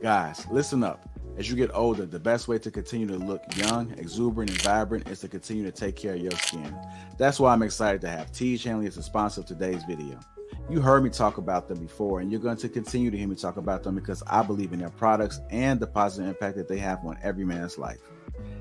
Guys, listen up. As you get older, the best way to continue to look young, exuberant, and vibrant is to continue to take care of your skin. That's why I'm excited to have TJ Hanley as a sponsor of today's video. You heard me talk about them before, and you're going to continue to hear me talk about them because I believe in their products and the positive impact that they have on every man's life.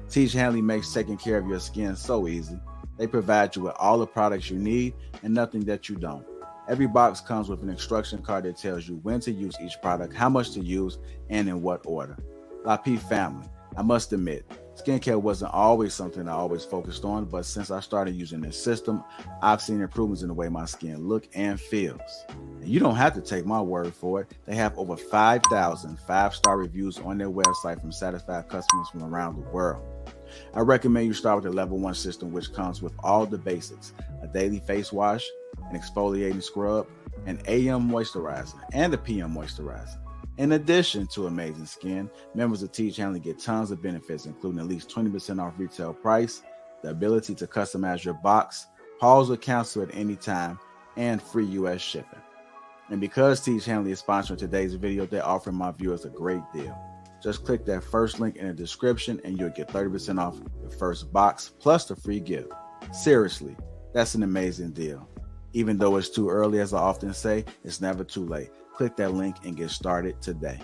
TJ Hanley makes taking care of your skin so easy. They provide you with all the products you need and nothing that you don't. Every box comes with an instruction card that tells you when to use each product, how much to use, and in what order. Lapeef family, I must admit, skincare wasn't always something I always focused on, but since I started using this system, I've seen improvements in the way my skin looks and feels. And you don't have to take my word for it. They have over 5,000 5-star reviews on their website from satisfied customers from around the world. I recommend you start with the level 1 system, which comes with all the basics: a daily face wash, an exfoliating scrub, an AM moisturizer, and a PM moisturizer. In addition to amazing skin, members of TJ Hanley get tons of benefits, including at least 20% off retail price, the ability to customize your box, pause or cancel at any time, and free US shipping. And because TJ Hanley is sponsoring today's video, they're offering my viewers a great deal. Just click that first link in the description and you'll get 30% off the first box plus the free gift. Seriously, that's an amazing deal. Even though it's too early, as I often say, it's never too late. Click that link and get started today.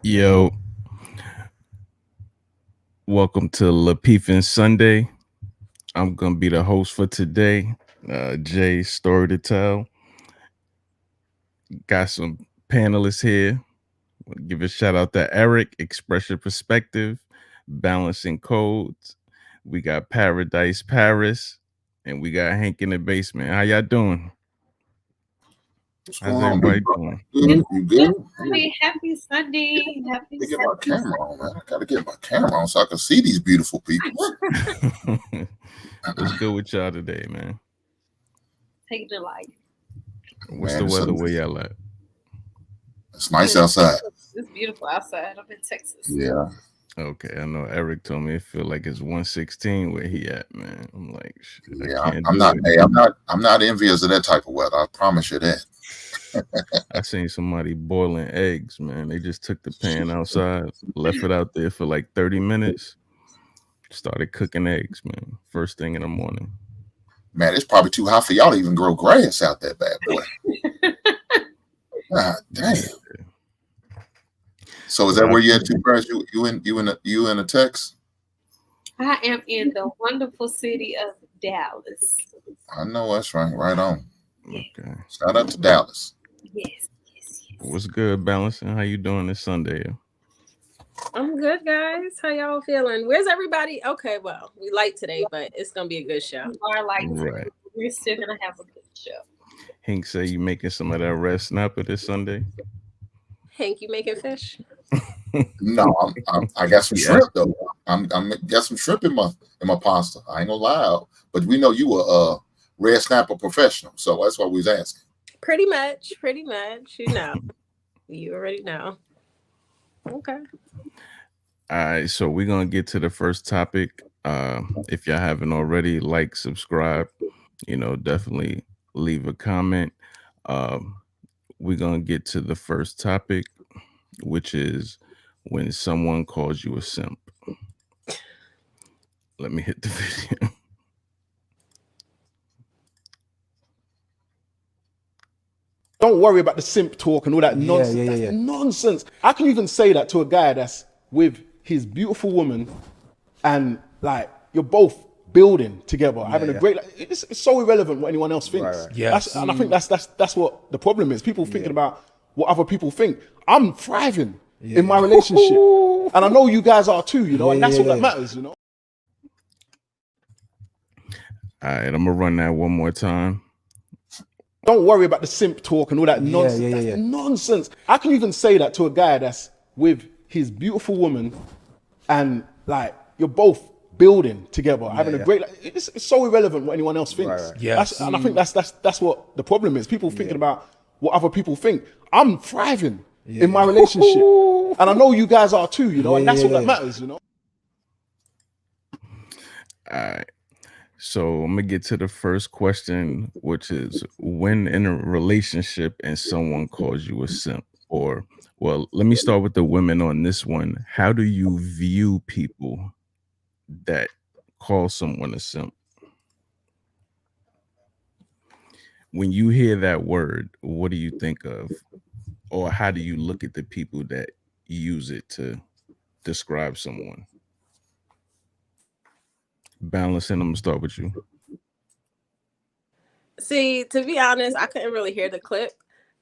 Yo, welcome to Lapeef-ing Sunday. I'm gonna be the host for today. Jay, story to tell. Got some panelists here. Give a shout out to Eric, Express Your Perspective, Balancing Codes. We got Paradise Paris, and we got Hank in the basement. How y'all doing? What's How's going on, big everybody bro? doing? Good? You good? Happy Sunday. Happy Gotta get my Sunday. camera on, man. I gotta get my camera on so I can see these beautiful people. What's good with y'all today, man? Take the light. What's Man, the weather where y'all at? it's nice outside. It's beautiful outside. I'm in Texas. Yeah, Okay, I know Eric told me it feel like it's 116 where he at, man. I'm like, shit, I yeah. can't I'm do not. it. Hey, I'm not envious of that type of weather. I promise you that. I seen somebody boiling eggs, man. They just took the pan outside, left it out there for like 30 minutes, started cooking eggs, man. First thing in the morning. Man, it's probably too hot for y'all to even grow grass out that bad boy. God damn. So is that where you at, two friends? You in the Tex? I am in the wonderful city of Dallas. I know that's right. Right on. Okay. Shout out to Dallas. Yes. What's good, Balancing? How you doing this Sunday? I'm good, guys. How y'all feeling? Where's everybody? Okay, well, we light today, but it's gonna be a good show. We are like, Right. we're still gonna have a good show. Hank say you making some of that red snapper this Sunday? Hank, you making fish? No, I got some Yes. shrimp though. I'm got some shrimp in my pasta. I ain't gonna lie, but we know you a red snapper professional, so that's why we was asking. Pretty much. You know, you already know. Okay. All right, so we're gonna get to the first topic. If y'all haven't already, like, subscribe, definitely leave a comment. Um, we're gonna get to the first topic, which is when someone calls you a simp. Let me hit the video. Don't worry about the simp talk and all that nonsense. That's nonsense. How can you even say that to a guy that's with his beautiful woman and like you're both building together, having a great. It's so irrelevant what anyone else thinks. Right. Yes. And I think that's what the problem is. People thinking about what other people think. I'm thriving in my relationship, and I know you guys are too. And that's all that matters. All right, I'm gonna run that one more time. Don't worry about the simp talk and all that nonsense. That's nonsense. How can you even say that to a guy that's with his beautiful woman and like you're both building together, having a great. It's so irrelevant what anyone else thinks. Right. Yes. And I think that's what the problem is. People thinking about what other people think. I'm thriving in my relationship, and I know you guys are too. And that's all that matters. All right. So I'm gonna get to the first question, which is when in a relationship and someone calls you a simp, or well, let me start with the women on this one. How do you view people that call someone a simp? When you hear that word, what do you think of? Or how do you look at the people that use it to describe someone? Balancing, I'm gonna start with you. See, to be honest, I couldn't really hear the clip,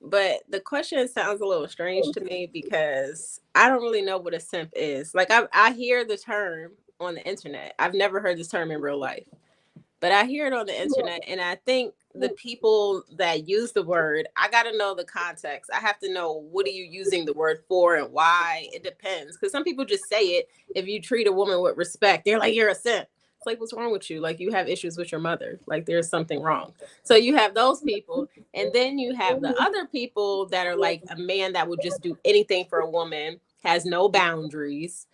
but the question sounds a little strange to me because I don't really know what a simp is. Like I hear the term on the internet. I've never heard this term in real life, but I hear it on the internet, and I think the people that use the word, I got to know the context. I have to know what are you using the word for and why. It depends, because some people just say it. If you treat a woman with respect, they're like, you're a simp. It's like, what's wrong with you? Like, you have issues with your mother. Like, there's something wrong. So you have those people, and then you have the other people that are like a man that would just do anything for a woman, has no boundaries.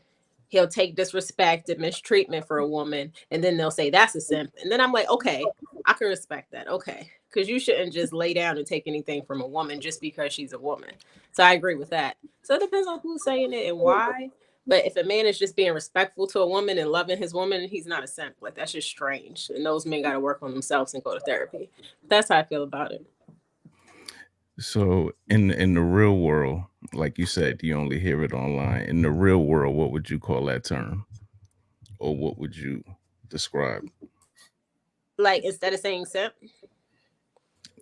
He'll take disrespect and mistreatment for a woman, and then they'll say that's a simp. And then I'm like, okay, I can respect that. Okay, because you shouldn't just lay down and take anything from a woman just because she's a woman. So I agree with that. So it depends on who's saying it and why. But if a man is just being respectful to a woman and loving his woman, he's not a simp. Like, that's just strange. And those men got to work on themselves and go to therapy. That's how I feel about it. So in the real world, like you said, you only hear it online. In the real world, what would you call that term, or what would you describe? Like instead of saying simp,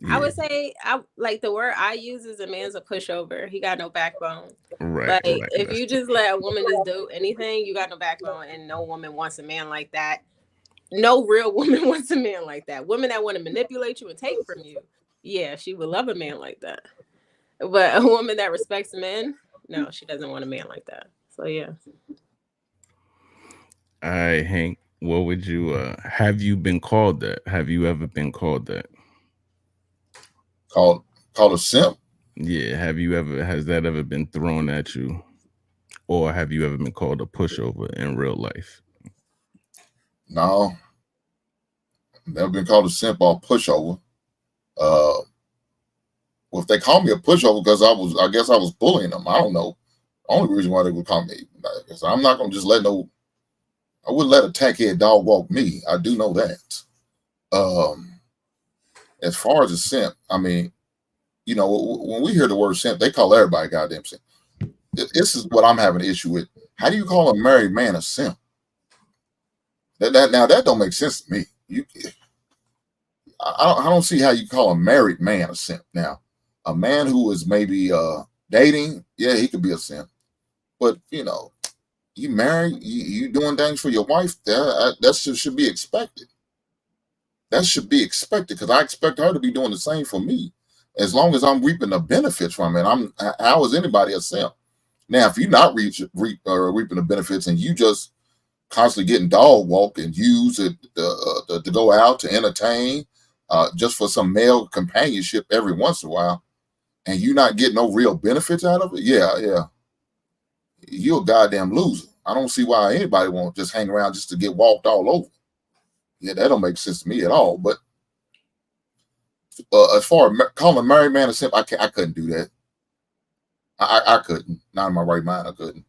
I Yeah, would say I like the word I use is a man's a pushover. He got no backbone. right, Like right. if That's you just let a woman just do anything, you got no backbone, and no woman wants a man like that. No real woman wants a man like that. Women that want to manipulate you and take from you, yeah, she would love a man like that. But a woman that respects men, no, she doesn't want a man like that. So yeah. all right, Hank. What would you have you been called that? Have you ever been called that? Called a simp. Yeah, have you ever has that ever been thrown at you? Or have you ever been called a pushover in real life? No, never been called a simp or a pushover. Well, if they call me a pushover because I guess I was bullying them. I don't know. Only reason why they would call me, because I'm not gonna just let I wouldn't let a tackhead dog walk me. I do know that. As far as a simp, I mean, when we hear the word simp, they call everybody goddamn simp. This is what I'm having an issue with. How do you call a married man a simp? That don't make sense to me. I don't see how you call a married man a simp. Now, a man who is maybe dating, yeah, he could be a simp. But you married, you doing things for your wife, that should be expected. That should be expected because I expect her to be doing the same for me. As long as I'm reaping the benefits from it, how is anybody a simp? Now, if you're not reaping the benefits and you just constantly getting dog walked and used to go out to entertain, just for some male companionship every once in a while, and you not getting no real benefits out of it, yeah, you're a goddamn loser. I don't see why anybody won't just hang around just to get walked all over. Yeah, that don't make sense to me at all. But as far as calling a married man a simp, I couldn't do that. I couldn't. Not in my right mind, I couldn't.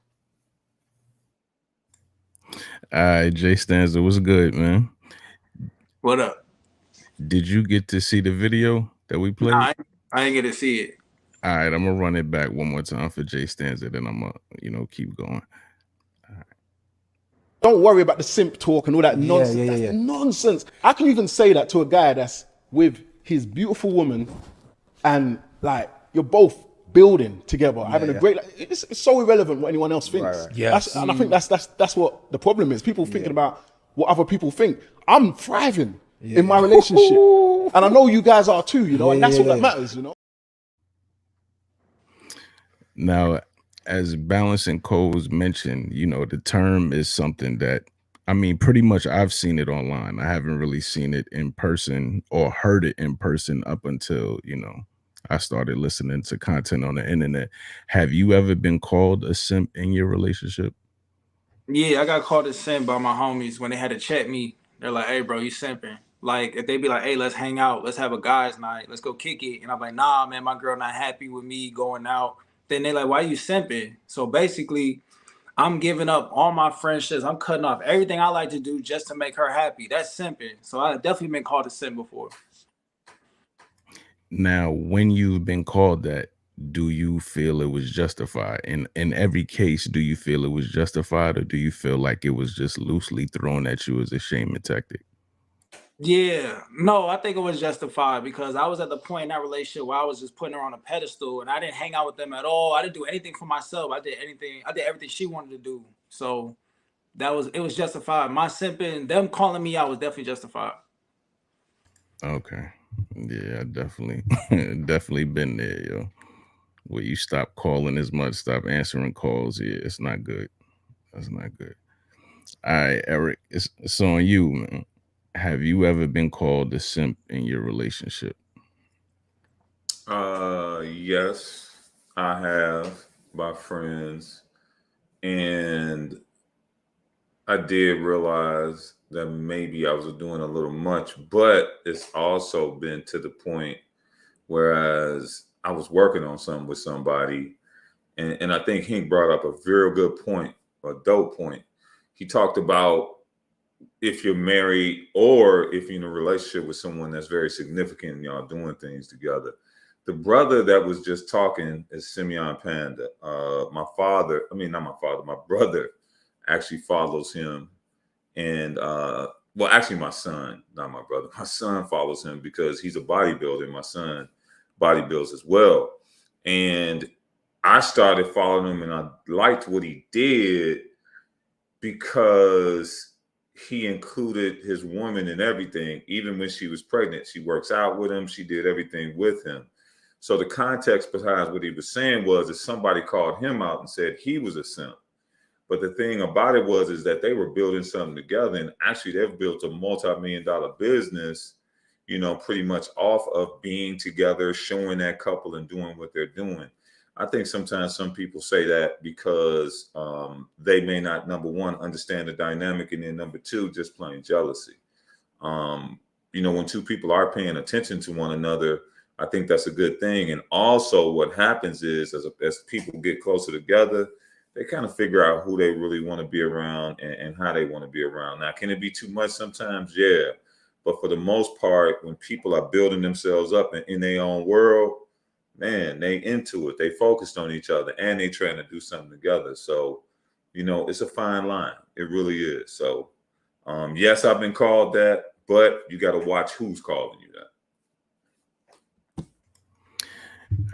All right, Jay Stanza, what's good, man? What up? Did you get to see the video that we played? Nah, I didn't get to see it. All right, I'm gonna run it back one more time for Jay Stanza, then I'm gonna keep going. Don't worry about the simp talk and all that nonsense. That's nonsense. How can you even say that to a guy that's with his beautiful woman and like you're both building together, having a great it's so irrelevant what anyone else thinks. Right. Yes. And I think that's what the problem is. People thinking about what other people think. I'm thriving in my relationship. And I know you guys are too, and that's all that matters, Now, as Balance and Coles mentioned, the term is something that, I mean, pretty much I've seen it online. I haven't really seen it in person or heard it in person up until, I started listening to content on the internet. Have you ever been called a simp in your relationship? Yeah, I got called a simp by my homies when they had to check me. They're like, "Hey, bro, you simping." Like, if they be like, "Hey, let's hang out. Let's have a guys' night. Let's go kick it." And I'm like, "Nah, man, my girl not happy with me going out." Then they like, "Why you simping?" So basically, I'm giving up all my friendships. I'm cutting off everything I like to do just to make her happy. That's simping. So I definitely been called a simp before. Now, when you've been called that, do you feel it was justified? In every case, do you feel it was justified, or do you feel like it was just loosely thrown at you as a shaming tactic? Yeah, no, I think it was justified because I was at the point in that relationship where I was just putting her on a pedestal and I didn't hang out with them at all. I didn't do anything for myself. I did everything she wanted to do. So it was justified. My simping, them calling me out was definitely justified. Okay. Yeah, I definitely been there, yo. Where you stop calling as much, stop answering calls. Yeah, it's not good. That's not good. All right, Eric, it's on you, man. Have you ever been called a simp in your relationship? Yes, I have by friends, and I did realize that maybe I was doing a little much, but it's also been to the point whereas I was working on something with somebody, and I think Hank brought up a very good point, a dope point. He talked about if you're married or if you're in a relationship with someone that's very significant and y'all doing things together, the brother that was just talking is Simeon Panda. My brother actually follows him. And well, actually my son, not my brother. My son follows him because he's a bodybuilder. My son bodybuilds as well. And I started following him and I liked what he did because he included his woman in everything. Even when she was pregnant, she works out with him. She did everything with him. So the context behind what he was saying was that somebody called him out and said he was a simp. But the thing about it is that they were building something together, and actually they've built a multi-million-dollar business, you know, pretty much off of being together, showing that couple and doing what they're doing. I think sometimes some people say that because they may not, number one, understand the dynamic, and then number two, just plain jealousy. You know, when two people are paying attention to one another, I think that's a good thing. And also what happens is as people get closer together, they kind of figure out who they really want to be around and how they want to be around. Now, can it be too much sometimes? Yeah. But for the most part, when people are building themselves up in their own world, man, they into it. They focused on each other and they trying to do something together. So, you know, it's a fine line. It really is. So, yes, I've been called that, but you got to watch who's calling you that.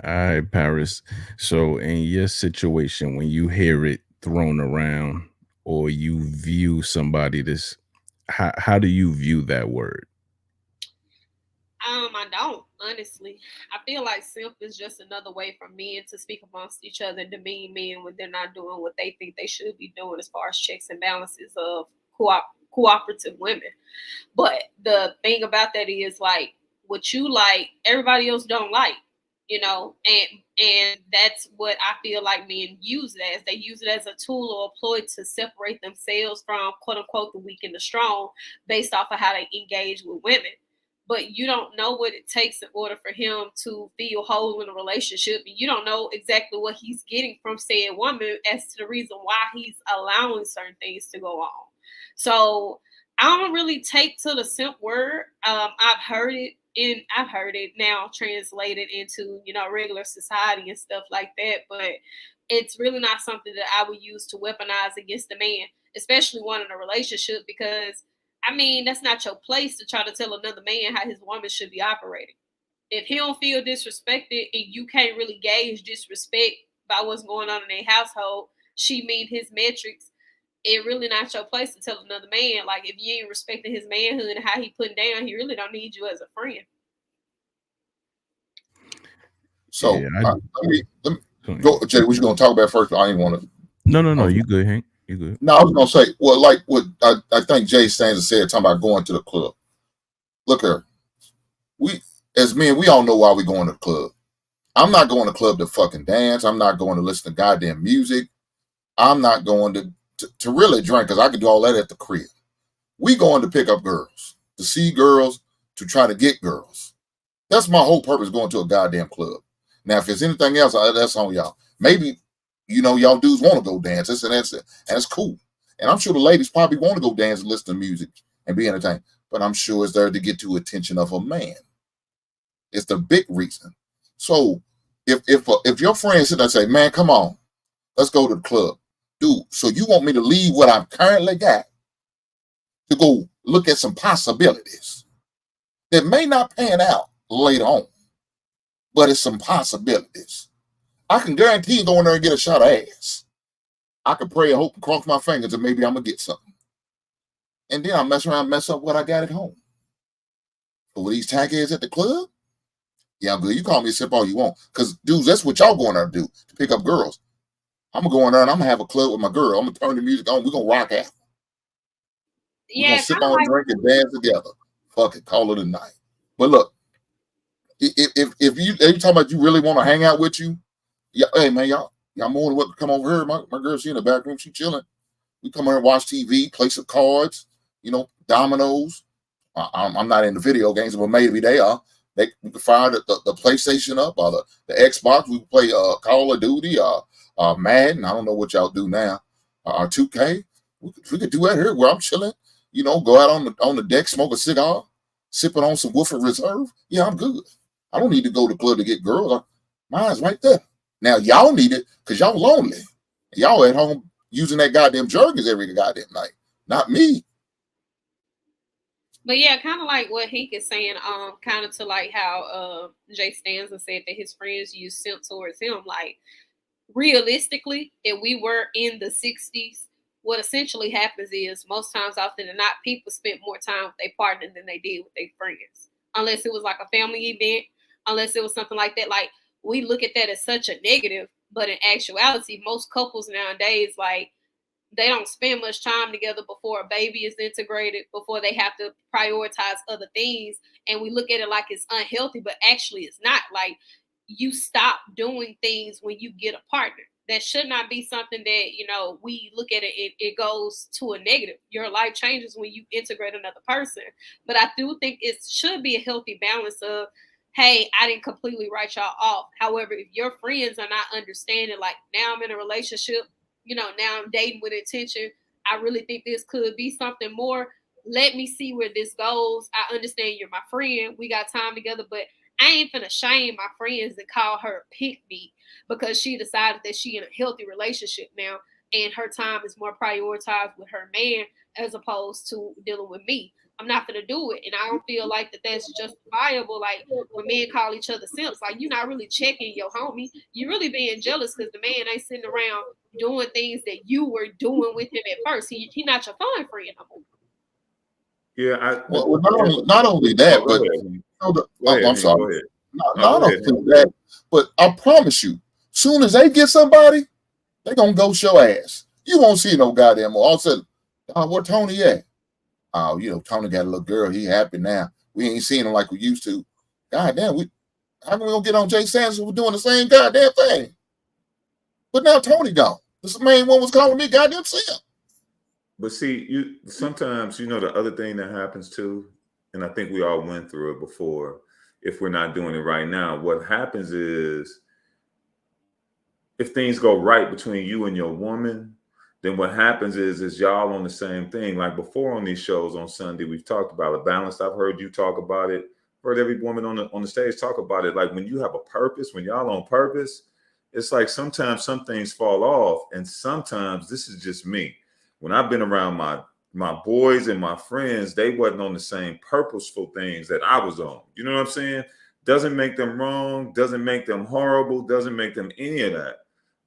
All right, Paris. So in your situation, when you hear it thrown around or you view somebody this, how do you view that word? I don't, honestly. I feel like simp is just another way for men to speak amongst each other and demean men when they're not doing what they think they should be doing as far as checks and balances of cooperative women. But the thing about that is, like, what you like, everybody else don't like, you know, and that's what I feel like men use it as. They use it as a tool or a ploy to separate themselves from, quote unquote, the weak and the strong based off of how they engage with women. But you don't know what it takes in order for him to feel whole in a relationship. And you don't know exactly what he's getting from said woman as to the reason why he's allowing certain things to go on. So I don't really take to the simp word. I've heard it now translated into, you know, regular society and stuff like that. But it's really not something that I would use to weaponize against a man, especially one in a relationship, because I mean, that's not your place to try to tell another man how his woman should be operating. If he don't feel disrespected and you can't really gauge disrespect by what's going on in their household, she meet his metrics, it really not your place to tell another man. Like, if you ain't respecting his manhood and how he putting down, he really don't need you as a friend. So Yeah, let me go, Jay. What you gonna talk about first? I ain't want to. No. You good, Hank? You good? No, I was gonna say, well, like what I think Jay Stanza said, talking about going to the club. Look here, we as men, we all know why we going to the club. I'm not going to the club to fucking dance. I'm not going to listen to goddamn music. I'm not going to really drink, because I can do all that at the crib. We going to pick up girls, to see girls, to try to get girls. That's my whole purpose, going to a goddamn club. Now, if it's anything else, that's on y'all. Maybe, you know, y'all dudes want to go dance, and that's cool. And I'm sure the ladies probably want to go dance and listen to music and be entertained. But I'm sure it's there to get the attention of a man. It's the big reason. So if your friend sit there and say, man, come on, let's go to the club. Dude, so you want me to leave what I've currently got to go look at some possibilities that may not pan out later on, but it's some possibilities. I can guarantee you go in there and get a shot of ass. I can pray and hope and cross my fingers and maybe I'm going to get something. And then I'll mess around and mess up what I got at home. But with these tankheads at the club, yeah, I'm good. You call me a simp all you want. Because, dudes, that's what y'all going there to do, to pick up girls. I'm going to go in there and I'm going to have a club with my girl. I'm going to turn the music on. We're going to rock out. We're going to sit down and drink and dance together. Fuck it. Call it a night. But look, if you talking about you really want to hang out with you, yeah, hey, man, y'all more than welcome to come over here. My girl, she in the back room. She chilling. We come here and watch TV, play some cards, you know, dominoes. I'm not into video games, but maybe they are. We can fire the PlayStation up or the Xbox. We can play Call of Duty or Madden. I don't know what y'all do now. Or 2K. We could do that here where I'm chilling. You know, go out on the deck, smoke a cigar, sipping on some Woodford Reserve. Yeah, I'm good. I don't need to go to the club to get girls. Mine's right there. Now y'all need it because y'all lonely. Y'all at home using that goddamn jergens every goddamn night. Not me. But yeah, kind of like what Hank is saying, kind of to like how Jay Stanza said that his friends use simp towards him. Like, realistically, if we were in the 60s, what essentially happens is most times, often than not, people spent more time with their partner than they did with their friends. Unless it was like a family event, unless it was something like that. Like, we look at that as such a negative, but in actuality, most couples nowadays, like, they don't spend much time together before a baby is integrated, before they have to prioritize other things. And we look at it like it's unhealthy, but actually it's not. Like, you stop doing things when you get a partner. That should not be something that, you know, we look at it goes to a negative. Your life changes when you integrate another person. But I do think it should be a healthy balance of, hey, I didn't completely write y'all off. However, if your friends are not understanding, like, now I'm in a relationship, you know, now I'm dating with intention, I really think this could be something more. Let me see where this goes. I understand you're my friend. We got time together, but I ain't finna shame my friends and call her a pick me because she decided that she in a healthy relationship now and her time is more prioritized with her man as opposed to dealing with me. I'm not gonna do it, and I don't feel like that's justifiable. Like, when men call each other simps, like, you're not really checking your homie. You're really being jealous because the man ain't sitting around doing things that you were doing with him at first. He not your fun friend no more. Yeah, Well, not only that, but I'm sorry. Not only that, but I promise you, soon as they get somebody, they're gonna ghost your ass. You won't see no goddamn more. All of a sudden, where Tony at? Oh, you know, Tony got a little girl. He happy now. We ain't seeing him like we used to. Goddamn, how come we gonna get on Jay Sanders? We're doing the same goddamn thing. But now Tony gone. This main one was calling me goddamn simp. But see, sometimes, you know, the other thing that happens too, and I think we all went through it before, if we're not doing it right now, what happens is if things go right between you and your woman, then what happens is y'all on the same thing. Like before on these shows on Sunday, we've talked about it. Balanced, I've heard you talk about it. Heard every woman on the stage talk about it. Like when you have a purpose, when y'all on purpose, it's like sometimes some things fall off. And sometimes, this is just me, when I've been around my boys and my friends, they wasn't on the same purposeful things that I was on. You know what I'm saying? Doesn't make them wrong, doesn't make them horrible, doesn't make them any of that.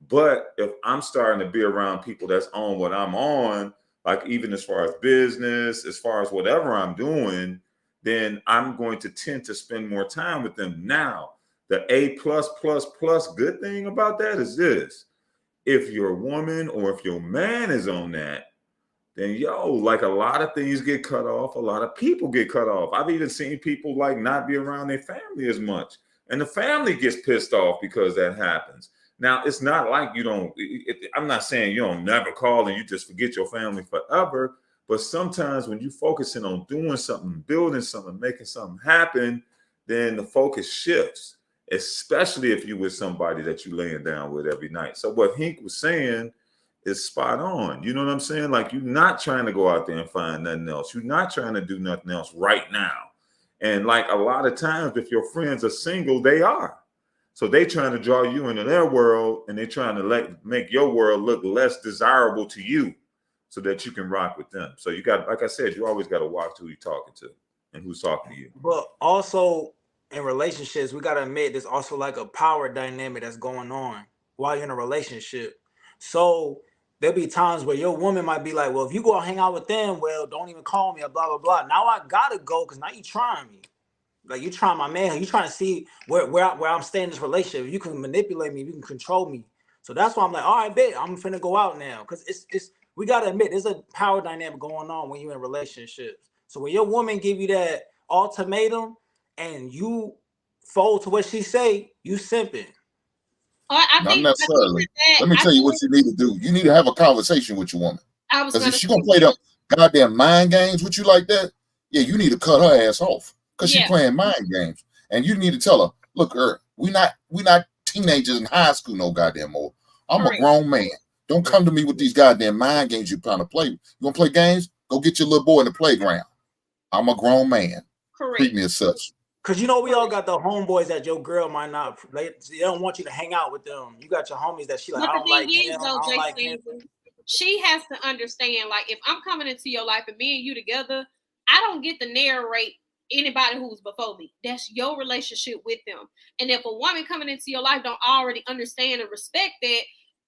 But if I'm starting to be around people that's on what I'm on, like even as far as business, as far as whatever I'm doing, then I'm going to tend to spend more time with them. Now, the A+++ good thing about that is this. If your woman or if your man is on that, then like a lot of things get cut off. A lot of people get cut off. I've even seen people like not be around their family as much. And the family gets pissed off because that happens. Now, it's not like you don't, I'm not saying you don't never call and you just forget your family forever. But sometimes when you're focusing on doing something, building something, making something happen, then the focus shifts, especially if you're with somebody that you're laying down with every night. So what Hank was saying is spot on. You know what I'm saying? Like, you're not trying to go out there and find nothing else. You're not trying to do nothing else right now. And like a lot of times, if your friends are single, they are. So they trying to draw you into their world, and they're trying to make your world look less desirable to you so that you can rock with them. So you got, like I said, you always got to watch who you're talking to and who's talking to you. But also in relationships, we got to admit there's also like a power dynamic that's going on while you're in a relationship. So there'll be times where your woman might be like, well, if you go hang out with them, well, don't even call me or blah, blah, blah. Now I got to go because now you trying me. Like, you trying my man. You trying to see where I'm staying in this relationship. You can manipulate me. You can control me. So that's why I'm like, all right, bet I'm finna go out now. Because it's we got to admit, there's a power dynamic going on when you're in relationships. So when your woman give you that ultimatum and you fold to what she say, you simping. Not necessarily. Let me tell you what you need to do. You need to have a conversation with your woman. Because if she's going to play them goddamn mind games with you like that, yeah, you need to cut her ass off. Because she's playing mind games. And you need to tell her, look, we not teenagers in high school no goddamn more. I'm a grown man. Don't come to me with these goddamn mind games you're trying to play. You want to play games? Go get your little boy in the playground. I'm a grown man. Treat me as such. Cause you know we all got the homeboys that your girl might not. They don't want you to hang out with them. You got your homies that she like. But I the don't thing like is, him. though, I don't like him. she has to understand, like, if I'm coming into your life and me and you together, I don't get to narrate anybody who's before me. That's your relationship with them. And if a woman coming into your life don't already understand and respect that,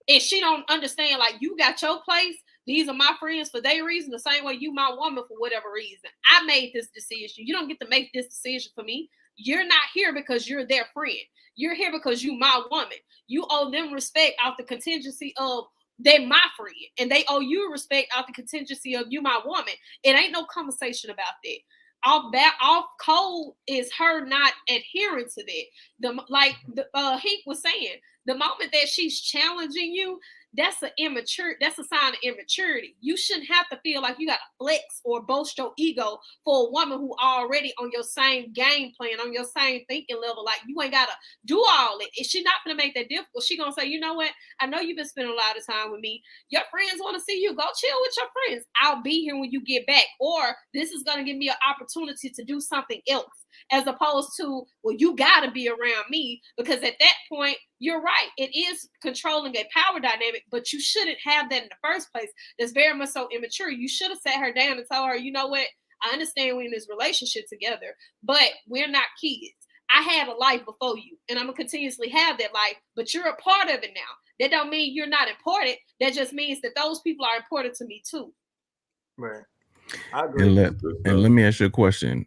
and she don't understand, like, you got your place, these are my friends for their reason, the same way you my woman for whatever reason. I made this decision. You don't get to make this decision for me. You're not here because you're their friend. You're here because you my woman. You owe them respect out the contingency of they my friend, and they owe you respect out the contingency of you my woman. It ain't no conversation about that. Off code is her not adhering to that. Hank was saying, the moment that she's challenging you, that's a sign of immaturity. You shouldn't have to feel like you got to flex or boast your ego for a woman who already on your same game plan, on your same thinking level. Like, you ain't got to do all it. Is she not going to make that difficult? She going to say, you know what? I know you've been spending a lot of time with me. Your friends want to see you. Go chill with your friends. I'll be here when you get back. Or this is going to give me an opportunity to do something else. As opposed to, well, you got to be around me, because at that point, you're right. It is controlling a power dynamic, but you shouldn't have that in the first place. That's very much so immature. You should have sat her down and told her, you know what? I understand we're in this relationship together, but we're not kids. I had a life before you, and I'm going to continuously have that life, but you're a part of it now. That don't mean you're not important. That just means that those people are important to me too. Right. I agree. And let me ask you a question.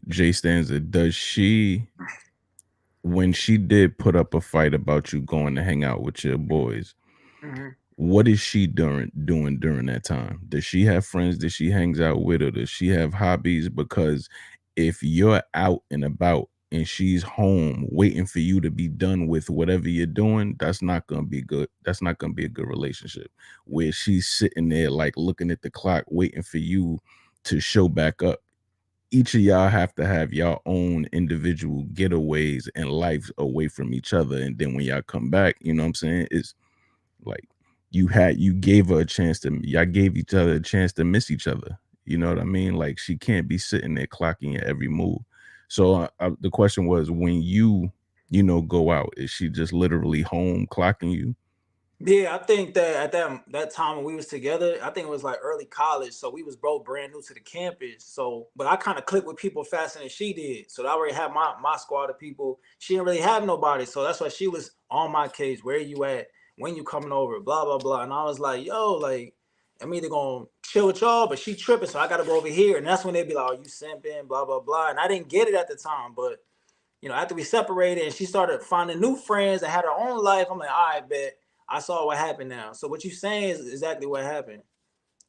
Jay Stanza, does she, when she did put up a fight about you going to hang out with your boys, what is she doing during that time? Does she have friends that she hangs out with, or does she have hobbies? Because if you're out and about and she's home waiting for you to be done with whatever you're doing, that's not going to be good. That's not going to be a good relationship, where she's sitting there like looking at the clock waiting for you to show back up. Each of y'all have to have your own individual getaways and lives away from each other. And then when y'all come back, you know what I'm saying? It's like you gave her a chance to, y'all gave each other a chance to miss each other. You know what I mean? Like, she can't be sitting there clocking your every move. So the question was, when you go out, is she just literally home clocking you? Yeah, I think that at that time when we was together, I think it was like early college, so we was both brand new to the campus. So, but I kind of clicked with people faster than she did. So I already had my squad of people. She didn't really have nobody, so that's why she was on my case. Where you at? When you coming over? Blah blah blah. And I was like, yo, like, I'm either gonna chill with y'all, but she tripping, so I gotta go over here. And that's when they'd be like, oh, you simping, blah blah blah. And I didn't get it at the time, but after we separated and she started finding new friends and had her own life, I'm like, all right, bet. I saw what happened now. So what you're saying is exactly what happened.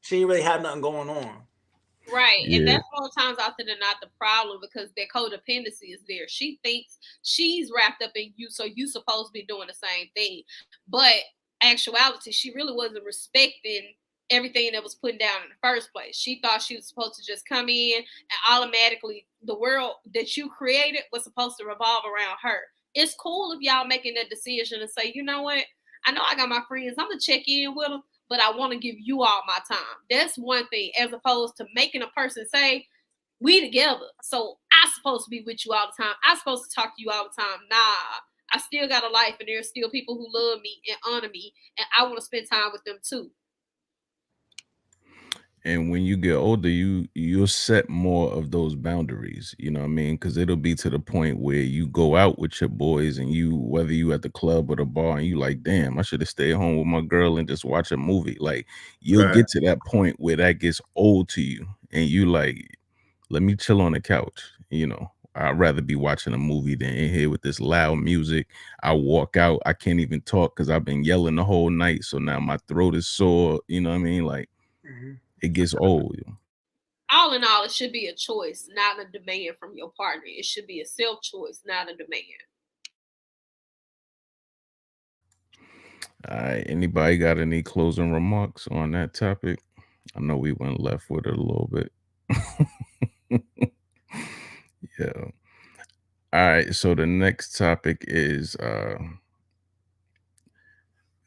She didn't really have nothing going on. Right. Yeah. And that's more times often than not the problem, because their codependency is there. She thinks she's wrapped up in you, so you supposed to be doing the same thing. But actuality, she really wasn't respecting everything that was put down in the first place. She thought she was supposed to just come in and automatically the world that you created was supposed to revolve around her. It's cool if y'all making that decision and say, you know what? I know I got my friends. I'm going to check in with them, but I want to give you all my time. That's one thing, as opposed to making a person say, we together, so I'm supposed to be with you all the time. I'm supposed to talk to you all the time. Nah, I still got a life, and there's still people who love me and honor me, and I want to spend time with them too. And when you get older, you'll set more of those boundaries, you know what I mean? Because it'll be to the point where you go out with your boys, and whether you at the club or the bar, and you like, damn, I should have stayed home with my girl and just watch a movie. Like, you'll get to that point where that gets old to you, and you like, let me chill on the couch. I'd rather be watching a movie than in here with this loud music. I walk out, I can't even talk because I've been yelling the whole night. So now my throat is sore. You know what I mean? Like, it gets old. All in all, it should be a choice, not a demand from your partner. It should be a self-choice, not a demand. All right. Anybody got any closing remarks on that topic? I know we went left with it a little bit. Yeah. All right. So the next topic is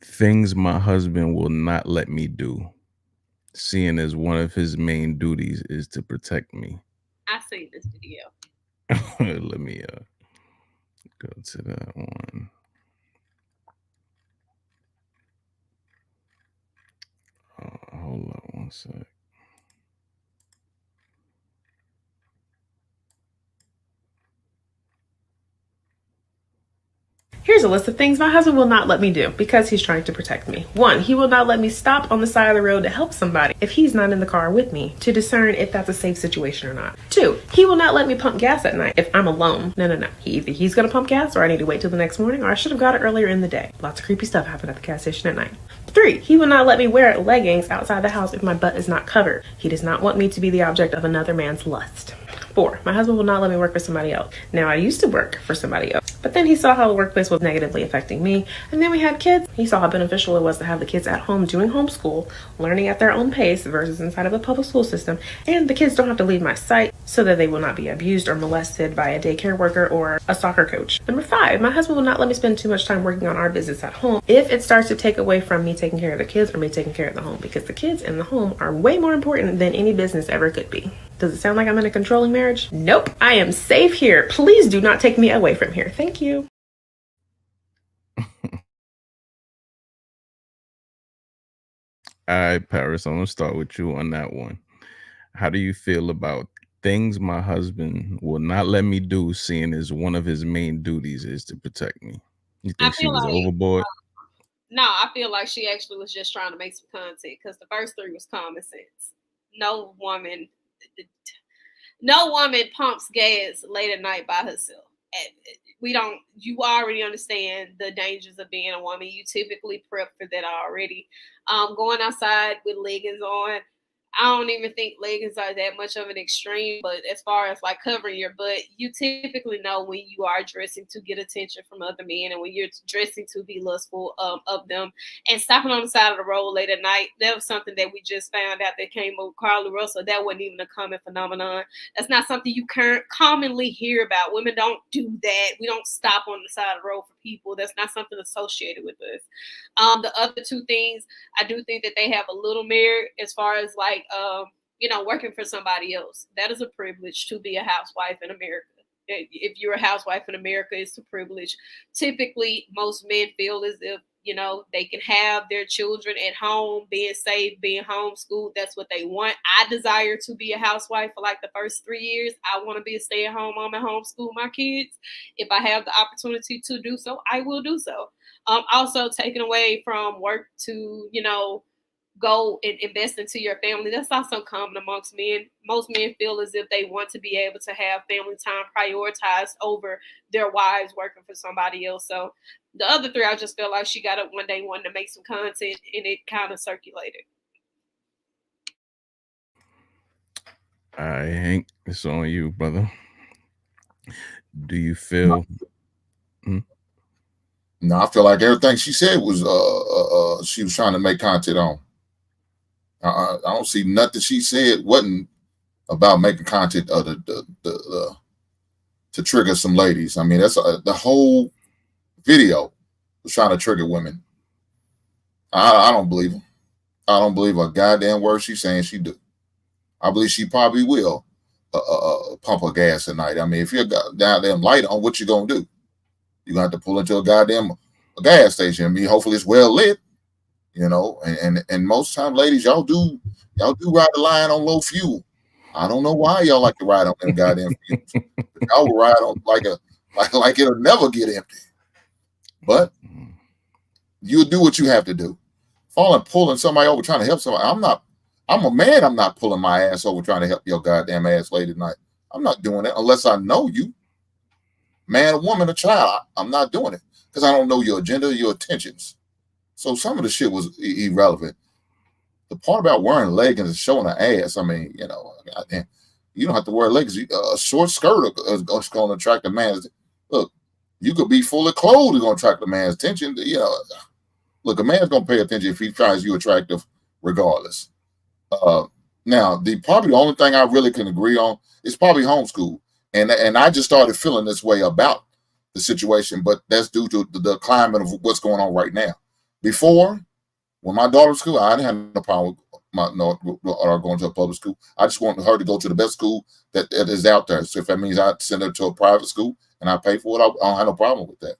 things my husband will not let me do, seeing as one of his main duties is to protect me. I see this video. Let me go to that one. Hold on one sec. Here's a list of things my husband will not let me do because he's trying to protect me. 1, he will not let me stop on the side of the road to help somebody if he's not in the car with me to discern if that's a safe situation or not. 2, he will not let me pump gas at night if I'm alone. No. Either he's gonna pump gas or I need to wait till the next morning or I should have got it earlier in the day. Lots of creepy stuff happen at the gas station at night. 3, he will not let me wear leggings outside the house if my butt is not covered. He does not want me to be the object of another man's lust. 4, my husband will not let me work for somebody else. Now, I used to work for somebody else, but then he saw how the workplace was negatively affecting me, and then we had kids. He saw how beneficial it was to have the kids at home doing homeschool, learning at their own pace versus inside of a public school system, and the kids don't have to leave my sight so that they will not be abused or molested by a daycare worker or a soccer coach. 5, my husband will not let me spend too much time working on our business at home if it starts to take away from me taking care of the kids or me taking care of the home, because the kids and the home are way more important than any business ever could be. Does it sound like I'm in a controlling marriage? Nope. I am safe here. Please do not take me away from here. Thank you. All right, Paris, I'm going to start with you on that one. How do you feel about things my husband will not let me do, seeing as one of his main duties is to protect me? You think she was overboard? No, I feel like she actually was just trying to make some content because the first 3 was common sense. No woman pumps gas late at night by herself. You already understand the dangers of being a woman. You typically prep for that already. Going outside with leggings on, I don't even think leggings are that much of an extreme, but as far as like covering your butt, you typically know when you are dressing to get attention from other men and when you're dressing to be lustful of them. And stopping on the side of the road late at night, that was something that we just found out that came with Carly Russell. That wasn't even a common phenomenon. That's not something you commonly hear about. Women don't do that. We don't stop on the side of the road for people. That's not something associated with us. The other 2 things, I do think that they have a little merit as far as like, working for somebody else. That is a privilege to be a housewife in America. If you're a housewife in America, it's a privilege. Typically, most men feel as if, they can have their children at home, being safe, being homeschooled. That's what they want. I desire to be a housewife for like the first 3 years. I want to be a stay-at-home mom and homeschool my kids. If I have the opportunity to do so, I will do so. Also, taken away from work to, go and invest into your family. That's not so common amongst men. Most men feel as if they want to be able to have family time prioritized over their wives working for somebody else. So the other 3, I just feel like she got up one day wanting to make some content and it kind of circulated. All right, Hank, it's on you, brother. Do you feel... No, I feel like everything she said was she was trying to make content on. I don't see nothing she said wasn't about making content to trigger some ladies. I mean, that's the whole video was trying to trigger women. I don't believe her. I don't believe a goddamn word she's saying she do. I believe she probably will pump her gas at night. I mean, if you're goddamn light on, what you gonna do? You're gonna have to pull into a goddamn gas station. I mean, hopefully it's well lit. And most time, ladies, y'all do ride the line on low fuel. I don't know why y'all like to ride on them goddamn fuels. Y'all will ride on like it'll never get empty. But you'll do what you have to do. Pulling somebody over trying to help somebody. I'm a man. I'm not pulling my ass over trying to help your goddamn ass late at night. I'm not doing that unless I know you. Man, a woman, a child. I'm not doing it because I don't know your agenda, your intentions. So some of the shit was irrelevant. The part about wearing leggings and showing an ass, I mean, you don't have to wear leggings. A short skirt is going to attract a man's. Look, you could be fully clothed, it's going to attract a man's attention. Look, a man's going to pay attention if he finds you attractive, regardless. Now, probably the only thing I really can agree on is probably homeschool, and I just started feeling this way about the situation, but that's due to the climate of what's going on right now. Before, when my daughter was in school, I didn't have no problem with or going to a public school. I just want her to go to the best school that is out there. So if that means I send her to a private school and I pay for it, I don't have no problem with that.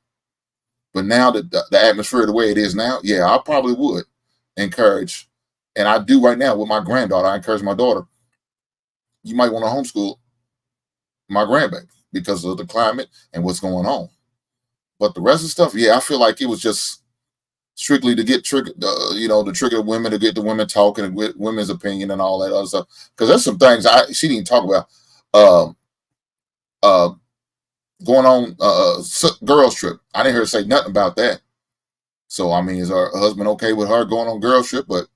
But now that the atmosphere the way it is now, yeah, I probably would encourage, and I do right now with my granddaughter. I encourage my daughter, you might want to homeschool my grandbaby because of the climate and what's going on. But the rest of the stuff, yeah, I feel like it was just strictly to get triggered, to trigger women, to get the women talking and with women's opinion and all that other stuff. Because there's some things she didn't talk about. Going on girls trip. I didn't hear her say nothing about that. So I mean, is her husband okay with her going on girls trip, but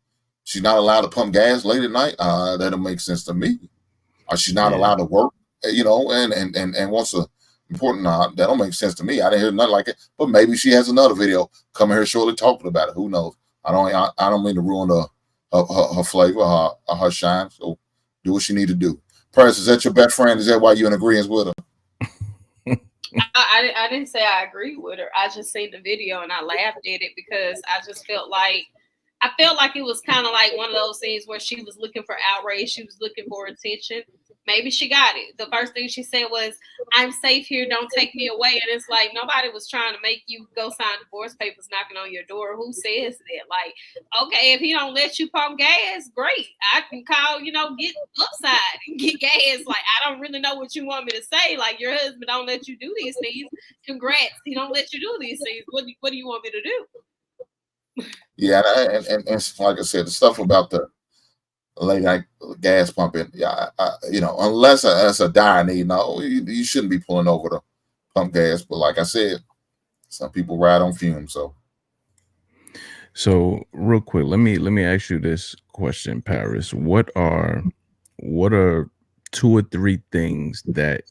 she's not allowed to pump gas late at night? That don't make sense to me. Or she's not allowed to work, and what's important? That don't make sense to me. I didn't hear nothing like it. But maybe she has another video coming here shortly talking about it. Who knows? I don't mean to ruin her flavor, her shine. So do what she need to do. Paris, is that your best friend? Is that why you're in agreement with her? I didn't say I agree with her. I just seen the video and I laughed at it because I just felt like it was kind of like one of those things where she was looking for outrage. She was looking for attention. Maybe she got it. The first thing she said was, "I'm safe here. Don't take me away." And it's like nobody was trying to make you go sign divorce papers knocking on your door. Who says that? Like, okay, if he don't let you pump gas, great. I can call, get upside and get gas. Like, I don't really know what you want me to say. Like, your husband don't let you do these things. Congrats. He don't let you do these things. What do you want me to do? Yeah, and like I said, the stuff about the late night gas pumping, yeah, unless it's a dire need, no, you shouldn't be pulling over to pump gas. But like I said, some people ride on fumes. So real quick, let me ask you this question, Paris. What are 2 or 3 things that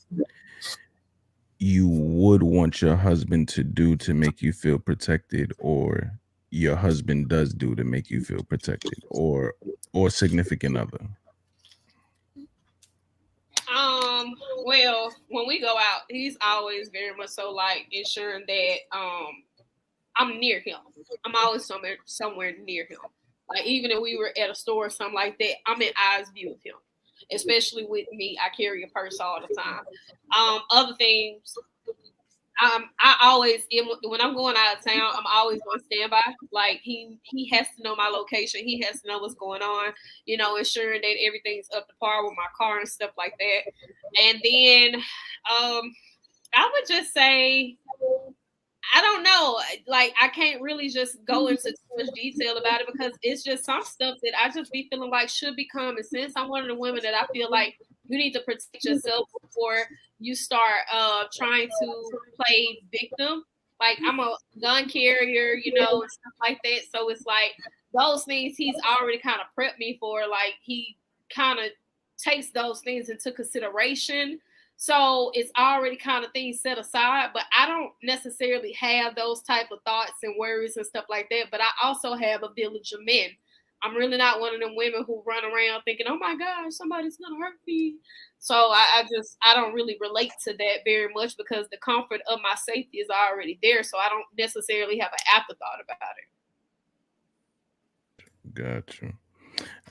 you would want your husband to do to make you feel protected, or your husband does do to make you feel protected, or significant other? Well, when we go out, he's always very much so like ensuring that I'm near him. I'm always somewhere near him. Like even if we were at a store or something like that, I'm in eyes view of him. Especially with me, I carry a purse all the time. Other things, I always, when I'm going out of town, I'm always on standby. Like he has to know my location. He has to know what's going on. Ensuring that everything's up to par with my car and stuff like that. And then, I would just say, I don't know. Like I can't really just go into too much detail about it because it's just some stuff that I just be feeling like should be common sense. I'm one of the women that I feel like you need to protect yourself before you start trying to play victim. Like I'm a gun carrier, and stuff like that. So it's like those things he's already kind of prepped me for. Like he kind of takes those things into consideration. So it's already kind of things set aside, but I don't necessarily have those type of thoughts and worries and stuff like that. But I also have a village of men. I'm really not one of them women who run around thinking, "Oh my gosh, somebody's gonna hurt me." So I don't really relate to that very much because the comfort of my safety is already there. So I don't necessarily have an afterthought about it. Gotcha.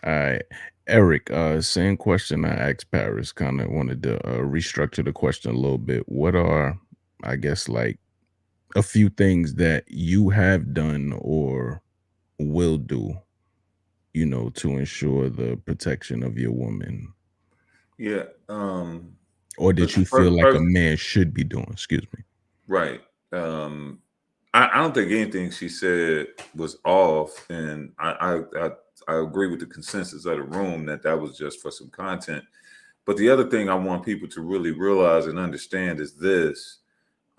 All right. Eric, same question I asked Paris. Kind of wanted to restructure the question a little bit. What are, I guess, like a few things that you have done or will do, to ensure the protection of your woman? Yeah. Or that you feel like a man should be doing? Excuse me. Right. I don't think anything she said was off, and I agree with the consensus of the room that was just for some content. But the other thing I want people to really realize and understand is this.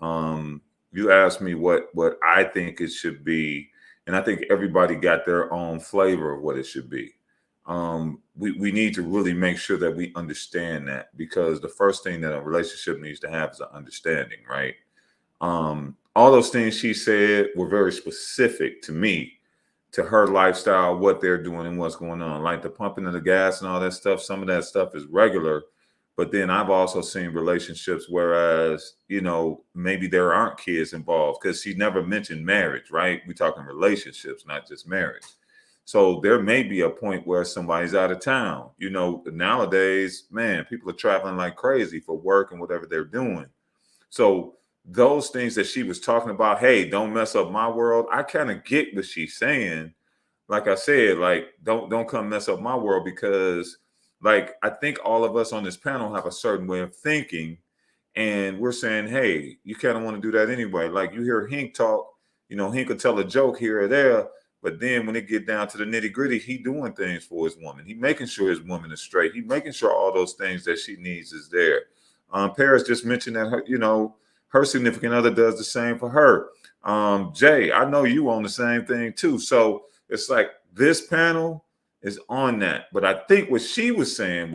You asked me what I think it should be, and I think everybody got their own flavor of what it should be. We need to really make sure that we understand that, because the first thing that a relationship needs to have is an understanding, right? All those things she said were very specific to me, to her lifestyle, what they're doing and what's going on, like the pumping of the gas and all that stuff. Some of that stuff is regular, but then I've also seen relationships whereas, maybe there aren't kids involved, because she never mentioned marriage, right? We're talking relationships, not just marriage. So there may be a point where somebody's out of town. You know, nowadays, man, people are traveling like crazy for work and whatever they're doing. So those things that she was talking about, hey, don't mess up my world. I kind of get what she's saying. Like I said, like don't come mess up my world, because like I think all of us on this panel have a certain way of thinking, and we're saying, hey, you kind of want to do that anyway. Like you hear Hink talk, you know, Hink could tell a joke here or there, but then when it get down to the nitty gritty, he doing things for his woman. He making sure his woman is straight. He making sure all those things that she needs is there. Paris just mentioned that her, you know, her significant other does the same for her. Jay, I know you on the same thing too. So it's like this panel is on that. But I think what she was saying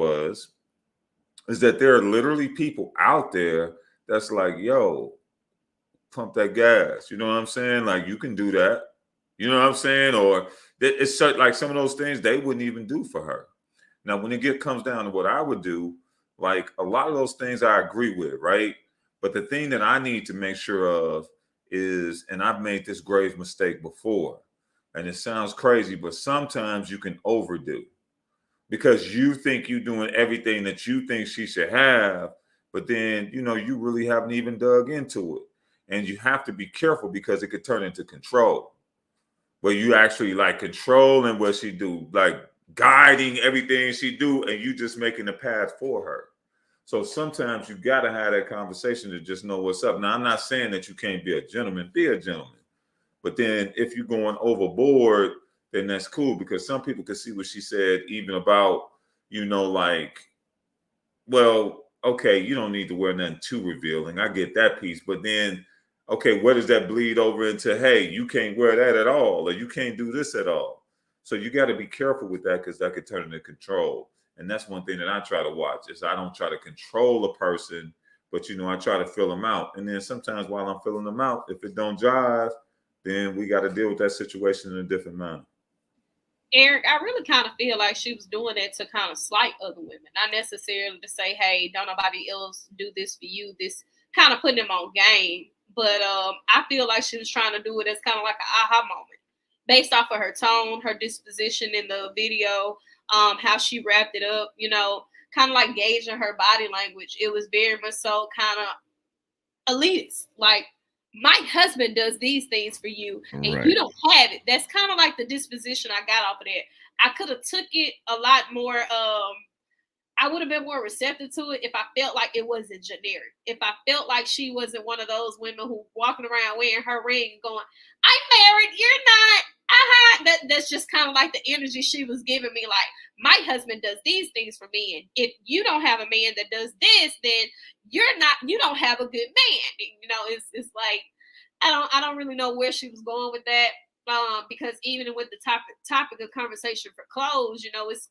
is that there are literally people out there that's like, yo, pump that gas. You know what I'm saying? Like, you can do that. You know what I'm saying? Or it's like some of those things they wouldn't even do for her. Now, when it comes down to what I would do, like a lot of those things I agree with, right? But the thing that I need to make sure of is, and I've made this grave mistake before, and it sounds crazy, but sometimes you can overdo because you think you're doing everything that you think she should have, but then, you know, you really haven't even dug into it. And you have to be careful because it could turn into control, where you actually like controlling what she do, like guiding everything she do, and you just making the path for her. So sometimes you got to have that conversation to just know what's up. Now, I'm not saying that you can't be a gentleman. Be a gentleman. But then if you're going overboard, then that's cool, because some people can see what she said even about, you know, like, well, okay, you don't need to wear nothing too revealing. I get that piece. But then, okay, where does that bleed over into, hey, you can't wear that at all, or you can't do this at all? So you got to be careful with that, because that could turn into control. And that's one thing that I try to watch, is I don't try to control a person, but, you know, I try to fill them out. And then sometimes while I'm filling them out, if it don't jive, then we got to deal with that situation in a different manner. Eric, I really kind of feel like she was doing that to kind of slight other women, not necessarily to say, hey, don't nobody else do this for you, this kind of putting them on game. But I feel like she was trying to do it as kind of like an aha moment, based off of her tone, her disposition in the video, how she wrapped it up, you know, kind of like gauging her body language. It was very much so kind of elitist, like, my husband does these things for you and you don't have it. That's kind of like the disposition I got off of that. I could have took it a lot more. I would have been more receptive to it if I felt like it wasn't generic. If I felt like she wasn't one of those women who walking around wearing her ring and going, I'm married, you're not. That's just kind of like the energy she was giving me. Like, my husband does these things for me, and if you don't have a man that does this, then you don't have a good man. You know, it's like I don't really know where she was going with that. Because even with the topic of conversation for clothes, you know, it's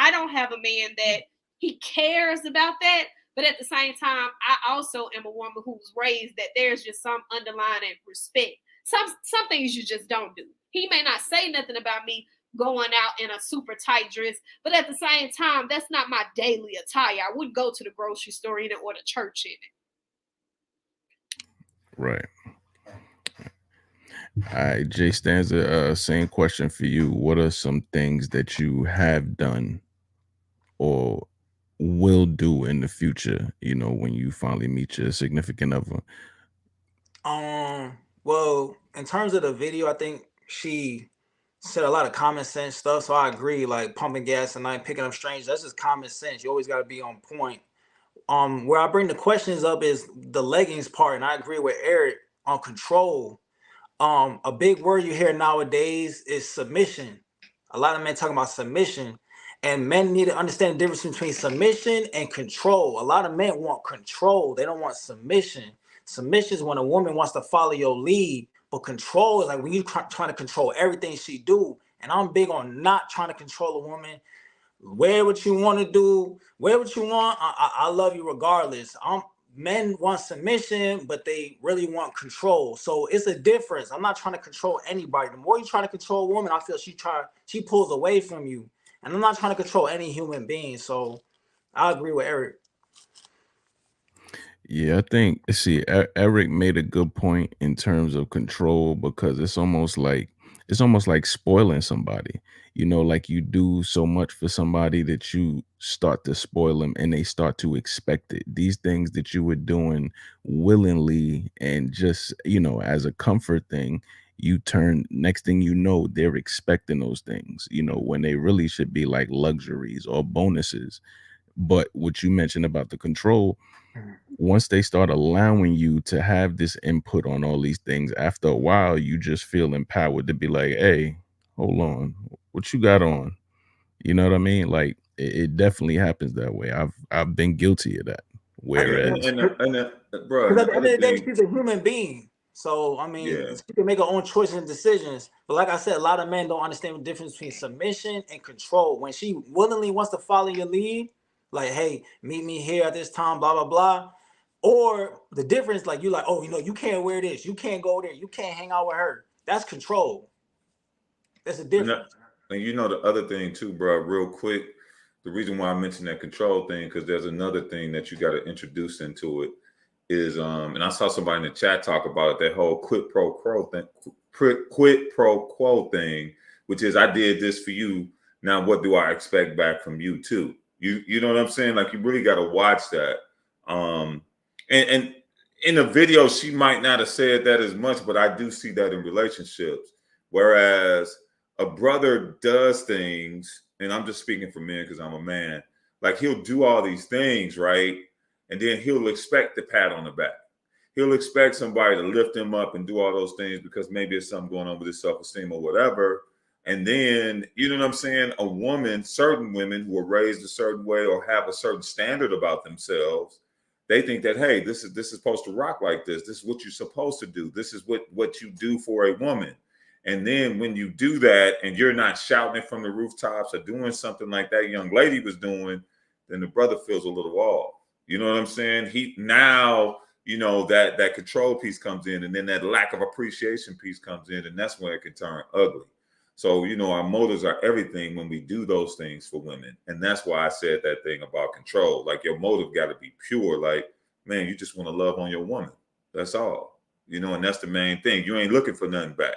I don't have a man that he cares about that, but at the same time, I also am a woman who's raised that there's just some underlying respect. Some things you just don't do. He may not say nothing about me going out in a super tight dress, but at the same time, that's not my daily attire. I wouldn't go to the grocery store in it or the church in it. Right. All right, Jay Stanza, same question for you. What are some things that you have done or will do in the future, you know, when you finally meet your significant other? Well, in terms of the video, I think she said a lot of common sense stuff. So I agree, like pumping gas and not picking up strangers. That's just common sense. You always got to be on point. Where I bring the questions up is the leggings part, and I agree with Eric on control. A big word you hear nowadays is submission. A lot of men talking about submission, and men need to understand the difference between submission and control. A lot of men want control. They don't want submission. Submission is when a woman wants to follow your lead, but control is like when you're trying to control everything she do. And I'm big on not trying to control a woman. Wear what you want to do. Wear what you want. I love you regardless. Men want submission, but they really want control. So it's a difference. I'm not trying to control anybody. The more you try to control a woman, I feel she pulls away from you. And I'm not trying to control any human being. So I agree with Eric. Yeah, I think, see, Eric made a good point in terms of control, because it's almost like it's almost like spoiling somebody. You know, like you do so much for somebody that you start to spoil them and they start to expect it. These things that you were doing willingly and just, you know, as a comfort thing, you turn, next thing you know, they're expecting those things, you know, when they really should be like luxuries or bonuses. But what you mentioned about the control, once they start allowing you to have this input on all these things, after a while, you just feel empowered to be like, hey, hold on, what you got on? You know what I mean? Like it definitely happens that way. I've been guilty of that. Whereas, bro, Because and at the the end other of the day, thing, she's a human being. So I mean, yeah, she can make her own choices and decisions. But like I said, a lot of men don't understand the difference between submission and control. When she willingly wants to follow your lead, like, hey, meet me here at this time, blah blah blah. Or the difference, like you like, oh, you know, you can't wear this, you can't go there, you can't hang out with her. That's control. That's a and, that, difference. and you know the other thing too, bro. Real quick, the reason why I mentioned that control thing because there's another thing that you got to introduce into it is and I saw somebody in the chat talk about it, that whole quid pro quo thing, which is I did this for you. Now what do I expect back from you too? You know what I'm saying? Like you really got to watch that. And in the video, she might not have said that as much, but I do see that in relationships. Whereas a brother does things, and I'm just speaking for men because I'm a man, like he'll do all these things, right? And then he'll expect the pat on the back. He'll expect somebody to lift him up and do all those things because maybe it's something going on with his self-esteem or whatever. And then, you know what I'm saying? A woman, certain women who are raised a certain way or have a certain standard about themselves, they think that, hey, this is supposed to rock like this. This is what you're supposed to do. This is what you do for a woman. And then when you do that and you're not shouting it from the rooftops or doing something like that young lady was doing, then the brother feels a little off. You know what I'm saying? He now, you know, that control piece comes in, and then that lack of appreciation piece comes in, and that's when it can turn ugly. So, you know, our motives are everything when we do those things for women. And that's why I said that thing about control. Like your motive got to be pure. Like, man, you just want to love on your woman. That's all. You know, and that's the main thing. You ain't looking for nothing back.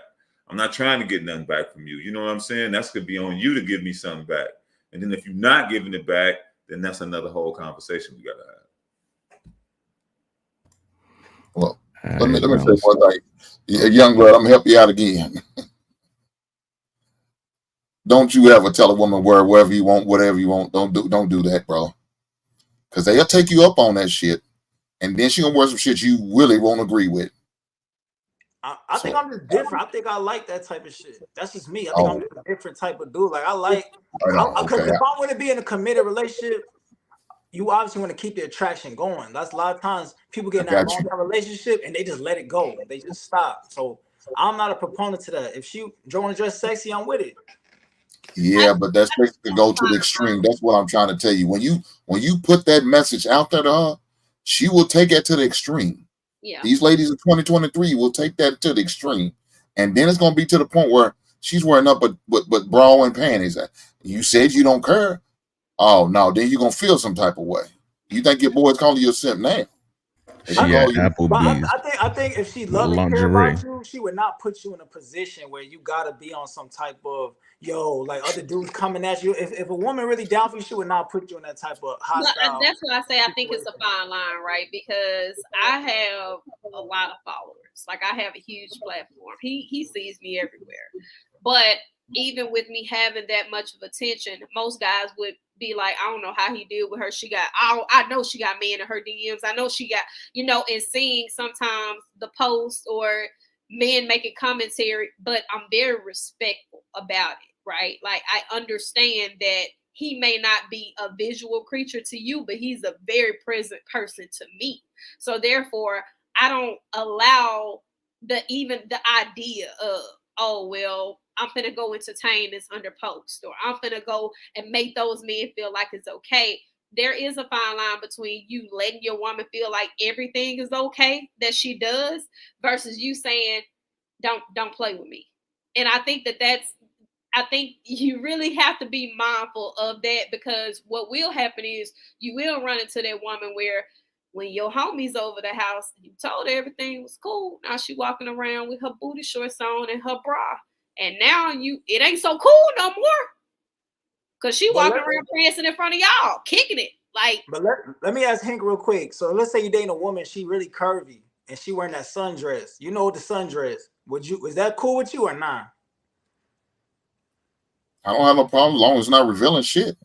I'm not trying to get nothing back from you. You know what I'm saying? That's going to be on you to give me something back. And then if you're not giving it back, then that's another whole conversation we got to have. Well, let me say one thing. Young blood, I'm gonna help you out again. Don't you ever tell a woman wear whatever you want, whatever you want. Don't do that, bro. Because they'll take you up on that shit, and then she gonna wear some shit you really won't agree with. I think I'm just different. I think I like that type of shit. That's just me. I think I'm just a different type of dude. Like I like, because if I want to be in a committed relationship, you obviously want to keep the attraction going. That's a lot of times people get in that long-term relationship and they just let it go. They just stop. So I'm not a proponent to that. If she want to dress sexy, I'm with it. Yeah, but that's basically go to the extreme. That's what I'm trying to tell you. When you put that message out there to her, she will take it to the extreme. Yeah. These ladies in 2023 will take that to the extreme. And then it's gonna be to the point where she's wearing up but bra and panties. You said you don't care. Oh no, then you're gonna feel some type of way. You think your boy's calling you a simp now? I think if she loved and cared about you, she would not put you in a position where you gotta be on some type of like other dudes coming at you. If a woman really down for you, she would not put you in that type of hostile. That's why I say I think it's a fine line, right? Because I have a lot of followers. Like I have a huge platform. He sees me everywhere. But even with me having that much of attention, most guys would be like, I don't know how he deal with her. I know she got men in her DMs. I know she got, and seeing sometimes the post or men making commentary, but I'm very respectful about it, right? Like I understand that he may not be a visual creature to you, but he's a very present person to me. So therefore, I don't allow the idea of, oh, well, I'm finna go entertain this under post, or I'm finna go and make those men feel like it's okay. There is a fine line between you letting your woman feel like everything is okay that she does versus you saying, don't play with me. And I think I think you really have to be mindful of that, because what will happen is you will run into that woman where when your homie's over the house, you told her everything was cool. Now she walking around with her booty shorts on and her bra. and now it ain't so cool no more. Cause she walking around prancing in front of y'all, kicking it. Like, but let me ask Hank real quick. So let's say you dating a woman, she really curvy, and she wearing that sundress. You know the sundress. Is that cool with you or not? I don't have no problem as long as it's not revealing shit.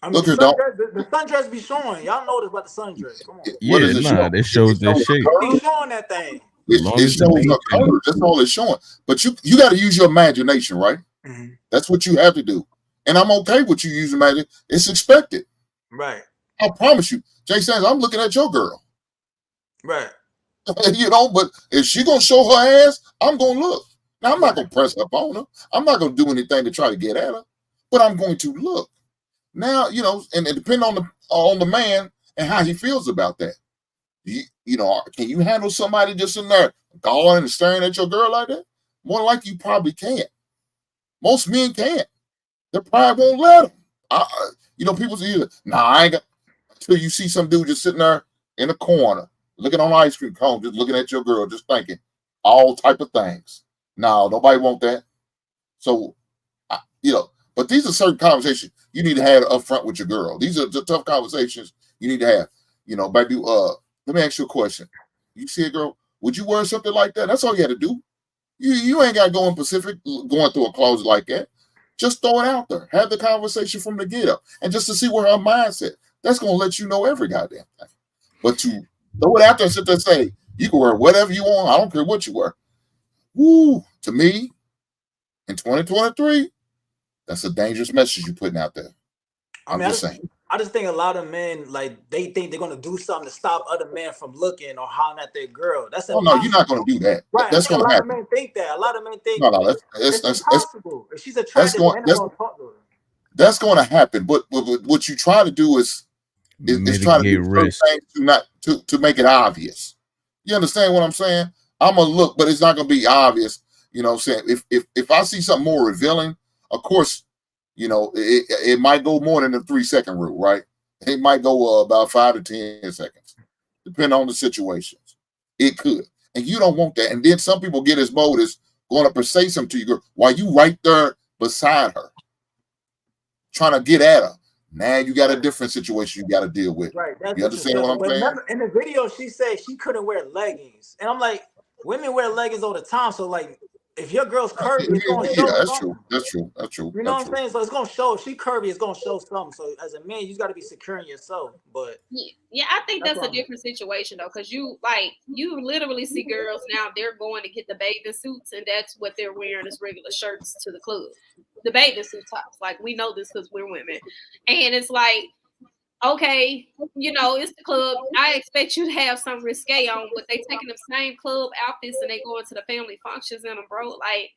I mean, the sundress be showing. Y'all know this about the sundress. Come on. Yeah, it shows that shape. It be showing that thing. It shows the color. That's all it's showing. But you got to use your imagination, right? Mm-hmm. That's what you have to do. And I'm okay with you using imagination. It's expected. Right. I promise you. Jay Sanders, I'm looking at your girl. Right. You know, but if she going to show her ass, I'm going to look. Now, I'm not going to press up on her. I'm not going to do anything to try to get at her. But I'm going to look. Now, you know, and it depends on the man and how he feels about that. You know, can you handle somebody just in there galling and staring at your girl like that? More like you probably can't. Most men can't. They probably won't let them. You know, people say, nah, I ain't got, until you see some dude just sitting there in a corner, looking on an ice cream cone, just looking at your girl, just thinking all type of things. No, nobody want that. So, you know, but these are certain conversations you need to have up front with your girl. These are the tough conversations you need to have. You know, baby, let me ask you a question. You see a girl, would you wear something like that? That's all you had to do. You ain't got to go in Pacific, going through a closet like that. Just throw it out there. Have the conversation from the get-up. And just to see where her mindset, that's going to let you know every goddamn thing. But to throw it out there and sit there and say, you can wear whatever you want. I don't care what you wear. Woo, to me, in 2023, that's a dangerous message you're putting out there. I'm just saying. I just think a lot of men, like, they think they're going to do something to stop other men from looking or hollering at their girl. That's impossible. No, you're not going to do that. Right. That's going to happen. A lot of men think that. A lot of men think it's impossible. If she's attractive, men are going to talk to her. That's going to happen. But what you try to do is try to do risk to make it obvious. You understand what I'm saying? I'm going to look, but it's not going to be obvious. You know what I'm saying? If I see something more revealing, of course, you know, it might go more than the 3-second rule, right? It might go about 5 to 10 seconds, depending on the situations. It could. And you don't want that. And then some people get as bold as going up and say something to your girl while you right there beside her, trying to get at her. Now you got a different situation you got to deal with. Right. You understand what I'm saying? Remember, in the video, she said she couldn't wear leggings. And I'm like, women wear leggings all the time. So, like, if your girl's curvy, it's going to show. That's true. You know what I'm saying? So it's going to show. If she curvy, it's going to show something. So as a man, you got to be secure in yourself. But yeah, I think that's a different situation though, because you literally see girls now, they're going to get the bathing suits, and that's what they're wearing as regular shirts to the club. The bathing suit tops. Like, we know this because we're women, and it's like, okay, you know, it's the club. I expect you to have some risque on, but they taking the same club outfits and they going to the family functions in them, bro. Like,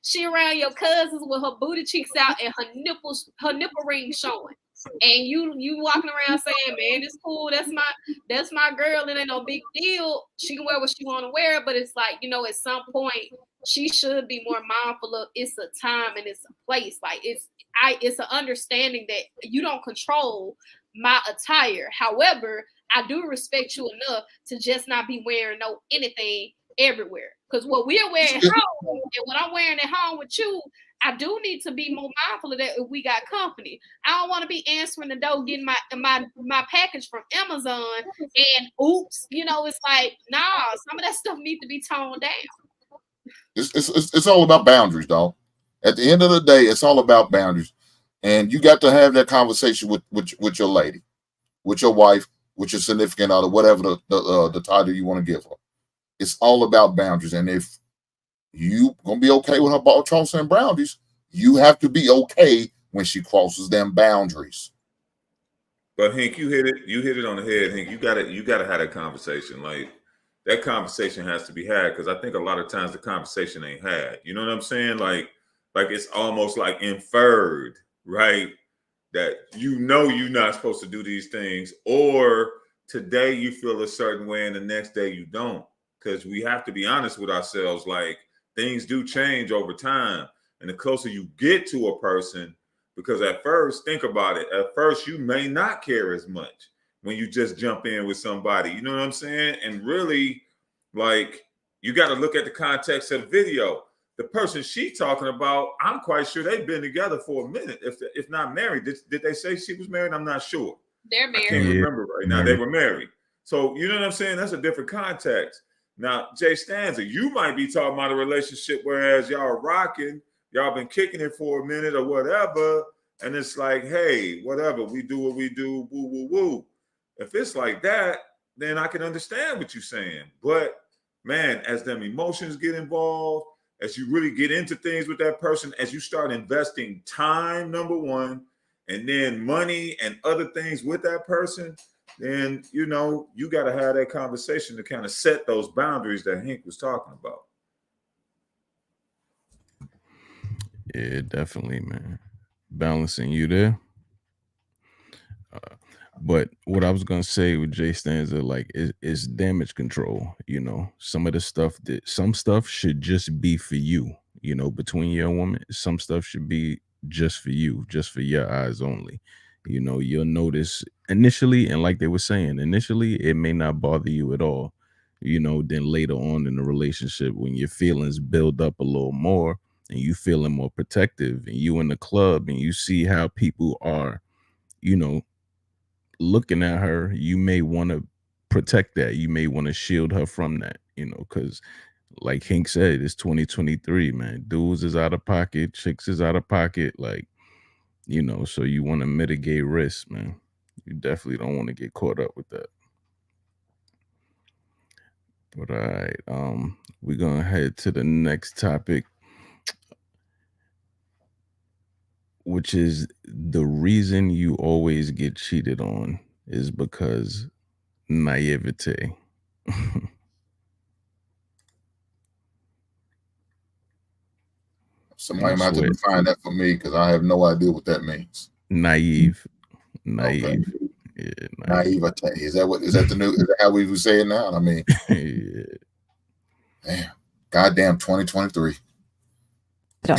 she around your cousins with her booty cheeks out and her nipple ring showing, and you walking around saying, man, it's cool. That's my girl. It ain't no big deal. She can wear what she want to wear, but it's like, you know, at some point she should be more mindful of it's a time and it's a place. Like, it's an understanding that you don't control my attire. However, I do respect you enough to just not be wearing anything everywhere. Because what we're wearing at home and what I'm wearing at home with you, I do need to be more mindful of that if we got company. I don't want to be answering the door, getting my package from Amazon, and oops, you know, it's like, nah, some of that stuff needs to be toned down. It's all about boundaries, dog. At the end of the day, it's all about boundaries. And you got to have that conversation with your lady, with your wife, with your significant other, whatever the title you want to give her. It's all about boundaries. And if you gonna be okay with her crossing boundaries, you have to be okay when she crosses them boundaries. But Hank, you hit it on the head, Hank. You gotta have that conversation. Like, that conversation has to be had, because I think a lot of times the conversation ain't had. You know what I'm saying? Like it's almost like inferred, right? That you know you're not supposed to do these things, or today you feel a certain way and the next day you don't. Because we have to be honest with ourselves. Like, things do change over time. And the closer you get to a person, because at first, think about it, at first you may not care as much when you just jump in with somebody. You know what I'm saying? And really, like, you got to look at the context of the video. the person she's talking about, I'm quite sure they've been together for a minute, if not married. Did they say she was married? I'm not sure. They're I can't married. remember right now. They were married. So you know what I'm saying? That's a different context. Now, Jay Stanza, you might be talking about a relationship whereas y'all are rocking, y'all been kicking it for a minute or whatever, and it's like, hey, whatever, we do what we do, woo, woo, woo. If it's like that, then I can understand what you're saying. But man, as them emotions get involved, as you really get into things with that person, as you start investing time, number one, and then money and other things with that person, then, you know, you got to have that conversation to kind of set those boundaries that Hank was talking about. Yeah, definitely, man. Balancing you there. But what I was gonna say with Jay Stanza, like, is damage control. You know, some stuff should just be for you. You know, between you and woman, some stuff should be just for you, just for your eyes only. You know, you'll notice initially, and like they were saying, initially it may not bother you at all. You know, then later on in the relationship, when your feelings build up a little more and you feeling more protective, and you in the club and you see how people are, you know, looking at her, you may want to protect that. You may want to shield her from that, you know, because like Hank said, it's 2023, man. Dudes is out of pocket, chicks is out of pocket, like, you know, so you want to mitigate risk, man. You definitely don't want to get caught up with that. But all right, we're gonna head to the next topic, which is the reason you always get cheated on is because naivete. Somebody might have to define that for me because I have no idea what that means. Naive. Okay. Yeah, naivete. Is that how we would say it now? I mean, yeah. Damn. Goddamn 2023.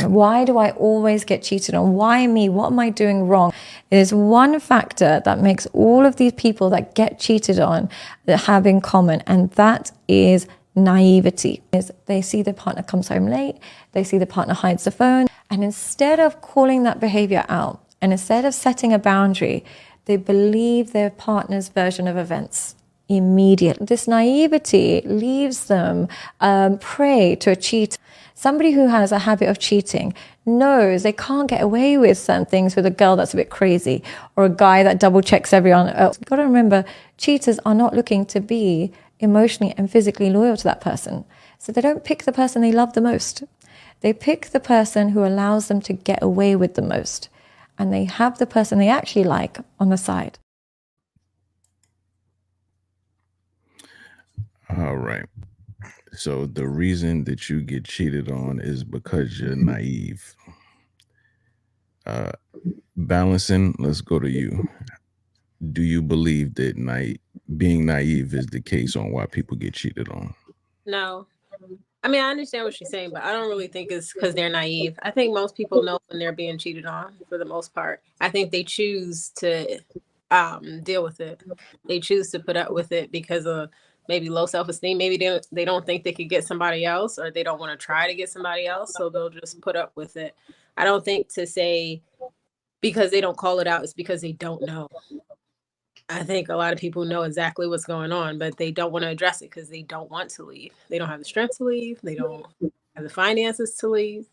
Why do I always get cheated on? Why me? What am I doing wrong? There's one factor that makes all of these people that get cheated on that have in common, and that is naivety. They see the partner comes home late, they see the partner hides the phone, and instead of calling that behavior out, and instead of setting a boundary, they believe their partner's version of events immediately. This naivety leaves them prey to a cheat. Somebody who has a habit of cheating knows they can't get away with certain things with a girl that's a bit crazy or a guy that double checks everyone else. You've got to remember, cheaters are not looking to be emotionally and physically loyal to that person. So they don't pick the person they love the most. They pick the person who allows them to get away with the most. And they have the person they actually like on the side. All right. So the reason that you get cheated on is because you're naive. Balancing, let's go to you. Do you believe that being naive is the case on why people get cheated on? No. I mean, I understand what she's saying, but I don't really think it's because they're naive. I think most people know when they're being cheated on for the most part. I think they choose to deal with it. They choose to put up with it because of maybe low self-esteem. Maybe they don't think they could get somebody else, or they don't want to try to get somebody else. So they'll just put up with it. I don't think to say because they don't call it out, it's because they don't know. I think a lot of people know exactly what's going on, but they don't want to address it because they don't want to leave. They don't have the strength to leave. They don't have the finances to leave.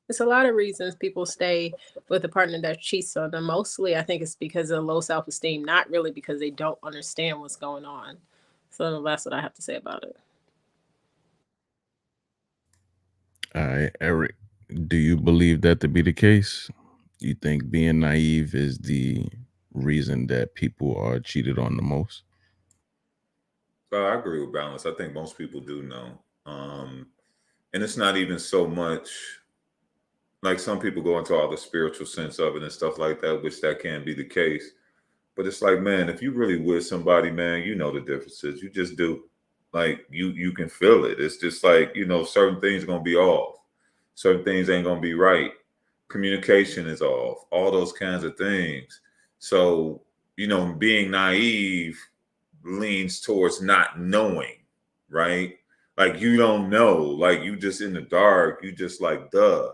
There's a lot of reasons people stay with a partner that cheats on them. Mostly, I think it's because of low self-esteem, not really because they don't understand what's going on. So that's what I have to say about it. All right, Eric, do you believe that to be the case? You think being naive is the reason that people are cheated on the most? I agree with Balance. I think most people do know. And it's not even so much like some people go into all the spiritual sense of it and stuff like that, which that can be the case. But it's like, man, if you really with somebody, man, you know the differences. You just do. Like you can feel it. It's just like, you know, certain things are gonna be off. Certain things ain't gonna be right. Communication is off. All those kinds of things. So, you know, being naive leans towards not knowing, right? Like you don't know, like you just in the dark, you just like duh.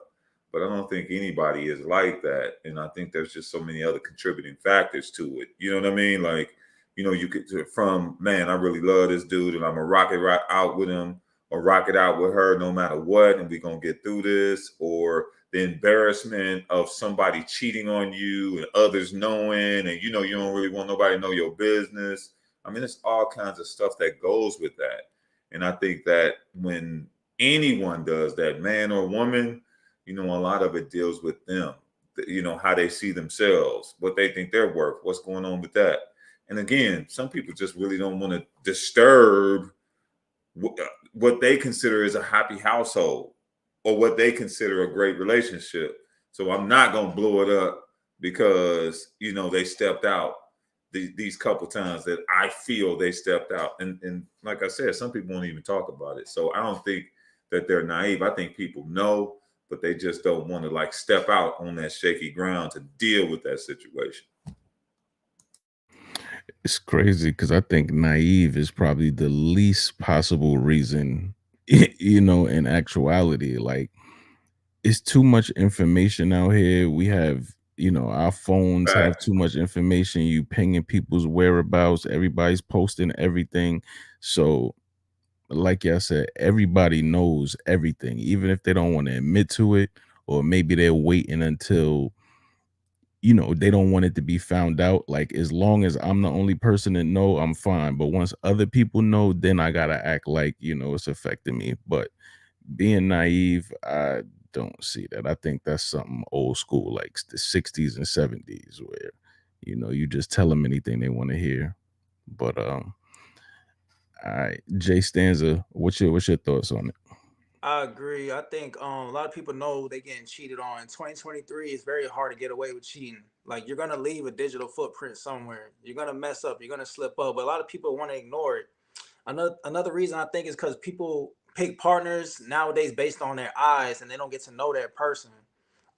But I don't think anybody is like that. And I think there's just so many other contributing factors to it. You know what I mean? Like, you know, you could from, man, I really love this dude and I'm gonna rock it right out with him or rock it out with her no matter what, and we're gonna get through this, or the embarrassment of somebody cheating on you and others knowing, and you know you don't really want nobody to know your business. I mean, it's all kinds of stuff that goes with that. And I think that when anyone does that, man or woman, you know, a lot of it deals with them, you know, how they see themselves, what they think they're worth, what's going on with that. And again, some people just really don't want to disturb what they consider is a happy household or what they consider a great relationship. So I'm not going to blow it up because, you know, they stepped out these couple times that I feel they stepped out. And like I said, some people won't even talk about it. So I don't think that they're naive. I think people know, but they just don't want to like step out on that shaky ground to deal with that situation. It's crazy because I think naive is probably the least possible reason, you know, in actuality. Like, it's too much information out here. We have, you know, our phones have too much information. You pinging people's whereabouts. Everybody's posting everything. So, like I said, everybody knows everything, even if they don't want to admit to it, or maybe they're waiting until, you know, they don't want it to be found out. Like, as long as I'm the only person that know, I'm fine. But once other people know, then I gotta act like, you know, it's affecting me. But being naive, I don't see that. I think that's something old school, like the 60s and 70s, where, you know, you just tell them anything they want to hear. But all right, Jay Stanza, what's your thoughts on it? I agree. I think a lot of people know they getting cheated on. In 2023, it's very hard to get away with cheating. Like, you're gonna leave a digital footprint somewhere. You're gonna mess up. You're gonna slip up. But a lot of people want to ignore it. Another reason I think is because people pick partners nowadays based on their eyes, and they don't get to know that person.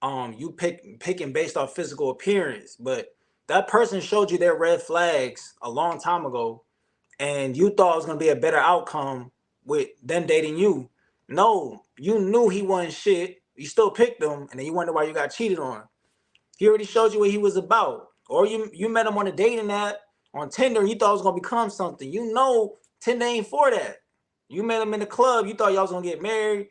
You picking based off physical appearance, but that person showed you their red flags a long time ago, and you thought it was gonna be a better outcome with them dating you. No, you knew he wasn't shit. You still picked him, and then you wonder why you got cheated on. He already showed you what he was about. Or you met him on a dating app on Tinder, and you thought it was gonna become something. You know Tinder ain't for that. You met him in the club, you thought y'all was gonna get married.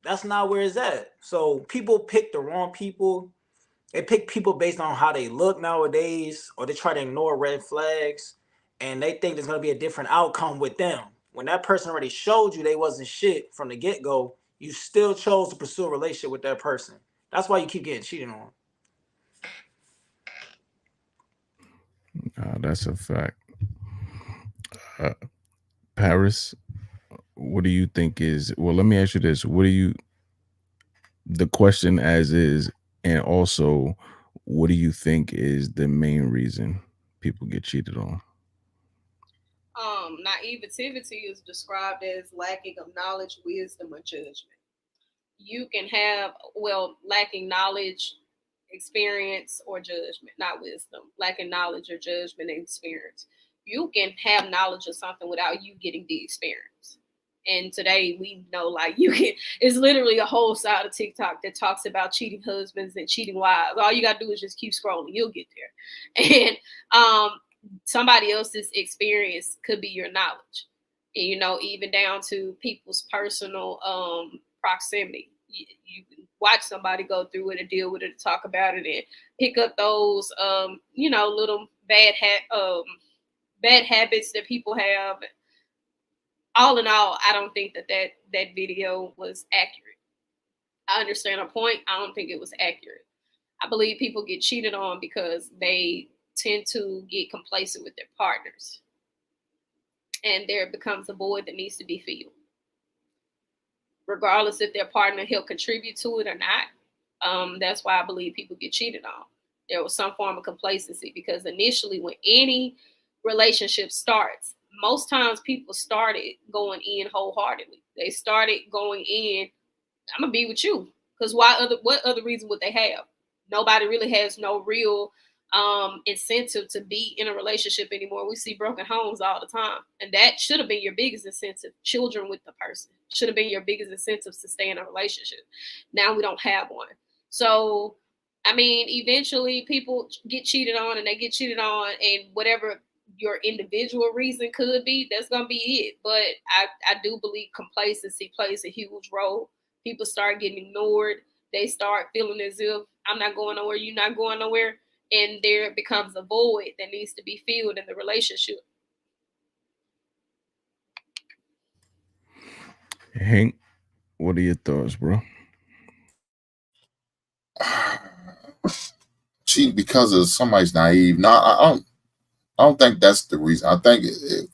That's not where it's at. So people pick the wrong people. They pick people based on how they look nowadays, or they try to ignore red flags, and they think there's gonna be a different outcome with them. When that person already showed you they wasn't shit from the get-go, you still chose to pursue a relationship with that person. That's why you keep getting cheated on. That's a fact. Paris, what do you think is, well, let me ask you this. The question as is, and also, what do you think is the main reason people get cheated on? Naivety is described as lacking of knowledge, wisdom, or judgment. You can have, lacking knowledge, experience, or judgment, not wisdom. Lacking knowledge or judgment and experience. You can have knowledge of something without you getting the experience. And today we know, like, it's literally a whole side of TikTok that talks about cheating husbands and cheating wives. All you got to do is just keep scrolling. You'll get there. And somebody else's experience could be your knowledge. And, you know, even down to people's personal proximity. You can watch somebody go through it and deal with it and talk about it and pick up those, little bad habits that people have. All in all, I don't think that video was accurate. I understand her point. I don't think it was accurate. I believe people get cheated on because they tend to get complacent with their partners. And there becomes a void that needs to be filled. Regardless if their partner helped contribute to it or not. That's why I believe people get cheated on. There was some form of complacency, because initially when any relationship starts, most times people started going in wholeheartedly. They started going in, I'm gonna be with you. Because what other reason would they have? Nobody really has no real incentive to be in a relationship anymore. We see broken homes all the time, and that should have been your biggest incentive. Children with the person should have been your biggest incentive to stay in a relationship. Now we don't have one. So, I mean, eventually people get cheated on, and they get cheated on, and whatever your individual reason could be, that's gonna be it. But I do believe complacency plays a huge role. People start getting ignored. They start feeling as if I'm not going nowhere, you're not going nowhere, and there becomes a void that needs to be filled in the relationship. Hank, what are your thoughts, bro? Cheat because of somebody's naive. No, I don't think that's the reason. I think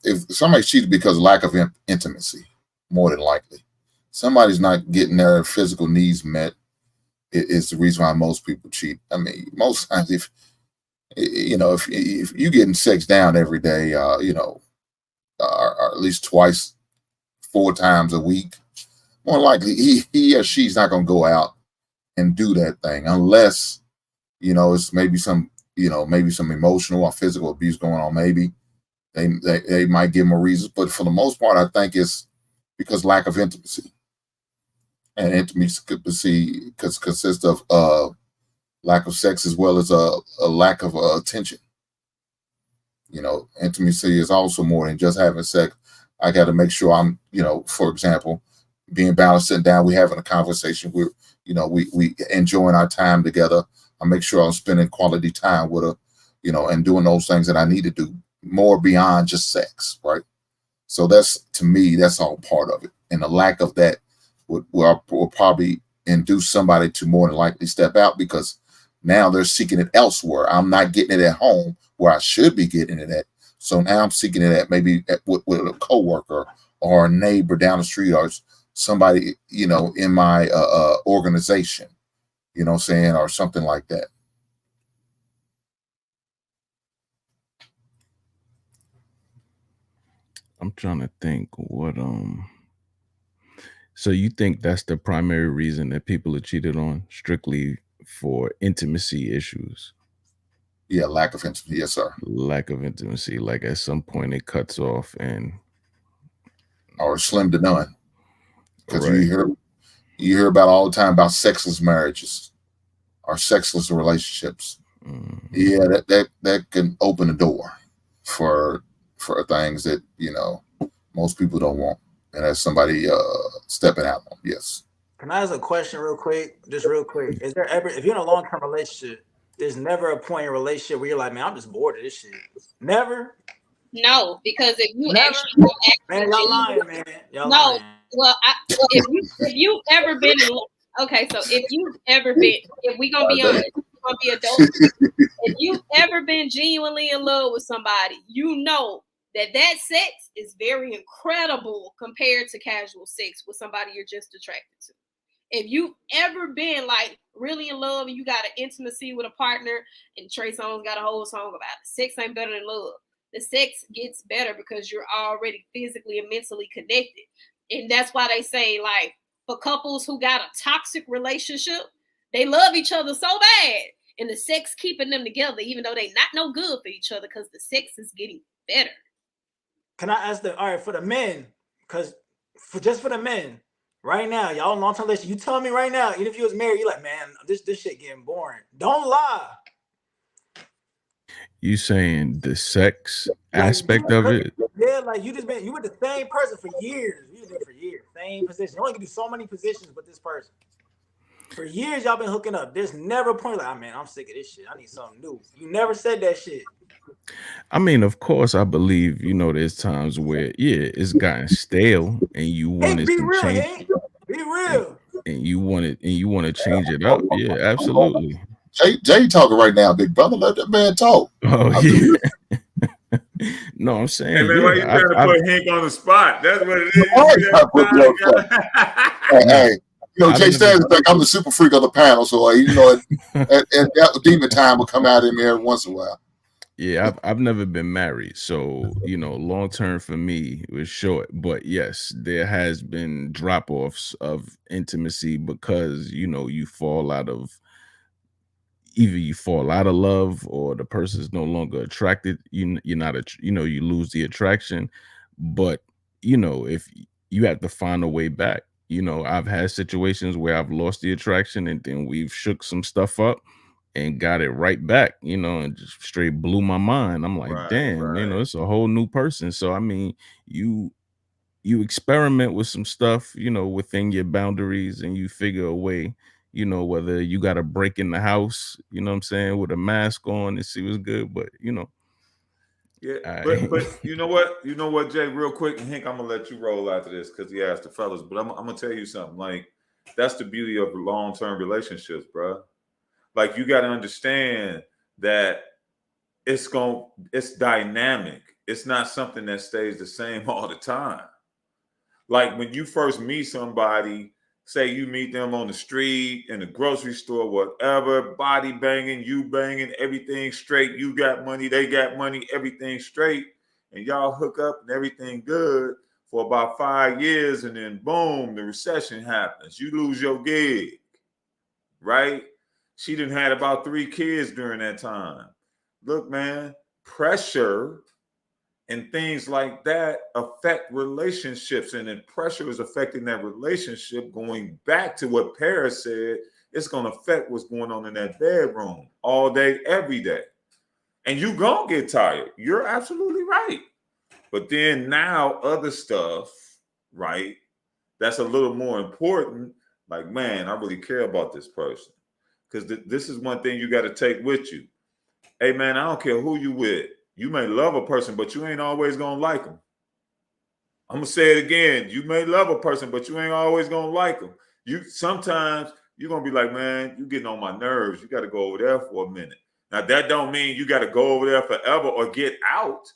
if somebody cheated because of lack of intimacy, more than likely, somebody's not getting their physical needs met. It's the reason why most people cheat. I mean, most times, if you getting sex down every day, or at least twice, 4 times a week, more likely he or she's not going to go out and do that thing unless, it's maybe some emotional or physical abuse going on. Maybe they might give them a reason, but for the most part, I think it's because lack of intimacy. And intimacy consists of lack of sex as well as a lack of attention. Intimacy is also more than just having sex. I got to make sure I'm, for example, being balanced, sitting down, we having a conversation, we enjoying our time together. I make sure I'm spending quality time with her, and doing those things that I need to do more beyond just sex, right? So to me, that's all part of it. And the lack of that will probably induce somebody to more than likely step out, because now they're seeking it elsewhere. I'm not getting it at home where I should be getting it at. So now I'm seeking it at maybe with a coworker or a neighbor down the street, or somebody, in my organization, or something like that. I'm trying to think what so you think that's the primary reason that people are cheated on, strictly for intimacy issues? Yeah, lack of intimacy. Yes, sir. Lack of intimacy. Like at some point it cuts off or slim to none. Because right. you hear about all the time about sexless marriages or sexless relationships. Mm-hmm. Yeah, that can open the door for things that most people don't want, and that's somebody stepping out on. Yes. Can I ask a question real quick? Just real quick. Is there ever, if you're in a long-term relationship, there's never a point in a relationship where you're like, man, I'm just bored of this shit? Never? No, because if you man, y'all lying, man. Y'all no, lying. Well, if you've ever been in, okay, so if you've ever been, if we gonna be honest, we're gonna be adults. If you've ever been genuinely in love with somebody, that sex is very incredible compared to casual sex with somebody you're just attracted to. If you've ever been like really in love and you got an intimacy with a partner, and Trey Songz got a whole song about it, sex ain't better than love. The sex gets better because you're already physically and mentally connected. And that's why they say, like, for couples who got a toxic relationship, they love each other so bad, and the sex keeping them together, even though they not no good for each other, because the sex is getting better. Can I ask all right, for the men, because for the men, right now, y'all in long-term relationship, you tell me right now, even if you was married, you're like, man, this shit getting boring. Don't lie. You saying the sex aspect of it? Yeah, like you with the same person for years. You did for years, same position. You only can do so many positions with this person. For years, y'all been hooking up. There's never a point like, oh, man, I'm sick of this shit. I need something new. You never said that shit. I mean, of course, I believe, there's times where, it's gotten stale and you want it to change. Be real. And you want to change it up. Yeah, absolutely. Jay talking right now, big brother. Let that man talk. Oh, yeah. No, I'm saying. Hey, man, why you trying to put Hank on the spot? That's what it is. Hey, Jay stands like I'm the super freak of the panel, so and that demon time will come out in me every once in a while. Yeah, I've never been married, so long term for me was short. But yes, there has been drop offs of intimacy because you fall out of either you fall out of love or the person is no longer attracted. You're not, you lose the attraction. But, if you have to find a way back, I've had situations where I've lost the attraction and then we've shook some stuff up and got it right back, and just straight blew my mind. I'm like, damn, it's a whole new person. So, I mean, you experiment with some stuff, within your boundaries, and you figure a way, whether you got to break in the house, you know what I'm saying, with a mask on and see what's good. But, Yeah, but you know what, Jay, real quick, and Hank, I'm gonna let you roll after this because he asked the fellas. But I'm gonna tell you something. Like, that's the beauty of long-term relationships, bro. Like, you got to understand that it's dynamic. It's not something that stays the same all the time. Like, when you first meet somebody, say you meet them on the street, in the grocery store, whatever, body banging, you banging, everything straight. You got money, they got money, everything straight. And y'all hook up and everything good for about 5 years. And then boom, the recession happens. You lose your gig, right? She done had about 3 kids during that time. Look, man, pressure and things like that affect relationships, and then pressure is affecting that relationship. Going back to what Paris said, it's going to affect what's going on in that bedroom all day, every day. And you going to get tired. You're absolutely right. But then now other stuff, right, that's a little more important. Like, man, I really care about this person. Because this is one thing you got to take with you. Hey, man, I don't care who you with. You may love a person, but you ain't always going to like them. I'm going to say it again. You may love a person, but you ain't always going to like them. Sometimes you're going to be like, man, you getting on my nerves. You got to go over there for a minute. Now, that don't mean you got to go over there forever or get out.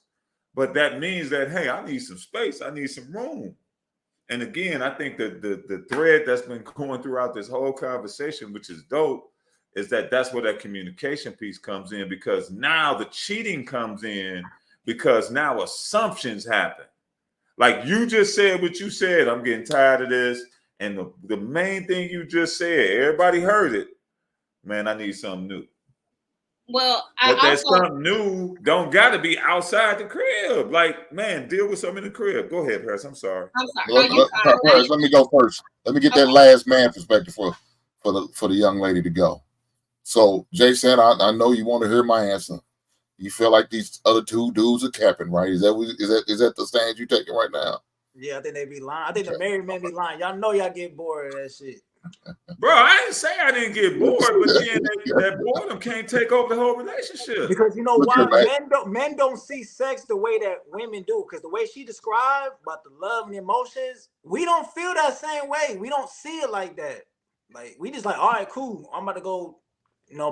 But that means that, hey, I need some space. I need some room. And again, I think that the thread that's been going throughout this whole conversation, which is dope, is that's where that communication piece comes in, because now the cheating comes in because now assumptions happen. Like you just said what you said, I'm getting tired of this. And the main thing you just said, everybody heard it. Man, I need something new. Well, but that something new don't got to be outside the crib. Like, man, deal with something in the crib. Go ahead, Paris. I'm sorry. Paris, let me go first. Let me get that last man perspective for the young lady to go. So, Jason, I know you want to hear my answer. You feel like these other 2 dudes are capping, right? Is that the stand you taking right now? Yeah, I think they be lying. I think the married men be lying. Y'all know y'all get bored of that shit. Bro, I didn't say I didn't get bored, but then that boredom can't take over the whole relationship. Because you know why? Men don't see sex the way that women do. Because the way she described about the love and emotions, we don't feel that same way. We don't see it like that. Like, we just like, all right, cool. I'm about to go,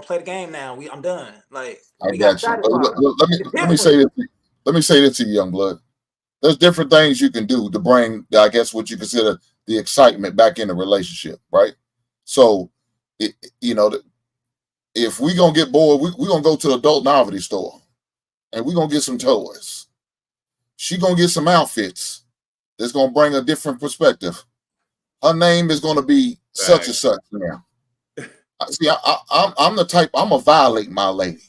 play the game now. I'm done. Like, I got you. Let me say this. Let me say this to you, young blood. There's different things you can do to bring, I guess, what you consider the excitement back in the relationship, right? So, if we gonna get bored, we gonna go to the adult novelty store, and we gonna get some toys. She gonna get some outfits that's gonna bring a different perspective. Her name is gonna be such and such now. See, I'm the type. I'm gonna violate my lady.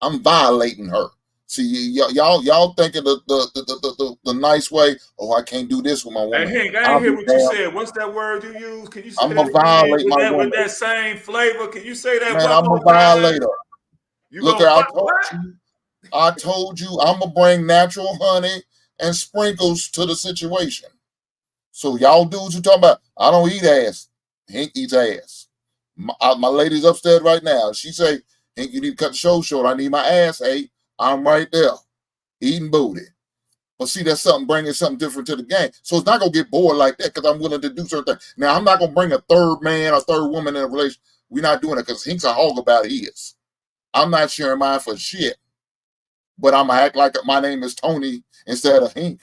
I'm violating her. See, y'all thinking the nice way. Oh, I can't do this with my woman. Hey, Hank, I didn't hear what you said. What's that word you use? Can you say I'm gonna violate my woman with that same flavor? Can you say that? Man, I'm a violator. Look, I told you I'm gonna bring natural honey and sprinkles to the situation. So y'all dudes who talking about I don't eat ass. Hank eats ass. My lady's upstairs right now. She say, Hank, you need to cut the show short. I need my ass ate. I'm right there, eating booty. But see, that's bringing something different to the game. So it's not going to get bored like that because I'm willing to do certain things. Now, I'm not going to bring a third man or third woman in a relationship. We're not doing it because Hank's a hog about his. I'm not sharing mine for shit. But I'm going to act like my name is Tony instead of Hank.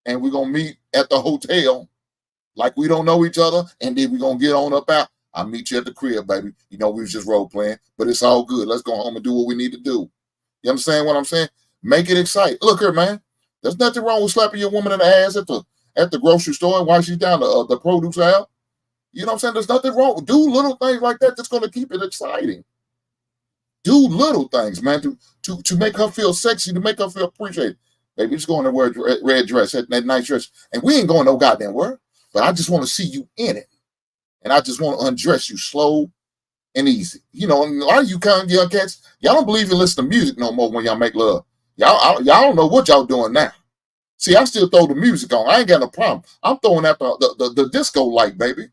And we're going to meet at the hotel like we don't know each other. And then we're going to get on up out. I'll meet you at the crib, baby. We was just role playing. But it's all good. Let's go home and do what we need to do. You understand what I'm saying? Make it exciting. Look here, man. There's nothing wrong with slapping your woman in the ass at the grocery store while she's down the produce aisle. You know what I'm saying? There's nothing wrong. Do little things like that that's going to keep it exciting. Do little things, man, to make her feel sexy, to make her feel appreciated. Baby, just going to wear a red dress, that nice dress, and we ain't going no goddamn where. But I just want to see you in it, and I just want to undress you slow and easy. You know, and a lot of you kind of young cats, y'all don't believe you listen to music no more when y'all make love. Y'all don't know what y'all doing now. See, I still throw the music on. I ain't got no problem. I'm throwing out the disco light, baby.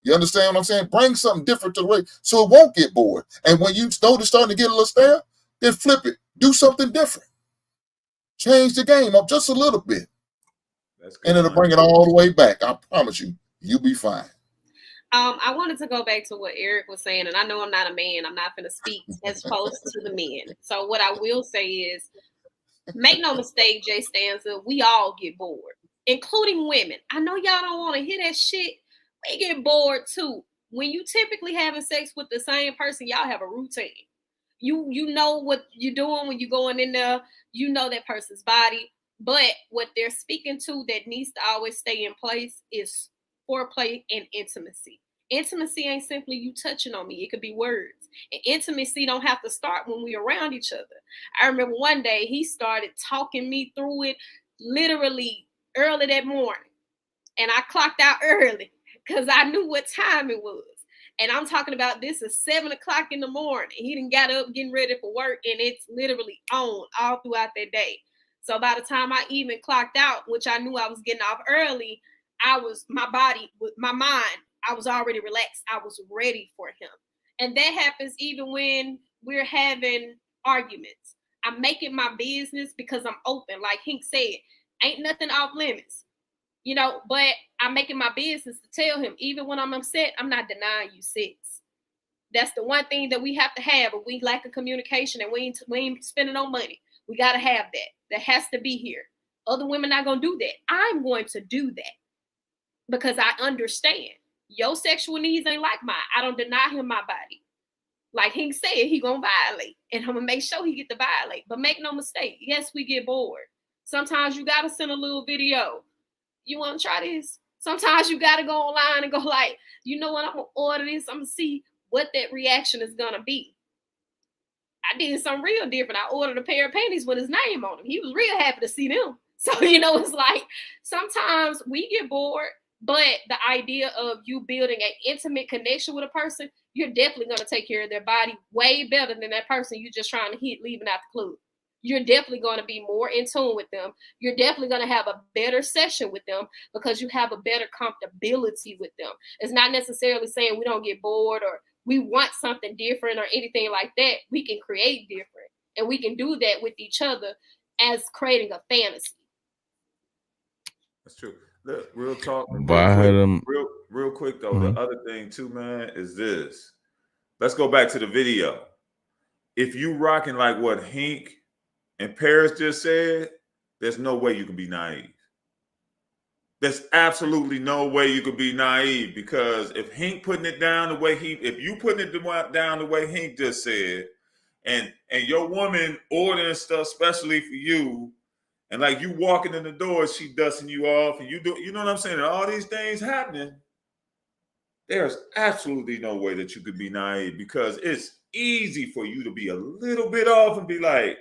You understand what I'm saying? Bring something different to the radio so it won't get bored. And when you notice starting to get a little stale, then flip it. Do something different. Change the game up just a little bit. And it'll bring it all the way back. I promise you, you'll be fine. I wanted to go back to what Eric was saying, and I know I'm not a man. I'm not going to speak as opposed to the men. So what I will say is, make no mistake, Jay Stanza, we all get bored, including women. I know y'all don't want to hear that shit. We get bored too. When you typically having sex with the same person, y'all have a routine. You know what you're doing when you're going in there. You know that person's body. But what they're speaking to that needs to always stay in place is foreplay and intimacy. Intimacy ain't simply you touching on me. It could be words. And intimacy don't have to start when we're around each other. I remember one day he started talking me through it literally early that morning. And I clocked out early because I knew what time it was. And I'm talking about this is 7 o'clock in the morning. He done got up getting ready for work, and it's literally on all throughout that day. So by the time I even clocked out, which I knew I was getting off early, my mind, I was already relaxed. I was ready for him. And that happens even when we're having arguments. I make it my business because I'm open. Like Hink said, ain't nothing off limits. You know, but I make it my business to tell him, even when I'm upset, I'm not denying you sex. That's the one thing that we have to have. If we lack of communication and we ain't spending no money, we got to have that. That has to be here. Other women not going to do that. I'm going to do that because I understand your sexual needs ain't like mine. I don't deny him my body. Like he said, he going to violate, and I'm going to make sure he get to violate. But make no mistake, yes, we get bored. Sometimes you got to send a little video. You want to try this? Sometimes you got to go online and go like, you know what, I'm going to order this. I'm going to see what that reaction is going to be. I did something real different. I ordered a pair of panties with his name on them. He was real happy to see them. So, you know, it's like sometimes we get bored, but the idea of you building an intimate connection with a person, you're definitely going to take care of their body way better than that person you're just trying to hit leaving out the club. You're definitely going to be more in tune with them. You're definitely going to have a better session with them because you have a better comfortability with them. It's not necessarily saying we don't get bored or we want something different or anything like that. We can create different, and we can do that with each other as creating a fantasy. That's true. Look, real talk. Real quick though. The other thing too, man, is this. Let's go back to the video. If you rocking like what Hink and Paris just said, there's no way you can be naive. There's absolutely no way you could be naive, because if Hink putting it down the way if you putting it down the way Hink just said, and your woman ordering stuff specially for you, and like you walking in the door, she dusting you off, and you know what I'm saying? And all these things happening, there's absolutely no way that you could be naive, because it's easy for you to be a little bit off and be like,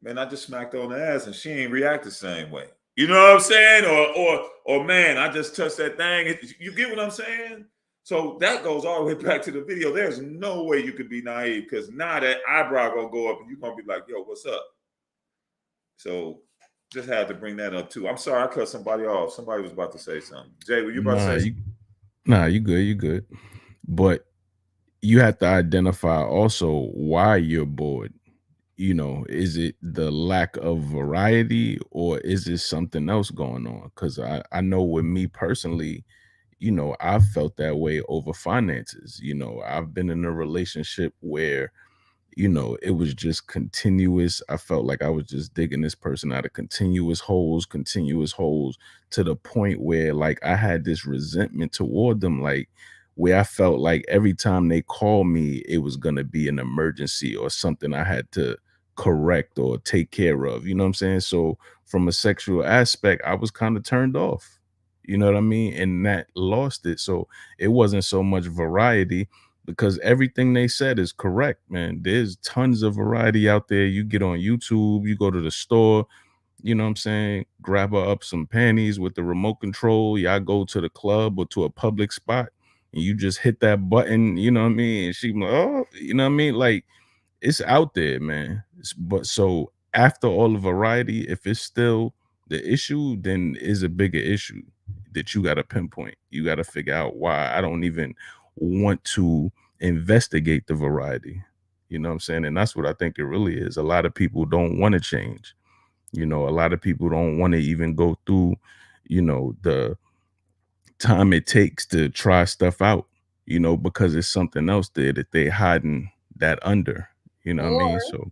man, I just smacked her on the ass and she ain't react the same way. You know what I'm saying? Or man, I just touched that thing. You get what I'm saying? So that goes all the way back to the video. There's no way you could be naive, because now that eyebrow gonna go up and you're gonna be like, yo, what's up? So just had to bring that up too. I'm sorry I cut somebody off. Somebody was about to say something. Jay, were you about to say something? You good. But you have to identify also why you're bored. You know, is it the lack of variety, or is it something else going on? Because I know with me personally, you know, I've felt that way over finances. You know, I've been in a relationship where, you know, it was just continuous. I felt like I was just digging this person out of continuous holes to the point where like I had this resentment toward them, like where I felt like every time they called me, it was going to be an emergency or something I had to correct or take care of. You know what I'm saying? So from a sexual aspect, I was kind of turned off. You know what I mean? And that lost it. So it wasn't so much variety. because everything they said is correct, man. There's tons of variety out there. You get on YouTube, you go to the store, you know what I'm saying? Grab her up some panties with the remote control. Y'all go to the club or to a public spot and you just hit that button, you know what I mean? And she like, oh, you know what I mean? Like, it's out there, man. But so after all the variety, if it's still the issue, then is a bigger issue that you got to pinpoint. You got to figure out why I don't even want to investigate the variety. You know what I'm saying? And that's what I think it really is. A lot of people don't want to change. You know, a lot of people don't want to even go through, you know, the time it takes to try stuff out, you know, because it's something else there that they hiding that under, you know what I mean? So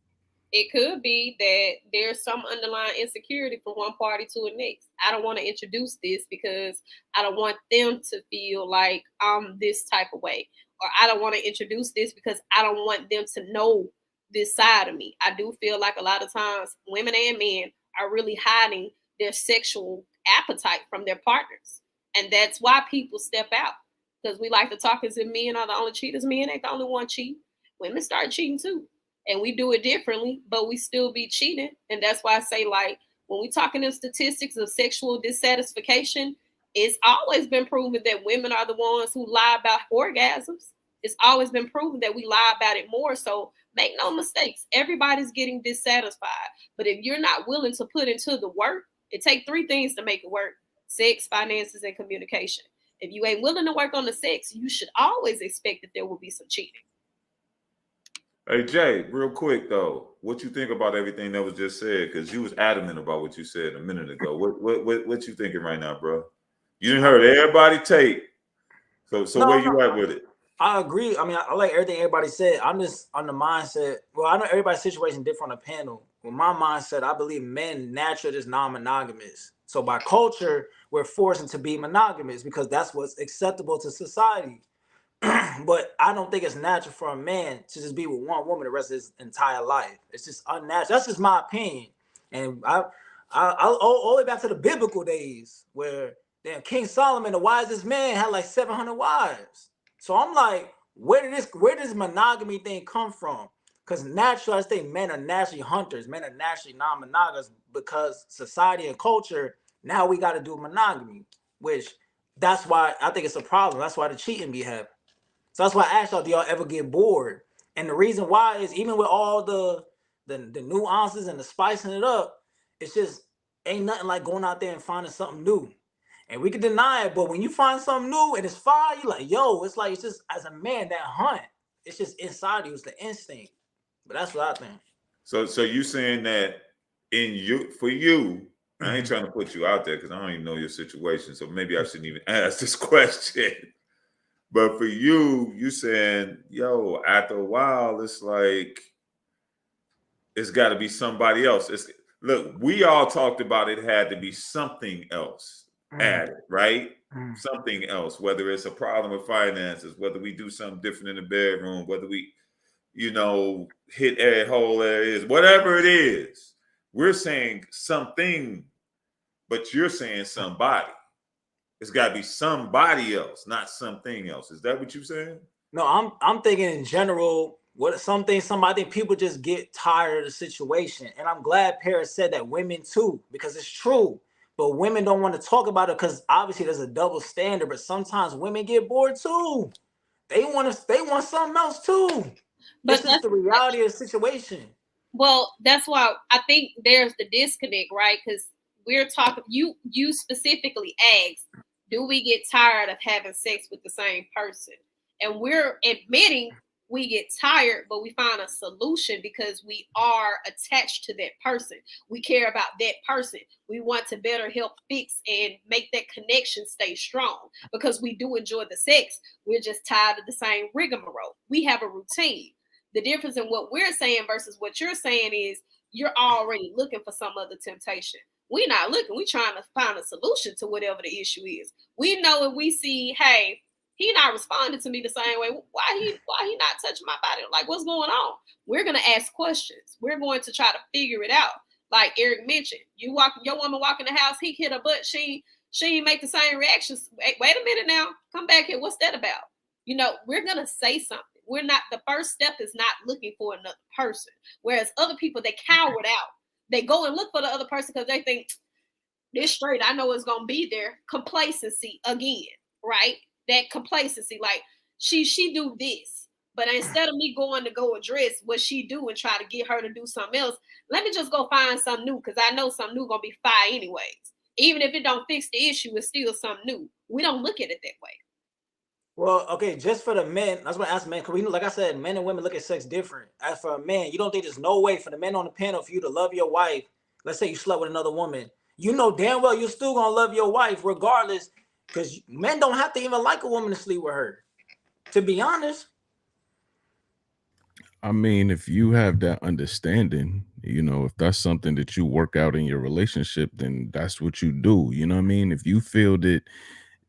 it could be that there's some underlying insecurity from one party to the next. I don't want to introduce this because I don't want them to feel like I'm this type of way. Or I don't want to introduce this because I don't want them to know this side of me. I do feel like a lot of times women and men are really hiding their sexual appetite from their partners. And that's why people step out. Because we like to talk as if men are the only cheaters. Men ain't the only one cheating. Women start cheating too. And we do it differently, but we still be cheating. And that's why I say, like, when we talking in statistics of sexual dissatisfaction, it's always been proven that women are the ones who lie about orgasms. It's always been proven that we lie about it more. So make no mistakes. Everybody's getting dissatisfied. But if you're not willing to put into the work, it takes 3 things to make it work: sex, finances, and communication. If you ain't willing to work on the sex, you should always expect that there will be some cheating. Hey, Jay, real quick, though, what you think about everything that was just said? Because you was adamant about what you said a minute ago. What you thinking right now, bro? You didn't heard everybody take. So no, where you at with it? I agree. I mean, I like everything everybody said. I'm just on the mindset. Well, I know everybody's situation different on the panel. With my mindset, I believe men naturally just non-monogamous. So by culture, we're forced to be monogamous because that's what's acceptable to society. But I don't think it's natural for a man to just be with one woman the rest of his entire life. It's just unnatural. That's just my opinion. And I'll all the way back to the biblical days where then King Solomon, the wisest man, had like 700 wives. So I'm like, where does monogamy thing come from? Because naturally, I think men are naturally hunters. Men are naturally non-monogamous because society and culture, now we got to do monogamy, which that's why I think it's a problem. That's why the cheating be happening. So that's why I asked y'all, do y'all ever get bored? And the reason why is even with all the nuances and the spicing it up, it's just ain't nothing like going out there and finding something new. And we can deny it, but when you find something new and it's fire, you're like, yo, it's like, it's just as a man, that hunt, it's just inside you, it's the instinct. But that's what I think. So you saying that for you, I ain't trying to put you out there because I don't even know your situation. So maybe I shouldn't even ask this question. But for you saying, yo, after a while, it's like, it's got to be somebody else. Look, we all talked about it had to be something else added, right? Something else, whether it's a problem with finances, whether we do something different in the bedroom, whether we, hit a hole there is, whatever it is. We're saying something, but you're saying somebody. It's got to be somebody else, not something else. Is that what you're saying? No, I'm thinking in general. I think people just get tired of the situation, and I'm glad Paris said that women too, because it's true. But women don't want to talk about it because obviously there's a double standard. But sometimes women get bored too. They want something else too. But that's the reality of the situation. Well, that's why I think there's the disconnect, right? Because we're talking. You specifically asked, do we get tired of having sex with the same person? And we're admitting we get tired, but we find a solution because we are attached to that person. We care about that person. We want to better help fix and make that connection stay strong because we do enjoy the sex. We're just tired of the same rigmarole. We have a routine. The difference in what we're saying versus what you're saying is you're already looking for some other temptation. We're not looking. We're trying to find a solution to whatever the issue is. We know if we see, hey, he not responding to me the same way. Why he not touching my body? Like, what's going on? We're gonna ask questions. We're going to try to figure it out. Like Eric mentioned, your woman walk in the house, he hit her butt. She ain't make the same reactions. Wait a minute now. Come back here. What's that about? You know, we're going to say something. We're not, the first step is not looking for another person. Whereas other people, they cower out. They go and look for the other person because they think, this straight, I know it's going to be there. Complacency again, right? That complacency, like she do this. But instead of me going to go address what she do and try to get her to do something else, let me just go find something new because I know something new going to be fire anyways. Even if it don't fix the issue, it's still something new. We don't look at it that way. Well, okay, just for the men, I was going to ask men, because we know, like I said, men and women look at sex different. As for a man, you don't think there's no way for the men on the panel for you to love your wife? Let's say you slept with another woman. You know damn well you're still going to love your wife regardless, because men don't have to even like a woman to sleep with her, to be honest. I mean, if you have that understanding, you know, if that's something that you work out in your relationship, then that's what you do. You know what I mean? If you feel that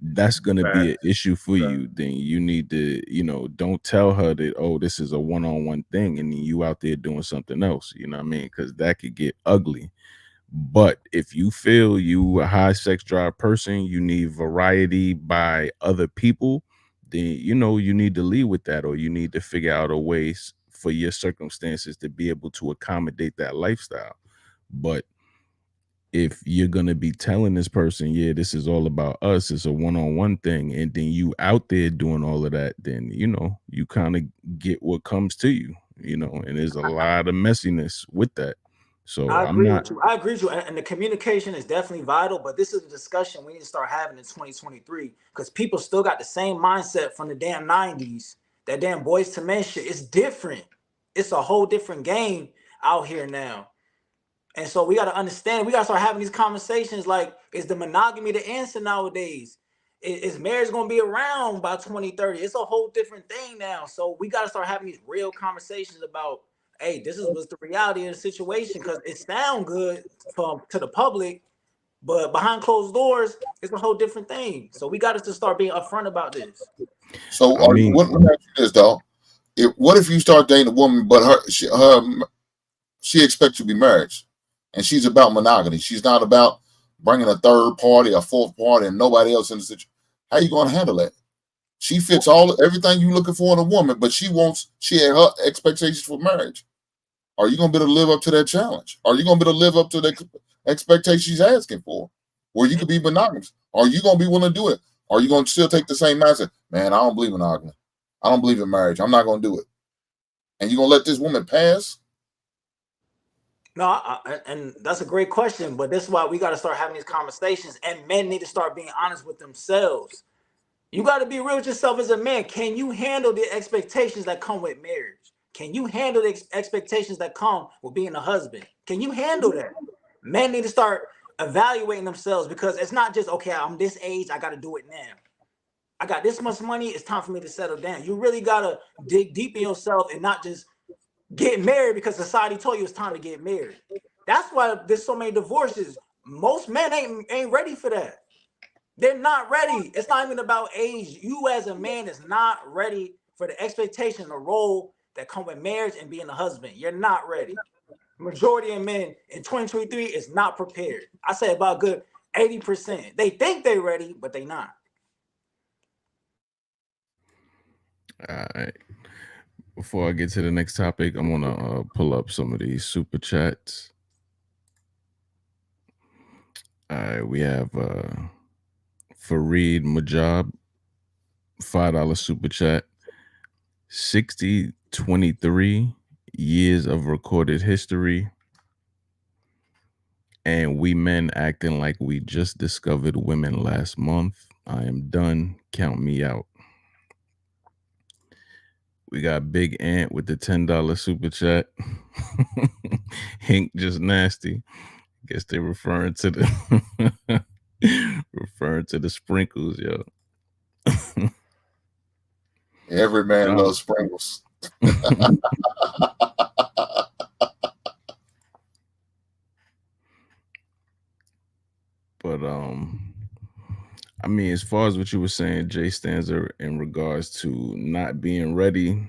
that's going to be an issue for you, then you need to, you know, don't tell her that, oh, this is a one-on-one thing and then you out there doing something else. You know what I mean? Because that could get ugly. But if you feel you a high sex drive person, you need variety by other people, then, you know, you need to lead with that, or you need to figure out a way for your circumstances to be able to accommodate that lifestyle. But if you're going to be telling this person, yeah, this is all about us, it's a one-on-one thing, and then you out there doing all of that, then, you know, you kind of get what comes to you, you know, and there's a lot of messiness with that. So I agree with you. I agree with you. And the communication is definitely vital, but this is a discussion we need to start having in 2023 because people still got the same mindset from the damn 90s. That damn Boys to Men shit. It's different. It's a whole different game out here now. And so we got to understand, we got to start having these conversations like, is the monogamy the answer nowadays? Is marriage going to be around by 2030? It's a whole different thing now. So we got to start having these real conversations about, hey, this is what's the reality of the situation, because it sounds good to the public, but behind closed doors, it's a whole different thing. So we got to start being upfront about this. So let me ask you this, though. What if you start dating a woman, but she expects you to be married, and she's about monogamy? She's not about bringing a third party, a fourth party, and nobody else in the situation. How you going to handle that? She fits everything you're looking for in a woman, but she had her expectations for marriage. Are you going to be able to live up to that challenge? Are you going to be able to live up to the expectations she's asking for, where you could be monogamous? Are you going to be willing to do it? Are you going to still take the same mindset? Man, I don't believe in monogamy. I don't believe in marriage. I'm not going to do it. And you're going to let this woman pass? No, and that's a great question, but this is why we got to start having these conversations, and men need to start being honest with themselves. You got to be real with yourself as a man. Can you handle the expectations that come with marriage? Can you handle the expectations that come with being a husband? Can you handle that? Men need to start evaluating themselves, because it's not just, okay, I'm this age, I got to do it now. I got this much money, it's time for me to settle down. You really got to dig deep in yourself and not just get married because society told you it's time to get married. That's why there's so many divorces. Most men ain't ready for that. They're not ready. It's not even about age. You as a man is not ready for the expectation, the role that come with marriage and being a husband. You're not ready. Majority of men in 2023 is not prepared. I say about good 80%. They think they're ready, but they not. All right. Before I get to the next topic, I'm gonna pull up some of these super chats. All right, we have Fareed Majab, $5 super chat. 23 years of recorded history, and we men acting like we just discovered women last month. I am done. Count me out. We got Big Ant with the $10 super chat. Hink just nasty. Guess they're referring to the sprinkles, yo. Every man loves sprinkles. But I mean, as far as what you were saying, Jay Stanzer, in regards to not being ready,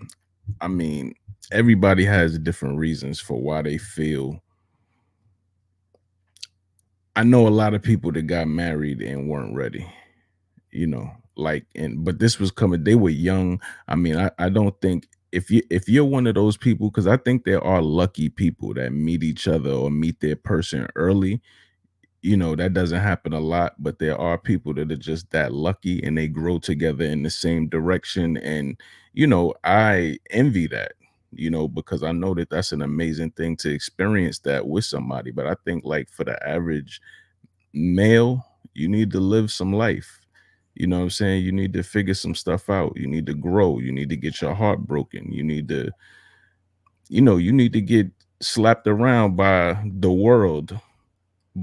I mean, everybody has different reasons for why they feel. I know a lot of people that got married and weren't ready, you know, like, but this was coming, they were young. I mean, I don't think if you're one of those people, because I think there are lucky people that meet each other or meet their person early. You know, that doesn't happen a lot, but there are people that are just that lucky and they grow together in the same direction. And, you know, I envy that, you know, because I know that that's an amazing thing to experience that with somebody. But I think, like, for the average male, you need to live some life. You know what I'm saying? You need to figure some stuff out. You need to grow. You need to get your heart broken. You need to, you know, you need to get slapped around by the world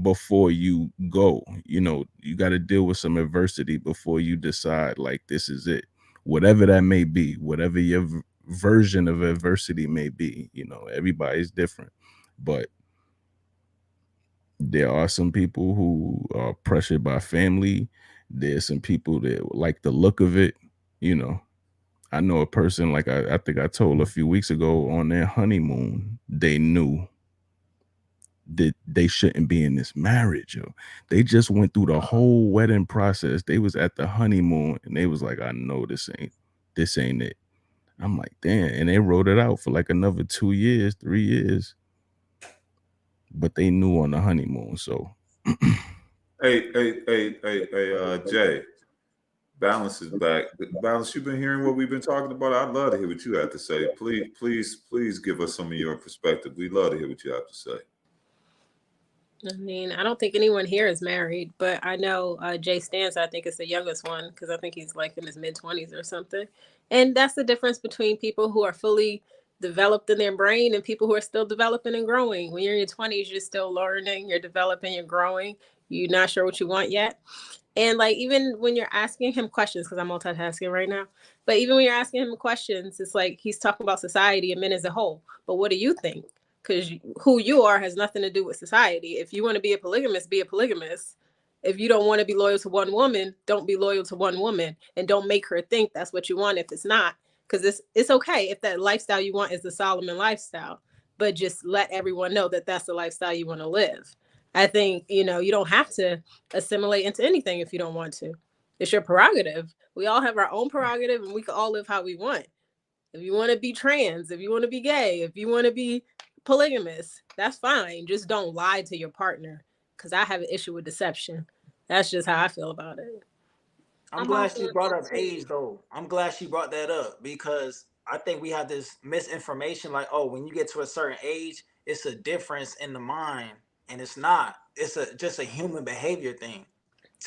before you go. You know, you got to deal with some adversity before you decide, like, this is it. Whatever that may be, whatever your version of adversity may be, you know, everybody's different. But there are some people who are pressured by family. There's some people that like the look of it. You know, I know a person, like I think I told a few weeks ago, on their honeymoon, they knew that they shouldn't be in this marriage. Yo. They just went through the whole wedding process. They was at the honeymoon and they was like, I know this ain't it. I'm like, damn. And they wrote it out for like another 2 years, 3 years. But they knew on the honeymoon. So Hey, Jay, Balance is back. Balance, you've been hearing what we've been talking about. I'd love to hear what you have to say. Please give us some of your perspective. We'd love to hear what you have to say. I mean, I don't think anyone here is married, but I know Jay Stans, I think, is the youngest one, because I think he's like in his mid-20s or something. And that's the difference between people who are fully developed in their brain and people who are still developing and growing. When you're in your 20s, you're still learning, you're developing, you're growing. You're not sure what you want yet. And like, even when you're asking him questions, because I'm multitasking right now, but even when you're asking him questions, it's like he's talking about society and men as a whole. But what do you think? Because who you are has nothing to do with society. If you want to be a polygamist, be a polygamist. If you don't want to be loyal to one woman, don't be loyal to one woman, and don't make her think that's what you want if it's not. Because it's okay if that lifestyle you want is the Solomon lifestyle, but just let everyone know that that's the lifestyle you want to live. I think, you know, you don't have to assimilate into anything if you don't want to. It's your prerogative. We all have our own prerogative, and we can all live how we want. If you want to be trans, if you want to be gay, if you want to be polygamous, that's fine. Just don't lie to your partner, because I have an issue with deception. That's just how I feel about it. I'm glad she brought up age, though. I'm glad she brought that up, because I think we have this misinformation, like, oh, when you get to a certain age, it's a difference in the mind, and it's not. It's just a human behavior thing.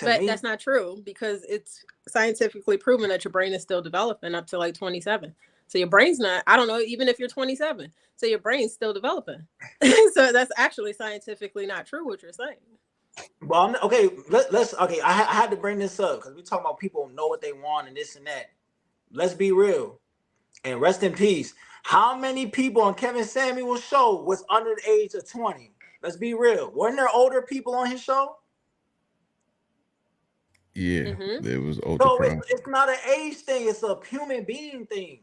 But that's not true, because it's scientifically proven that your brain is still developing up to like 27. So your brain's not, I don't know, even if you're 27. So your brain's still developing. So that's actually scientifically not true what you're saying. Well, okay, let's okay. I had to bring this up because we talking about people know what they want and this and that. Let's be real, and rest in peace. How many people on Kevin Samuel's show was under the age of 20? Let's be real. Weren't there older people on his show? Yeah, there was older. So it's not an age thing; it's a human being thing.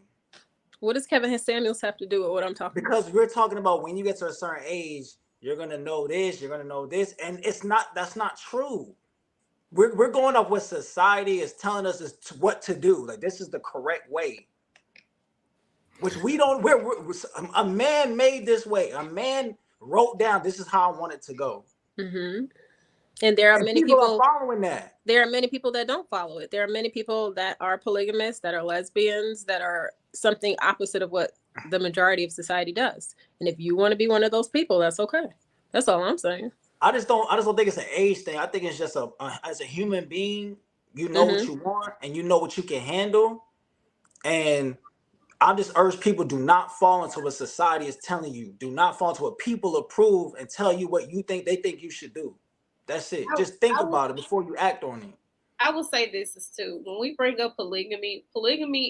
What does Kevin Samuels have to do with what I'm talking about? Because we're talking about when you get to a certain age, you're gonna know this, you're gonna know this, and it's not. That's not true. We're going off what society is telling us is what to do. Like, this is the correct way, which we don't. We're a man made this way. A man wrote down, this is how I want it to go. And there are many people are following that. There are many people that don't follow it. There are many people that are polygamists, that are lesbians, that are something opposite of what the majority of society does. And if you want to be one of those people, that's okay. That's all I'm saying. I just don't think it's an age thing. I think it's just as a human being, you know what you want and you know what you can handle. And I just urge people, do not fall into what society is telling you. Do not fall into what people approve and tell you what you think they think you should do. That's it. Just think about it before you act on it. I will say this is too. When we bring up polygamy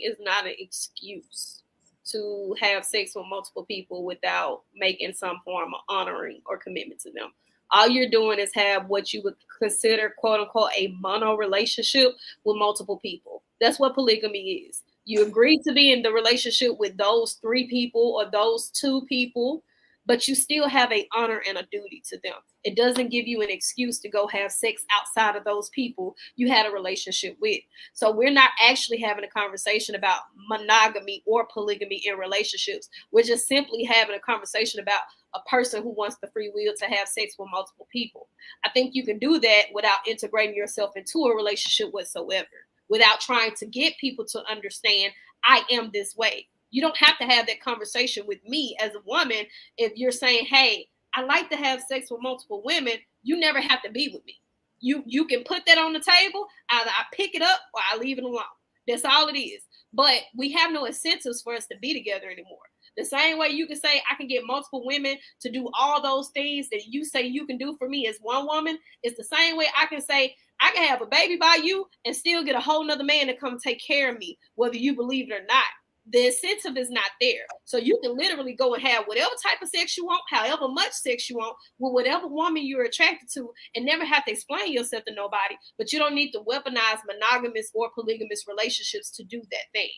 is not an excuse to have sex with multiple people without making some form of honoring or commitment to them. All you're doing is have what you would consider, quote unquote, a mono relationship with multiple people. That's what polygamy is. You agree to be in the relationship with those 3 people or those 2 people, but you still have an honor and a duty to them. It doesn't give you an excuse to go have sex outside of those people you had a relationship with. So we're not actually having a conversation about monogamy or polygamy in relationships. We're just simply having a conversation about a person who wants the free will to have sex with multiple people. I think you can do that without integrating yourself into a relationship whatsoever, without trying to get people to understand I am this way. You don't have to have that conversation with me as a woman. If you're saying, hey, I like to have sex with multiple women, you never have to be with me. You can put that on the table. Either I pick it up or I leave it alone. That's all it is. But we have no incentives for us to be together anymore. The same way you can say I can get multiple women to do all those things that you say you can do for me as one woman, it's the same way I can say I can have a baby by you and still get a whole nother man to come take care of me, whether you believe it or not. The incentive is not there. So you can literally go and have whatever type of sex you want, however much sex you want, with whatever woman you're attracted to, and never have to explain yourself to nobody. But you don't need to weaponize monogamous or polygamous relationships to do that thing.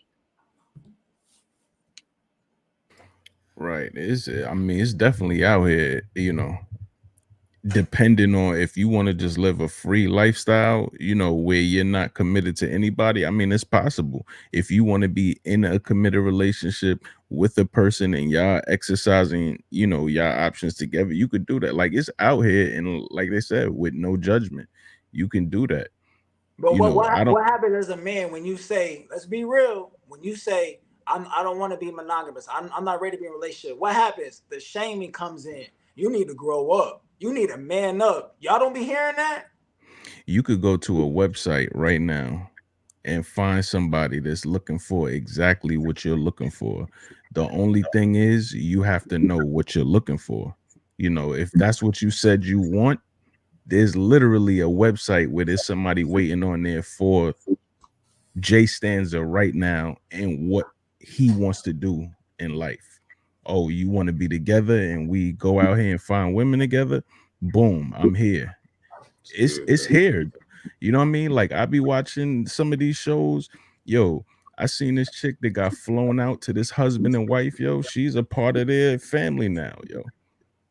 Right. It's definitely out here, depending on if you want to just live a free lifestyle, where you're not committed to anybody. It's possible. If you want to be in a committed relationship with a person and y'all exercising, y'all options together, you could do that. Like, it's out here, and like they said, with no judgment, you can do that. But what happens as a man when you say, let's be real, when you say, I don't want to be monogamous, I'm not ready to be in a relationship, what happens? The shaming comes in. You need to grow up. You need to man up. Y'all don't be hearing that? You could go to a website right now and find somebody that's looking for exactly what you're looking for. The only thing is you have to know what you're looking for. If that's what you said you want, there's literally a website where there's somebody waiting on there for Jay Stanza right now and what he wants to do in life. Oh, you want to be together and we go out here and find women together? Boom, I'm here. It's here. You know what I mean? Like, I be watching some of these shows. Yo, I seen this chick that got flown out to this husband and wife. Yo, she's a part of their family now. Yo,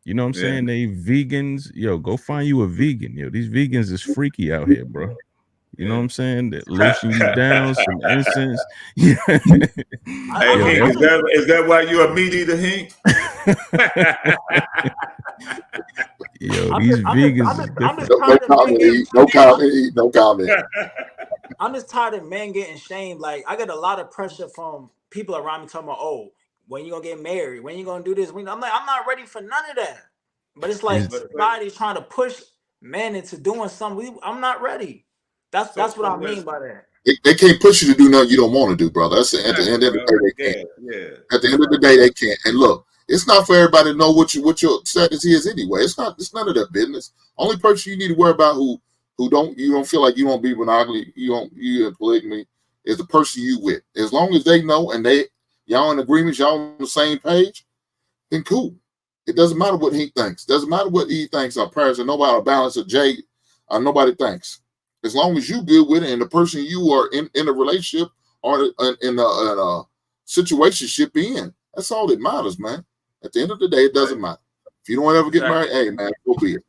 you know what I'm saying? They vegans. Yo, go find you a vegan. Yo, these vegans is freaky out here, bro. You know what I'm saying? That lotion you down, some incense. Hey, Hank, is that why you a meat eater, Hank? Yo, these vegans is different. No comment. I'm just tired of men getting shamed. Like, I get a lot of pressure from people around me talking about, oh, when you gonna get married? When you gonna do this? I'm like, I'm not ready for none of that. But it's like society's trying to push men into doing something. I'm not ready. That's what I mean by that. They can't push you to do nothing you don't want to do, brother. That's at the end of the day they can't. Yeah. At the end of the day they can't. And look, it's not for everybody to know what your status is anyway. It's none of their business. Only person you need to worry about who you don't feel like you won't be monogamy, you in polygamy, is the person you with. As long as they know and y'all in agreement, y'all on the same page, then cool. It doesn't matter what he thinks. Doesn't matter what he thinks our parents or nobody or balance or Jay or nobody thinks. As long as you good with it and the person you are in a relationship or in a situationship in, that's all that matters, man. At the end of the day, it doesn't matter. If you don't ever get married, hey man, go be it.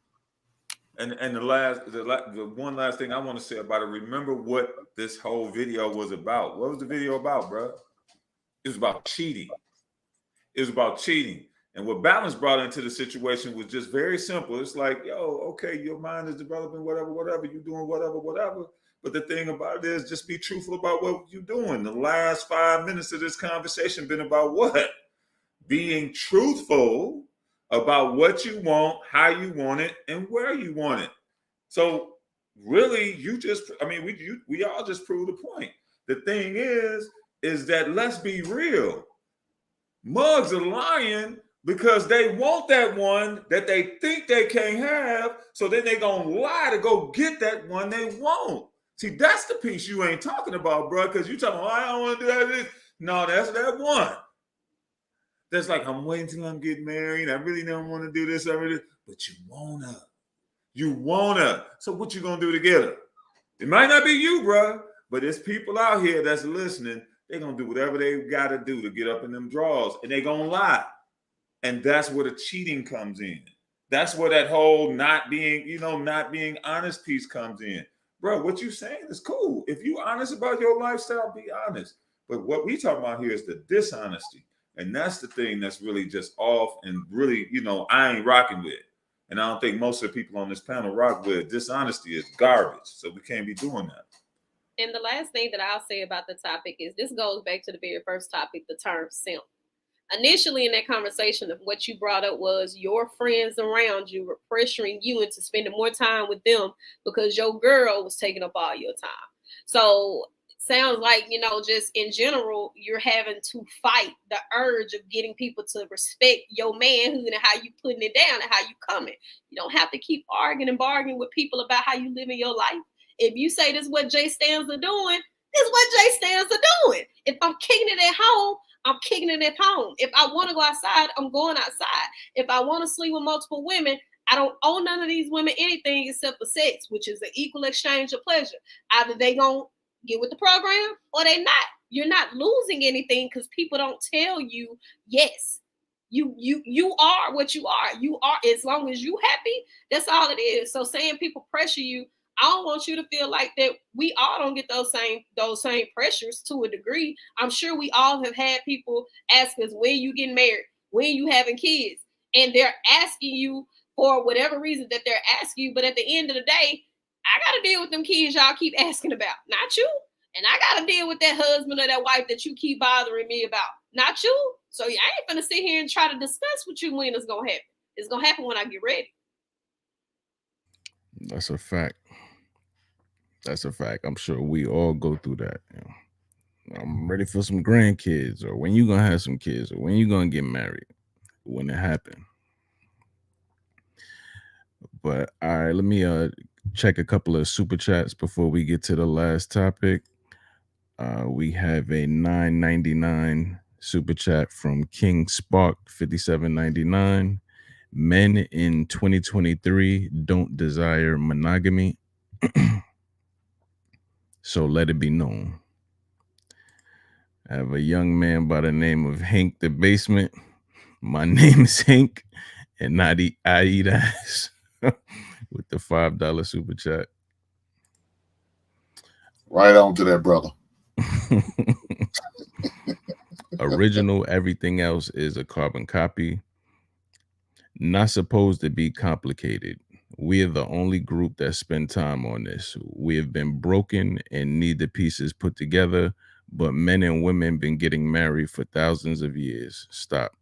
And the one last thing I want to say about it, remember what this whole video was about. What was the video about, bro? It was about cheating. And what Balance brought into the situation was just very simple. It's like, yo, okay, your mind is developing, whatever, you're doing whatever. But the thing about it is just be truthful about what you're doing. The last 5 minutes of this conversation been about what? Being truthful about what you want, how you want it, and where you want it. So really, we all just proved the point. The thing is that let's be real. Mugs are lying because they want that one that they think they can't have, so then they gonna lie to go get that one they want. See, that's the piece you ain't talking about, bro, because you talking about, I don't want to do that. No, that's that one. That's like, I'm waiting till I'm getting married. I really don't want to do this. But you wanna. So what you gonna do to get her? It might not be you, bro, but there's people out here that's listening. They're gonna do whatever they gotta do to get up in them drawers, and they gonna lie. And that's where the cheating comes in. That's where that whole not being honest piece comes in. Bro, what you saying is cool. If you honest about your lifestyle, be honest. But what we talk about here is the dishonesty. And that's the thing that's really just off and really, I ain't rocking with. And I don't think most of the people on this panel rock with. Dishonesty is garbage. So we can't be doing that. And the last thing that I'll say about the topic is this goes back to the very first topic, the term simp. Initially in that conversation, of what you brought up was your friends around you were pressuring you into spending more time with them because your girl was taking up all your time. So it sounds like, just in general, you're having to fight the urge of getting people to respect your manhood and how you putting it down and how you coming. You don't have to keep arguing and bargaining with people about how you live in your life. If you say this is what Jay Stans are doing, this is what Jay Stans are doing. If I'm kicking it at home, I'm kicking it at home. If I want to go outside, I'm going outside. If I want to sleep with multiple women, I don't owe none of these women anything except for sex, which is an equal exchange of pleasure. Either they gonna get with the program or they not. You're not losing anything because people don't tell you, yes, you are what you are. You are, as long as you happy, that's all it is. So saying people pressure you, I don't want you to feel like that we all don't get those same pressures to a degree. I'm sure we all have had people ask us, when you getting married, when you having kids, and they're asking you for whatever reason that they're asking you. But at the end of the day, I got to deal with them kids y'all keep asking about, not you. And I got to deal with that husband or that wife that you keep bothering me about, not you. So I ain't going to sit here and try to discuss with you when it's going to happen. It's going to happen when I get ready. That's a fact. That's a fact. I'm sure we all go through that. I'm ready for some grandkids, or when you gonna have some kids, or when you gonna get married, when it happen. But all right, let me check a couple of super chats before we get to the last topic. We have a $9.99 super chat from King Spark 57.99. Men in 2023 don't desire monogamy. So let it be known. I have a young man by the name of Hank the Basement. My name is Hank, and I eat ass with the $5 super chat. Right on to that, brother. Original, everything else is a carbon copy. Not supposed to be complicated. We are the only group that spend time on this. We have been broken and need the pieces put together, but men and women been getting married for thousands of years. Stop.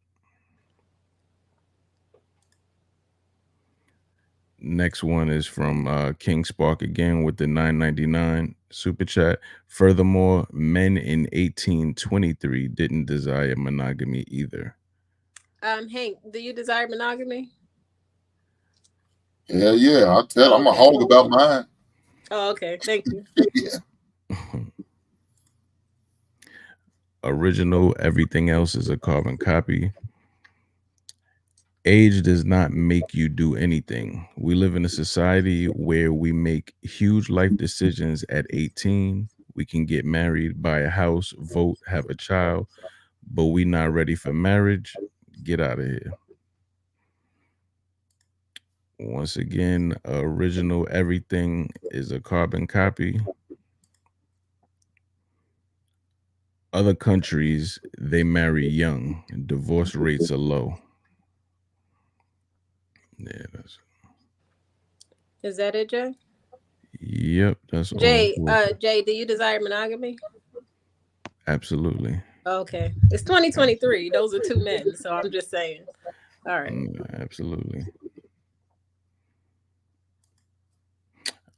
Next one is from King Spark again with the $9.99 super chat. Furthermore, men in 1823 didn't desire monogamy either. Hank, do you desire monogamy? Yeah. I'll tell. I'm a hog about mine. Oh, okay. Thank you. Yeah. Original, everything else is a carbon copy. Age does not make you do anything. We live in a society where we make huge life decisions at 18. We can get married, buy a house, vote, have a child, but we not ready for marriage. Get out of here. Once again, original, everything is a carbon copy. Other countries, they marry young. Divorce rates are low. Yeah, that's. Is that it, Jay? Yep, that's Jay. all. Jay, do you desire monogamy? Absolutely. Okay, it's 2023. Those are two men, so I'm just saying. All right. Absolutely.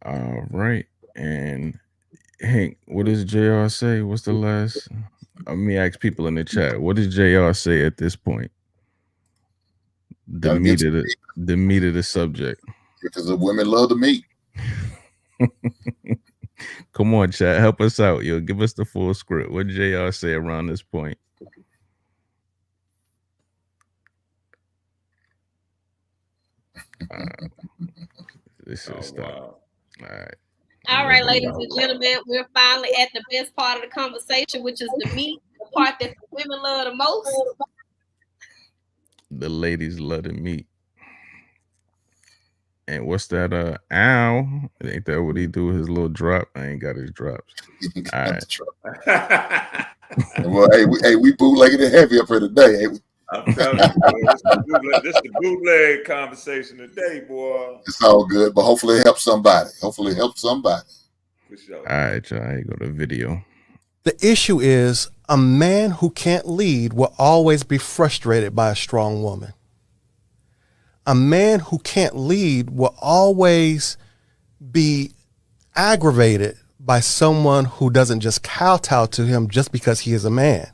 All right, and Hank, what does JR say? What's the last? Let me ask people in the chat. What does JR say at this point? The meat of the subject. Because the women love the meat. Come on, chat. Help us out, yo. Give us the full script. What did JR say around this point? This is stuff. Wow. All right, ladies and gentlemen, we're finally at the best part of the conversation, which is the meat, the part that the women love the most. The ladies love to meet. And what's that? Ow. Ain't that what he do with his little drop? I ain't got his drops. All right. Well, hey, we bootlegging it heavy up here today. I'm telling you, boy, this the bootleg conversation today, boy. It's all good, but hopefully it helps somebody. Hopefully it helps somebody. For sure. All right, y'all. Here go the video. The issue is a man who can't lead will always be frustrated by a strong woman. A man who can't lead will always be aggravated by someone who doesn't just kowtow to him just because he is a man.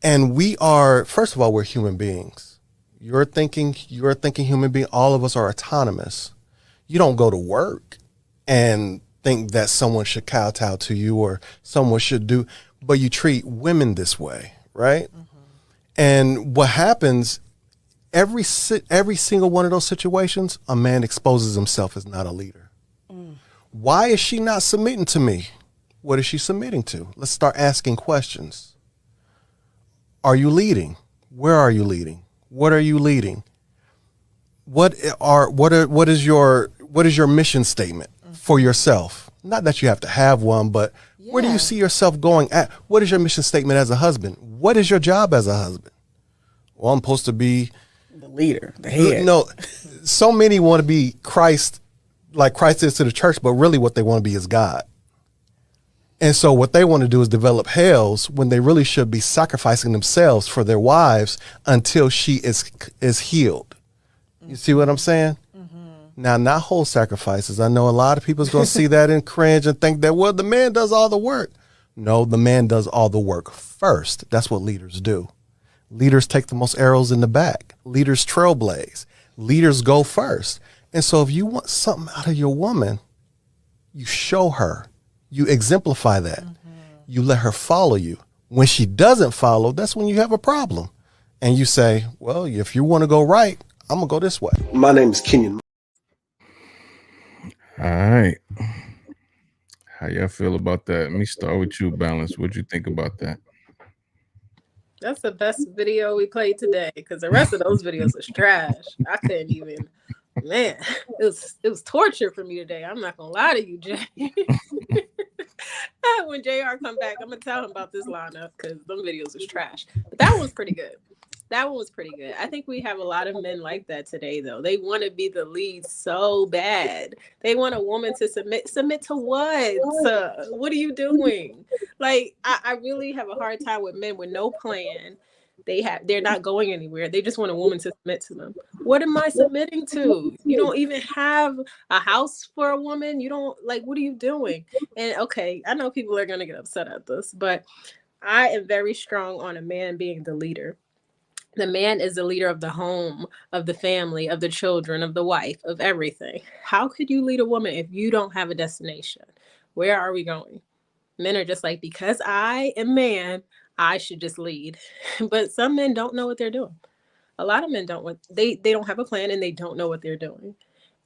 And we are, first of all, we're human beings. You're a thinking human being. All of us are autonomous. You don't go to work and think that someone should kowtow to you or someone should do, but you treat women this way, right? Mm-hmm. And what happens, every single one of those situations, a man exposes himself as not a leader. Mm. Why is she not submitting to me? What is she submitting to? Let's start asking questions. Are you leading? Where are you leading? What are you leading? What is your mission statement for yourself? Not that you have to have one, but where do you see yourself going at? What is your mission statement as a husband? What is your job as a husband? Well, I'm supposed to be the leader, the head. No, so many want to be Christ, like Christ is to the church, but really what they want to be is God. And so what they want to do is develop hells when they really should be sacrificing themselves for their wives until she is healed. You see what I'm saying? Mm-hmm. Now, not whole sacrifices. I know a lot of people's going to see that and cringe and think that, well, the man does all the work. No, the man does all the work first. That's what leaders do. Leaders take the most arrows in the back. Leaders trailblaze. Leaders go first. And so if you want something out of your woman, you show her. You exemplify that. Mm-hmm. You let her follow you. When she doesn't follow, that's when you have a problem. And you say, well, if you want to go right, I'm going to go this way. My name is Kenyon. All right. How y'all feel about that? Let me start with you, Balance. What'd you think about that? That's the best video we played today because the rest of those videos was trash. I couldn't even, man, it was torture for me today. I'm not going to lie to you, Jay. When JR come back, I'm going to tell him about this lineup because them videos was trash. But that one was pretty good. That one was pretty good. I think we have a lot of men like that today, though. They want to be the lead so bad. They want a woman to submit. Submit to what? What are you doing? Like, I really have a hard time with men with no plan. They're not going anywhere. They just want a woman to submit to them. What am I submitting to? You don't even have a house for a woman. You don't, like, what are you doing? And okay, I know people are going to get upset at this, but I am very strong on a man being the leader. The man is the leader of the home, of the family, of the children, of the wife, of everything. How could you lead a woman if you don't have a destination? Where are we going? Men are just like, because I am man, I should just lead. But some men don't know what they're doing. A lot of men they don't have a plan and they don't know what they're doing.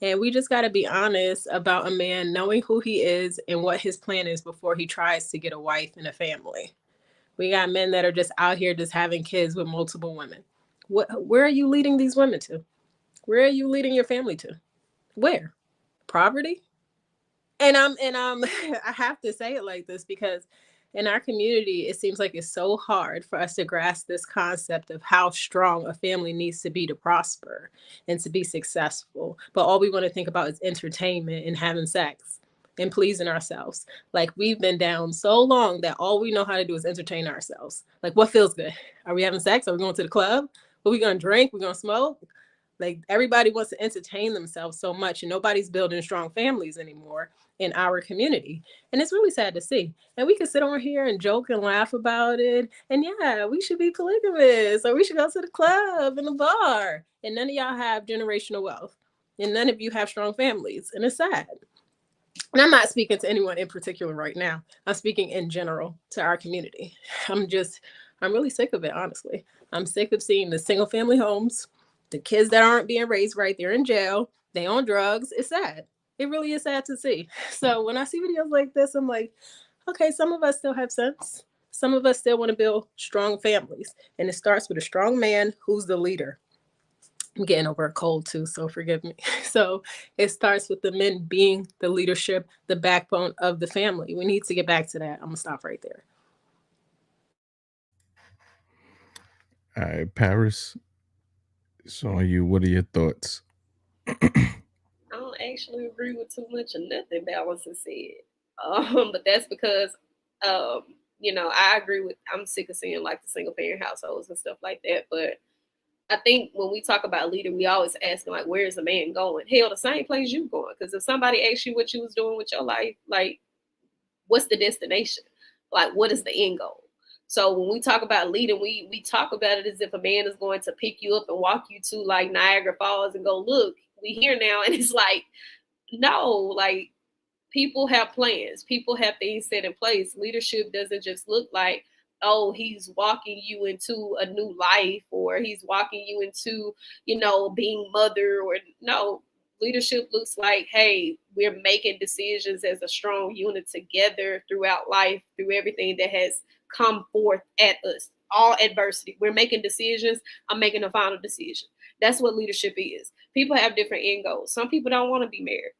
And we just got to be honest about a man knowing who he is and what his plan is before he tries to get a wife and a family. We got men that are just out here just having kids with multiple women. Where are you leading these women to? Where are you leading your family to? Where? Poverty? And I have to say it like this because in our community, it seems like it's so hard for us to grasp this concept of how strong a family needs to be to prosper and to be successful. But all we want to think about is entertainment and having sex and pleasing ourselves. Like, we've been down so long that all we know how to do is entertain ourselves. Like, what feels good? Are we having sex? Are we going to the club? What are we going to drink? We're going to smoke? Like, everybody wants to entertain themselves so much and nobody's building strong families anymore in our community. And it's really sad to see. And we can sit on here and joke and laugh about it. And yeah, we should be polygamous or we should go to the club and the bar. And none of y'all have generational wealth. And none of you have strong families. And it's sad. And I'm not speaking to anyone in particular right now. I'm speaking in general to our community. I'm really sick of it, honestly. I'm sick of seeing the single family homes, the kids that aren't being raised right, they're in jail, they on drugs. It's sad. It really is sad to see. So when I see videos like this, I'm like, okay, some of us still have sense. Some of us still want to build strong families, and it starts with a strong man who's the leader. I'm getting over a cold too, so forgive me. So it starts with the men being the leadership, the backbone of the family. We need to get back to that. I'm gonna stop right there. All right, Paris. So on you, what are your thoughts? I don't actually agree with too much of nothing Balance has said. But that's because, you know, I agree with, I'm sick of seeing like the single parent households and stuff like that. But I think when we talk about leader, we always ask like, where's the man going? Hell, the same place you going. Because if somebody asks you what you was doing with your life, like, what's the destination? Like, what is the end goal? So when we talk about leading, we talk about it as if a man is going to pick you up and walk you to like Niagara Falls and go, look, we here now. And it's like, no, like people have plans. People have things set in place. Leadership doesn't just look like, oh, he's walking you into a new life, or he's walking you into, you know, being mother, or no. Leadership looks like, hey, we're making decisions as a strong unit together throughout life, through everything that has come forth at us, all adversity. We're making decisions. I'm making a final decision. That's what leadership is. People have different end goals. Some people don't want to be married.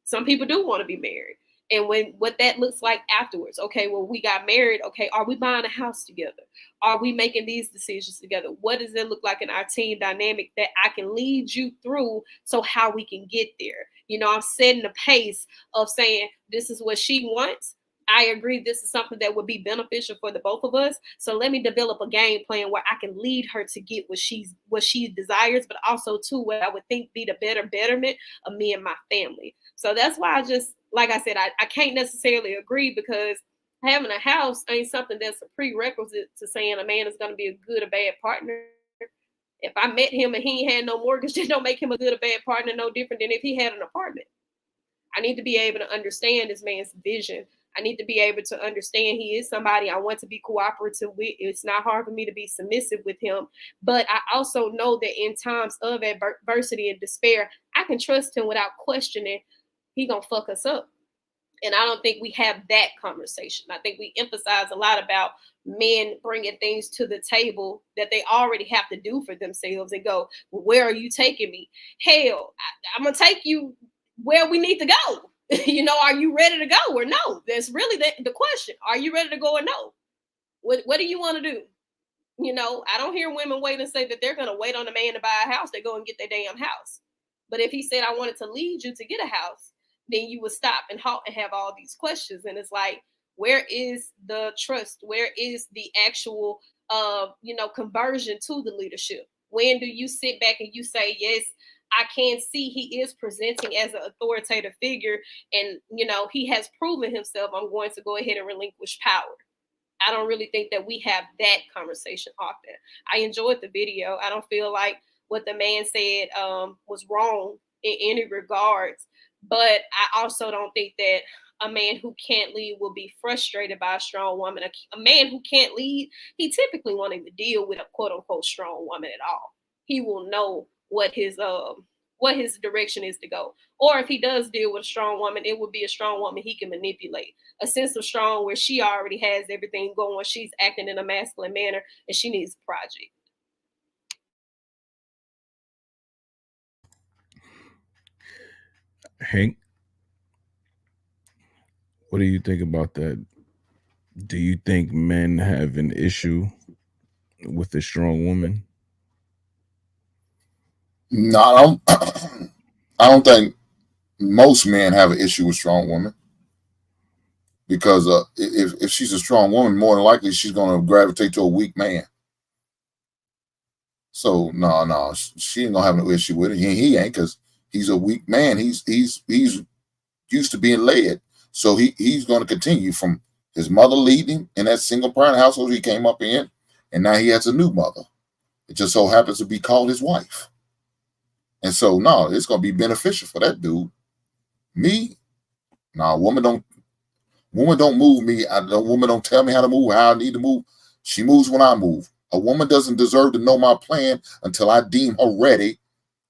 Some people do want to be married. And what that looks like afterwards, okay, well, we got married. Okay, are we buying a house together? Are we making these decisions together? What does it look like in our team dynamic that I can lead you through, so how we can get there? You know, I'm setting the pace of saying, this is what she wants. I agree this is something that would be beneficial for the both of us. So let me develop a game plan where I can lead her to get what she desires, but also too what I would think be the betterment of me and my family. So that's why I just, like I said, I can't necessarily agree, because having a house ain't something that's a prerequisite to saying a man is going to be a good or bad partner. If I met him and he ain't had no mortgage, that don't make him a good or bad partner, no different than if he had an apartment. I need to be able to understand this man's vision. I need to be able to understand he is somebody I want to be cooperative with. It's not hard for me to be submissive with him. But I also know that in times of adversity and despair, I can trust him without questioning he gonna fuck us up. And I don't think we have that conversation. I think we emphasize a lot about men bringing things to the table that they already have to do for themselves, and go, well, where are you taking me? Hell, I'm going to take you where we need to go. You know, are you ready to go or no? That's really the question. Are you ready to go or no? What do you want to do? You know, I don't hear women wait and say that they're going to wait on a man to buy a house. They go and get their damn house. But if he said, I wanted to lead you to get a house, then you would stop and halt and have all these questions. And it's like, where is the trust? Where is the actual, conversion to the leadership? When do you sit back and you say, yes, I can see he is presenting as an authoritative figure, and, you know, he has proven himself. I'm going to go ahead and relinquish power. I don't really think that we have that conversation often. I enjoyed the video. I don't feel like what the man said was wrong in any regards. But I also don't think that a man who can't lead will be frustrated by a strong woman. A man who can't lead, he typically won't even deal with a quote unquote strong woman at all. He will know what his direction is to go. Or if he does deal with a strong woman, it would be a strong woman he can manipulate. A sense of strong where she already has everything going. She's acting in a masculine manner and she needs a project. Hank, what do you think about that? Do you think men have an issue with a strong woman? No, I don't think most men have an issue with strong women, because if she's a strong woman, more than likely she's going to gravitate to a weak man. So no, she ain't gonna have no issue with it. He ain't, because he's a weak man. He's used to being led, so he's going to continue from his mother leading in that single parent household he came up in, and now he has a new mother. It just so happens to be called his wife. And so, no, it's going to be beneficial for that dude. Me, no, woman don't move me. Woman don't tell me how to move, how I need to move. She moves when I move. A woman doesn't deserve to know my plan until I deem her ready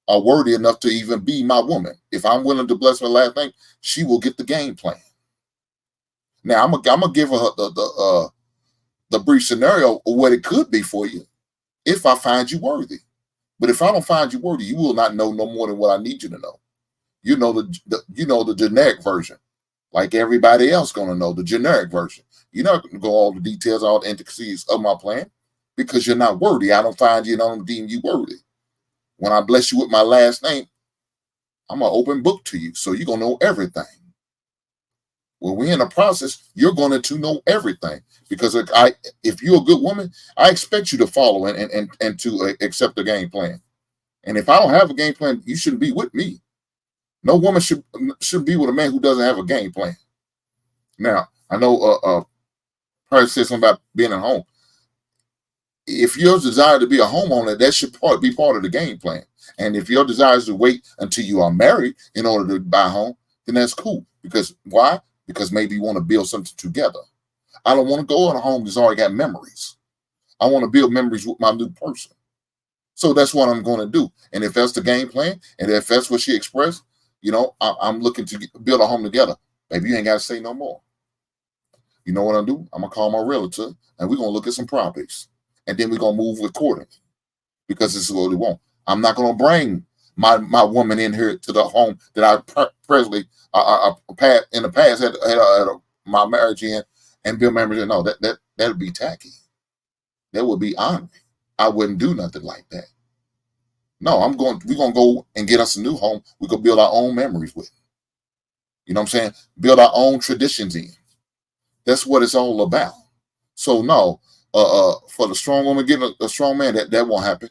or worthy enough to even be my woman. If I'm willing to bless her last name, she will get the game plan. Now, I'm gonna give her the the brief scenario of what it could be for you if I find you worthy. But if I don't find you worthy, you will not know no more than what I need you to know. You know the generic version, like everybody else gonna know the generic version. You're not gonna go all the details, all the intricacies of my plan, because you're not worthy. I don't find you and I don't deem you worthy. When I bless you with my last name, I'm an open book to you, so you're gonna know everything. When we're in the process, you're going to know everything, because if you're a good woman, I expect you to follow and to accept the game plan. And if I don't have a game plan, you shouldn't be with me. No woman should be with a man who doesn't have a game plan. Now, I know probably said something about being at home. If your desire to be a homeowner, that should be part of the game plan. And if your desire is to wait until you are married in order to buy a home, then that's cool. Because why? Because maybe you want to build something together. I don't want to go in a home that's already got memories. I want to build memories with my new person. So that's what I'm going to do. And if that's the game plan, and if that's what she expressed, I'm looking to build a home together. Baby, you ain't got to say no more. You know what I'm going to do? I'm going to call my realtor, and we're going to look at some properties. And then we're going to move accordingly, because this is what we want. I'm not going to bring my woman in here to the home that I presently in the past had my marriage in and build memories. No, that'd be tacky. That would be honoring. I wouldn't do nothing like that. No, we're gonna go and get us a new home. We could build our own memories with. You know what I'm saying? Build our own traditions in. That's what it's all about. So no, for the strong woman getting a strong man, that won't happen.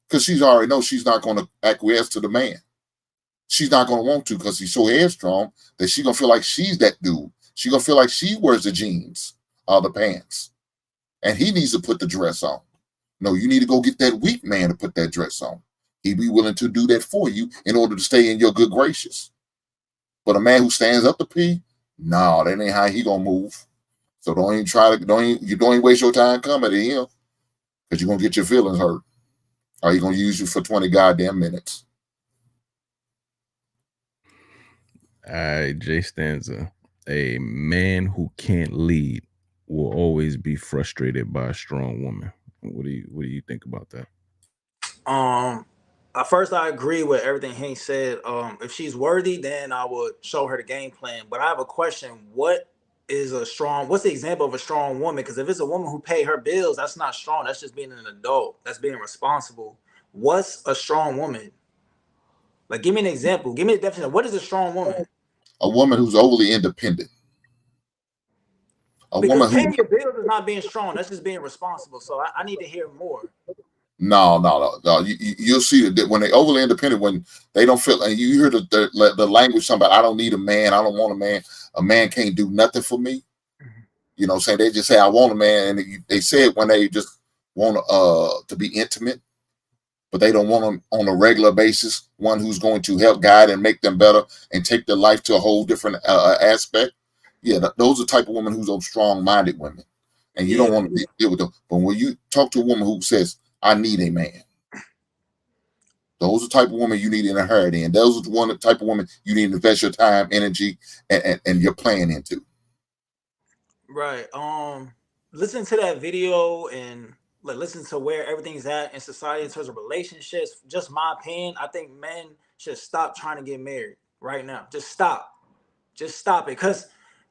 Because she's already knows she's not going to acquiesce to the man. She's not going to want to, because he's so headstrong that she's going to feel like she's that dude. She's going to feel like she wears the jeans or the pants. And he needs to put the dress on. No, you need to go get that weak man to put that dress on. He'd be willing to do that for you in order to stay in your good graces. But a man who stands up to pee, no, that ain't how he going to move. So don't even waste your time coming to him, because you're going to get your feelings hurt. Or he going to use you for 20 goddamn minutes. All right, Jay Stanza. A man who can't lead will always be frustrated by a strong woman. What do you think about that? At first, I agree with everything Hank said. If she's worthy, then I would show her the game plan. But I have a question. What's the example of a strong woman? Because if it's a woman who pay her bills, that's not strong. That's just being an adult. That's being responsible. What's a strong woman? Like, give me an example. Give me the definition. What is a strong woman? A woman who's overly independent. Because paying your bills is not being strong. That's just being responsible. So I need to hear more. No. You'll see that when they overly independent, when they don't feel, and you hear the language, somebody, I don't need a man. I don't want a man. A man can't do nothing for me. You know what I'm saying? They just say, I want a man. And they say it when they just want to be intimate, but they don't want them on a regular basis. One who's going to help guide and make them better and take their life to a whole different aspect. Yeah, those are the type of women who's those strong-minded women. And you don't want to deal with them. But when you talk to a woman who says, I need a man, those are the type of woman you need to inherit in. Those are the type of woman you need to invest your time, energy, and your plan into. Right. Listen to that video and listen to where everything's at in society in terms of relationships. Just my opinion. I think men should stop trying to get married right now. Just stop it. Because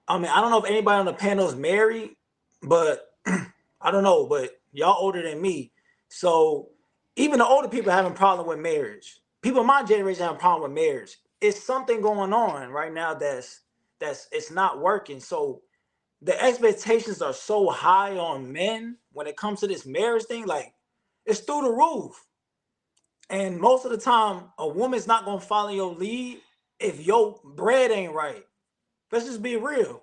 I don't know if anybody on the panel is married, but I don't know, but y'all older than me. So even the older people having a problem with marriage. People in my generation have a problem with marriage. It's something going on right now that's it's not working. So the expectations are so high on men when it comes to this marriage thing, like it's through the roof. And most of the time, a woman's not gonna follow your lead if your bread ain't right. Let's just be real.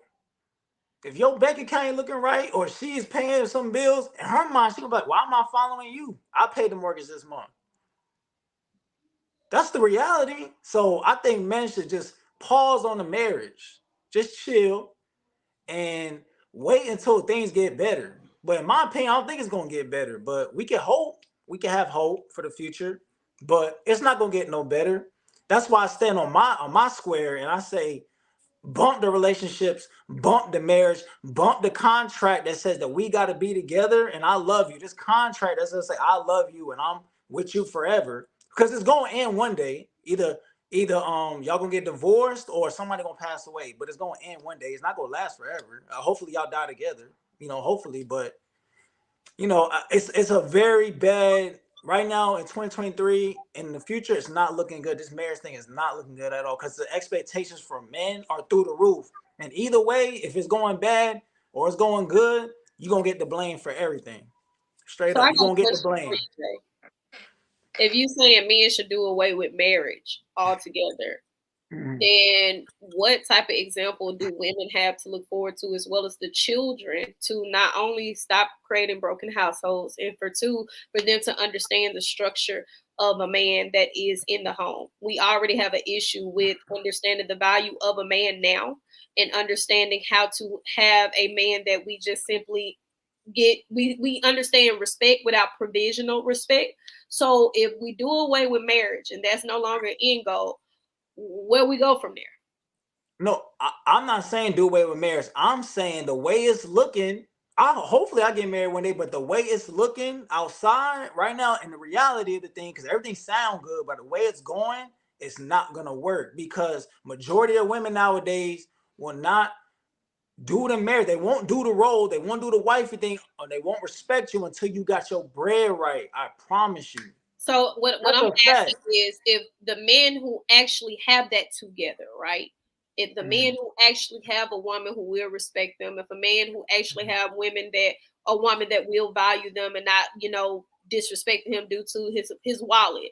If your bank account ain't looking right, or she is paying some bills, in her mind, she gonna be like, why am I following you? I paid the mortgage this month. That's the reality. So I think men should just pause on the marriage. Just chill and wait until things get better. But in my opinion, I don't think it's gonna get better. But we can hope. We can have hope for the future. But it's not gonna get no better. That's why I stand on my square and I say, bump the relationships, bump the marriage, bump the contract that says that we got to be together and I love you. This contract that's gonna say I love you and I'm with you forever, because it's gonna end one day. Either y'all gonna get divorced or somebody gonna pass away, but it's gonna end one day. It's not gonna last forever. Hopefully y'all die together, hopefully, but it's a very bad right now in 2023. In the future, it's not looking good. This marriage thing is not looking good at all, because the expectations for men are through the roof. And either way, if it's going bad or it's going good, you're gonna get the blame for everything. Straight So up, I you're got a gonna get the question for blame. you, Jay. If you saying men should do away with marriage altogether, then what type of example do women have to look forward to, as well as the children, to not only stop creating broken households, and for them to understand the structure of a man that is in the home? We already have an issue with understanding the value of a man now, and understanding how to have a man that we just simply we understand respect without provisional respect. So if we do away with marriage and that's no longer an end goal, where we go from there? No, I'm not saying do away with marriage. I'm saying the way it's looking, hopefully I get married one day, but the way it's looking outside right now, and the reality of the thing, because everything sounds good, but the way it's going, it's not gonna work, because majority of women nowadays will not do the marriage. They won't do the role. They won't do the wifey thing, or they won't respect you until you got your bread right. I promise you. So what I'm asking is, if the men who actually have that together, right? If the men who actually have a woman who will respect them, if a man who actually have a woman that will value them and not, disrespect him due to his wallet,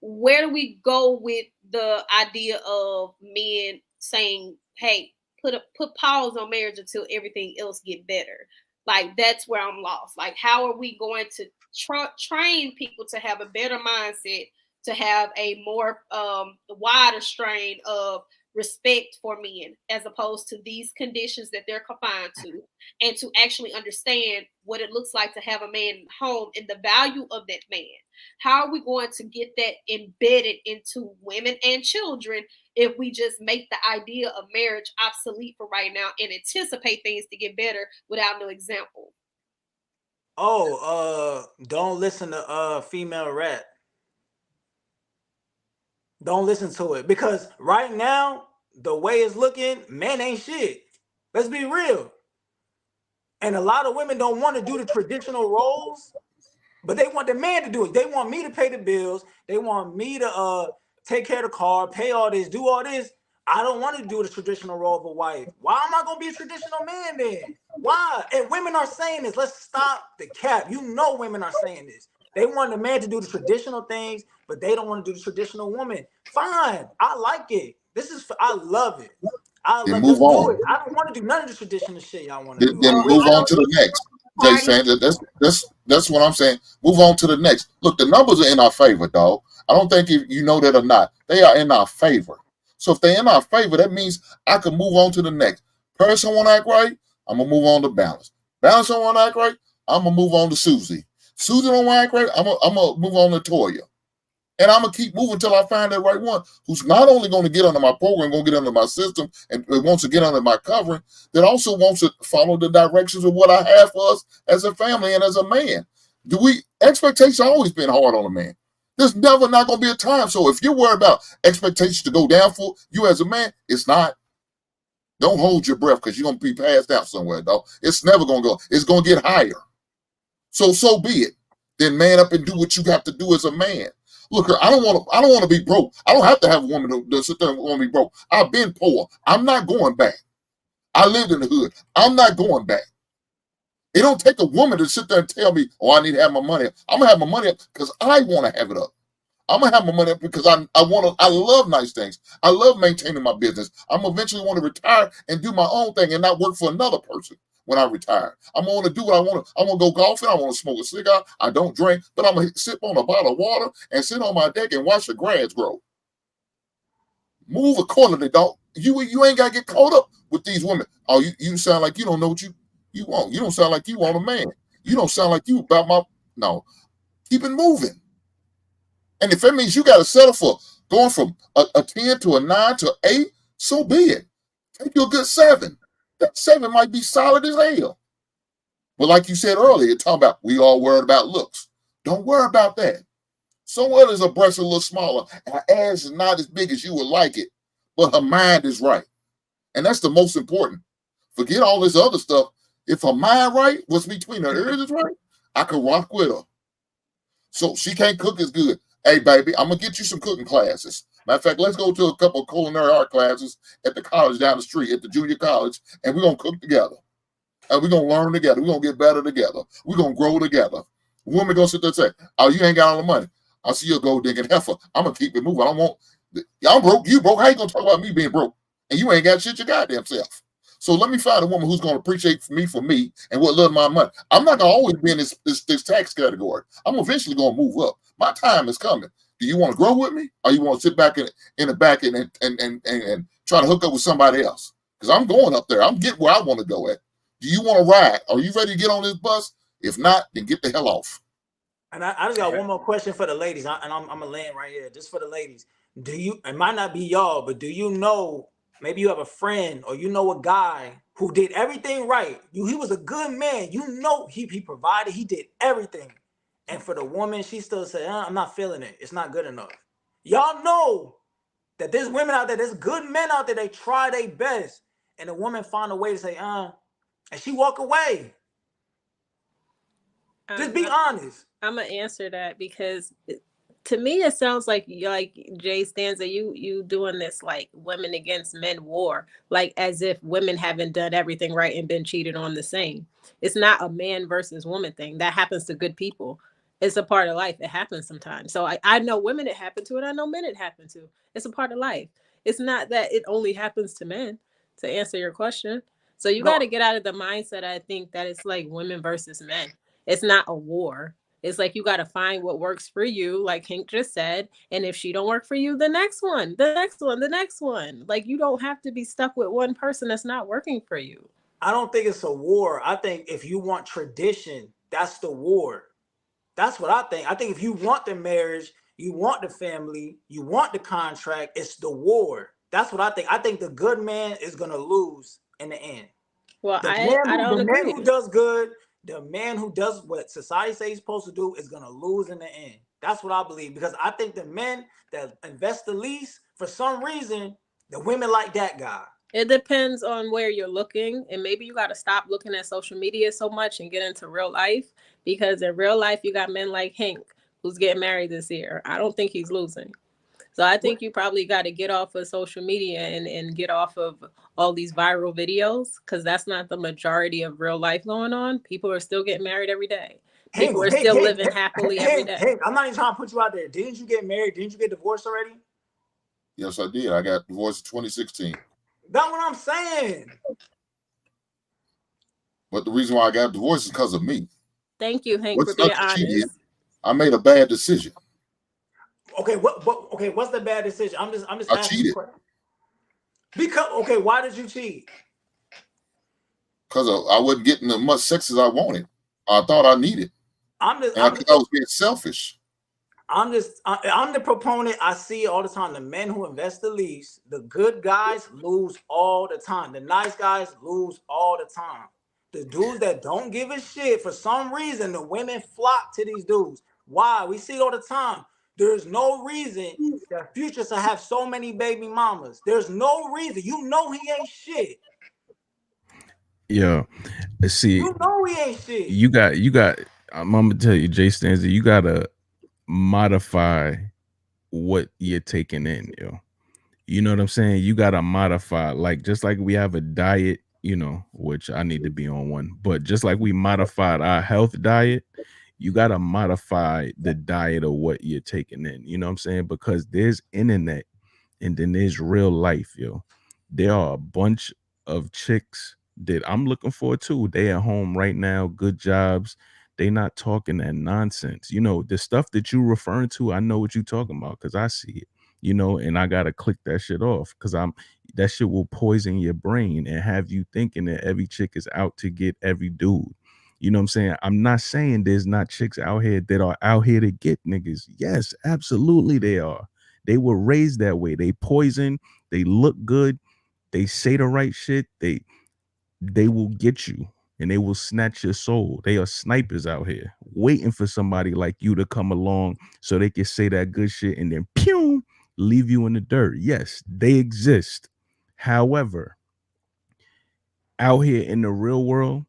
where do we go with the idea of men saying, hey, put pause on marriage until everything else get better? Like, that's where I'm lost. Like, how are we going to train people to have a better mindset, to have a more wider strain of respect for men, as opposed to these conditions that they're confined to, and to actually understand what it looks like to have a man home and the value of that man? How are we going to get that embedded into women and children if we just make the idea of marriage obsolete for right now and anticipate things to get better without no example? Don't listen to female rap. Don't listen to it, because right now, the way it's looking, men ain't shit. Let's be real. And a lot of women don't want to do the traditional roles, but they want the man to do it. They want me to pay the bills. They want me to take care of the car, pay all this, do all this. I don't want to do the traditional role of a wife. Why am I going to be a traditional man then? Why? And women are saying this. Let's stop the cap. Women are saying this. They want the man to do the traditional things, but they don't want to do the traditional woman. Fine. I like it. I love it. Let's do it. I don't want to do none of the traditional shit y'all want to do. Then move on to the next. Jay saying that's what I'm saying. Move on to the next. Look, the numbers are in our favor, dog. I don't think you know that or not. They are in our favor. So if they're in our favor, that means I can move on to the next. Person want to act right, I'm gonna move on to Balance. Balance don't want to act right, I'm gonna move on to Susie. Susie don't want to act right, I'm gonna move on to Toya. And I'm going to keep moving until I find that right one who's not only going to get under my program, going to get under my system, and wants to get under my covering, that also wants to follow the directions of what I have for us as a family and as a man. Expectations always been hard on a man. There's never not going to be a time. So if you're worried about expectations to go down for you as a man, it's not. Don't hold your breath, because you're going to be passed out somewhere, dog. It's never going to go. It's going to get higher. So be it. Then man up and do what you got to do as a man. Look, I don't want to be broke. I don't have to have a woman to sit there and want to be broke. I've been poor. I'm not going back. I lived in the hood. I'm not going back. It don't take a woman to sit there and tell me, oh, I need to have my money up. I'm going to have my money up because I want to have it up. I'm going to have my money up because I love nice things. I love maintaining my business. I'm eventually want to retire and do my own thing and not work for another person when I retire. I'm going to do what I want to. I want to go golfing. I want to smoke a cigar. I don't drink, but I'm going to sip on a bottle of water and sit on my deck and watch the grass grow. Move accordingly, dog. You ain't got to get caught up with these women. Oh, you sound like you don't know what you want. You don't sound like you want a man. You don't sound like you about my... No. Keep it moving. And if that means you got to settle for going from a 10 to a 9 to 8, so be it. Make you a good 7. That 7 might be solid as hell. But like you said earlier, talking about we all worried about looks. Don't worry about that. So what is a breast a little smaller? Her ass is not as big as you would like it, but her mind is right. And that's the most important. Forget all this other stuff. If her mind right, what's between her ears is right, I could rock with her. So she can't cook as good. Hey, baby, I'm going to get you some cooking classes. Matter of fact, let's go to a couple of culinary art classes at the college down the street, at the junior college, and we're going to cook together. And we're going to learn together. We're going to get better together. We're going to grow together. Woman going to sit there and say, oh, you ain't got all the money. I see you a gold digging heifer. I'm going to keep it moving. I don't want, I'm broke, you broke. How you going to talk about me being broke? And you ain't got shit your goddamn self. So let me find a woman who's going to appreciate me for me and what love my money. I'm not going to always be in this tax category. I'm eventually going to move up. My time is coming. Do you want to grow with me, or you want to sit back in the back and try to hook up with somebody else? Because I'm going up there. I'm getting where I want to go at. Do you want to ride? Are you ready to get on this bus? If not, then get the hell off. And I just got one more question for the ladies, and I'm gonna land right here, just for the ladies. Do you? It might not be y'all, but do you know? Maybe you have a friend, or you know a guy who did everything right. He was a good man. You know, he provided. He did everything. And for the woman, she still said, I'm not feeling it. It's not good enough. Y'all know that there's women out there, there's good men out there, they try their best. And the woman find a way to say, and she walk away. Just be honest. I'm going to answer that because to me, it sounds like Jay Stanza, you doing this like women against men war, like as if women haven't done everything right and been cheated on the same. It's not a man versus woman thing. That happens to good people. It's a part of life. It happens sometimes. So I know women it happened to, and I know men it happened to. It's a part of life. It's not that it only happens to men, to answer your question. So you got to get out of the mindset, I think, that it's like women versus men. It's not a war. It's like you got to find what works for you, like Hank just said. And if she don't work for you, the next one, the next one, the next one. Like you don't have to be stuck with one person that's not working for you. I don't think it's a war. I think if you want tradition, that's the war. That's what I think. I think if you want the marriage, you want the family, you want the contract, it's the war. That's what I think. I think the good man is going to lose in the end. Well, I don't agree. The man who does good, the man who does what society says he's supposed to do is going to lose in the end. That's what I believe. Because I think the men that invest the least, for some reason, the women like that guy. It depends on where you're looking. And maybe you got to stop looking at social media so much and get into real life. Because in real life, you got men like Hank, who's getting married this year. I don't think he's losing. So I think you probably got to get off of social media and get off of all these viral videos, because that's not the majority of real life going on. People are still getting married every day. People are still living happily every day. I'm not even trying to put you out there. Didn't you get married? Didn't you get divorced already? Yes, I did. I got divorced in 2016. That's what I'm saying. But the reason why I got divorced is because of me. Thank you, Hank, for being honest. I made a bad decision. Okay, what's the bad decision? I'm just I cheated. Why did you cheat? Because I wasn't getting as much sex as I wanted. I thought I needed. I was being selfish. I'm the proponent. I see all the time. The men who invest the least, the good guys lose all the time. The nice guys lose all the time. The dudes that don't give a shit, for some reason, the women flock to these dudes. Why? We see it all the time. There's no reason that Future should have so many baby mamas. There's no reason. You know he ain't shit. Yeah. See, you know he ain't shit. You got, I'm gonna tell you, Jay Stanza, you gotta modify what you're taking in, yo. You know what I'm saying? You gotta modify, like, just like we have a diet, you know, which I need to be on one, but just like we modified our health diet, you gotta modify the diet of what you're taking in. You know what I'm saying? Because there's internet and then there's real life, yo. There are a bunch of chicks that I'm looking for too. They at home right now, good jobs. They not talking that nonsense. You know, the stuff that you referring to, I know what you talking about because I see it, you know, and I gotta click that shit off because that shit will poison your brain and have you thinking that every chick is out to get every dude. You know what I'm saying? I'm not saying there's not chicks out here that are out here to get niggas. Yes, absolutely they are. They were raised that way. They poison, they look good. they say the right shit, they will get you and they will snatch your soul. They are snipers out here waiting for somebody like you to come along so they can say that good shit and then pew, leave you in the dirt. Yes, they exist. However, out here in the real world,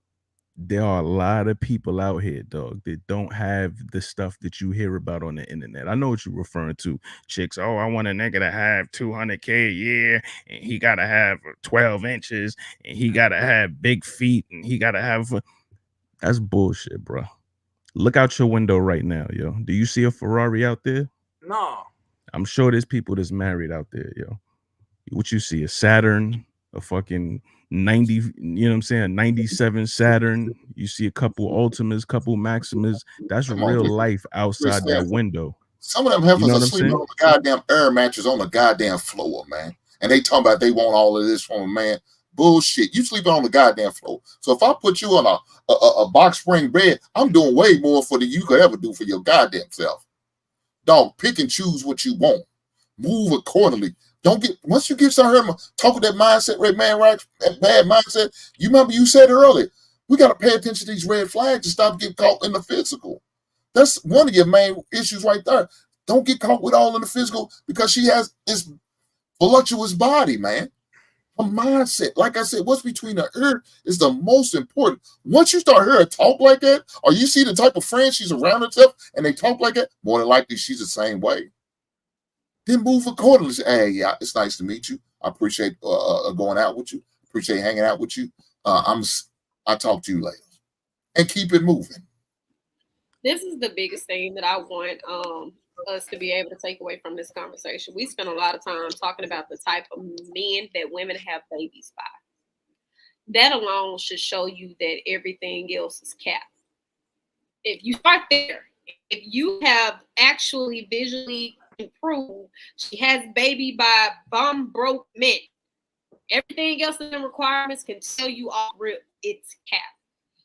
there are a lot of people out here, dog, that don't have the stuff that you hear about on the internet. I know what you're referring to. Chicks, oh, I want a nigga to have 200K a year, and he got to have 12 inches, and he got to have big feet, and he got to have... That's bullshit, bro. Look out your window right now, yo. Do you see a Ferrari out there? No. I'm sure there's people that's married out there, yo. What you see, a Saturn, a fucking 90, you know what I'm saying, 97 Saturn. You see a couple Ultimas, couple Maximas. That's real life outside that window. Some of them heifers You know are what I'm sleeping saying? on the goddamn air mattress on the goddamn floor, man. And they talking about they want all of this from a man. Bullshit. You sleeping on the goddamn floor. So if I put you on a box spring bed, I'm doing way more for than you could ever do for your goddamn self. Dog, pick and choose what you want. Move accordingly. Don't get, once you get started talk with that mindset, red man, right? That bad mindset. You remember you said earlier, we got to pay attention to these red flags to stop getting caught in the physical. That's one of your main issues right there. Don't get caught with all in the physical because she has this voluptuous body, man. A mindset. Like I said, what's between the earth is the most important. Once you start hearing her talk like that, or you see the type of friends she's around herself and they talk like that, more than likely she's the same way. Then move accordingly. Say, hey, yeah, it's nice to meet you. I appreciate going out with you. Appreciate hanging out with you. I'll talk to you later. And keep it moving. This is the biggest thing that I want us to be able to take away from this conversation. We spend a lot of time talking about the type of men that women have babies by. That alone should show you that everything else is capped. If you start there, if you have actually visually improved, she has baby by bum broke men, everything else in the requirements can tell you off rip, it's capped.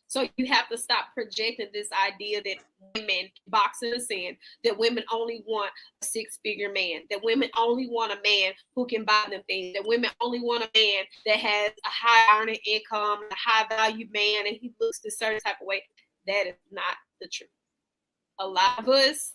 So you have to stop projecting this idea that women box in the sand, that women only want a six-figure man, that women only want a man who can buy them things, that women only want a man that has a high earning income, a high value man, and he looks a certain type of way. That is not the truth. A lot of us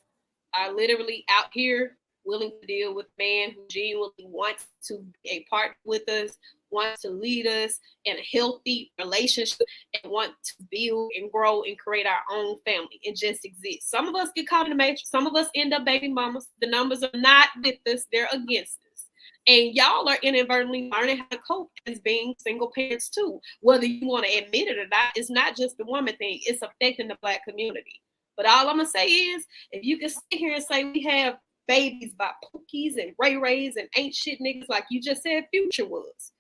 are literally out here willing to deal with a man who genuinely wants to be a partner with us, wants to lead us in a healthy relationship, and want to build and grow and create our own family and just exist. Some of us get caught in the matrix. Some of us end up baby mamas. The numbers are not with us. They're against us. And y'all are inadvertently learning how to cope as being single parents too. Whether you want to admit it or not, it's not just the woman thing. It's affecting the Black community. But all I'm going to say is, if you can sit here and say we have babies by Pookies and Ray Rays and ain't shit niggas like you just said Future was.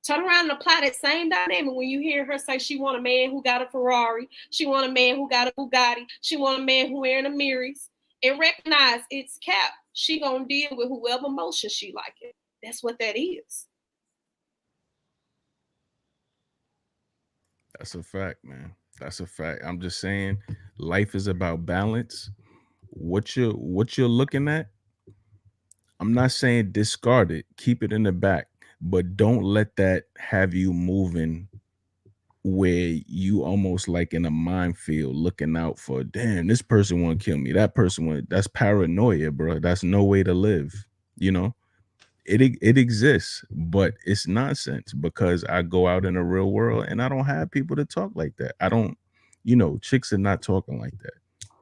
Turn around and apply that same dynamic when you hear her say she want a man who got a Ferrari, she want a man who got a Bugatti, she want a man who wearing a Miris, and recognize it's cap. She gonna deal with whoever emotion she like it. That's what that is. That's a fact, man. That's a fact. I'm just saying, life is about balance. What you're looking at, I'm not saying discard it, keep it in the back, but don't let that have you moving where you almost like in a minefield looking out for, damn, this person want to kill me, that person want. That's paranoia, bro. That's no way to live. You know, it exists, but it's nonsense because I go out in the real world and I don't have people to talk like that. I don't, chicks are not talking like that.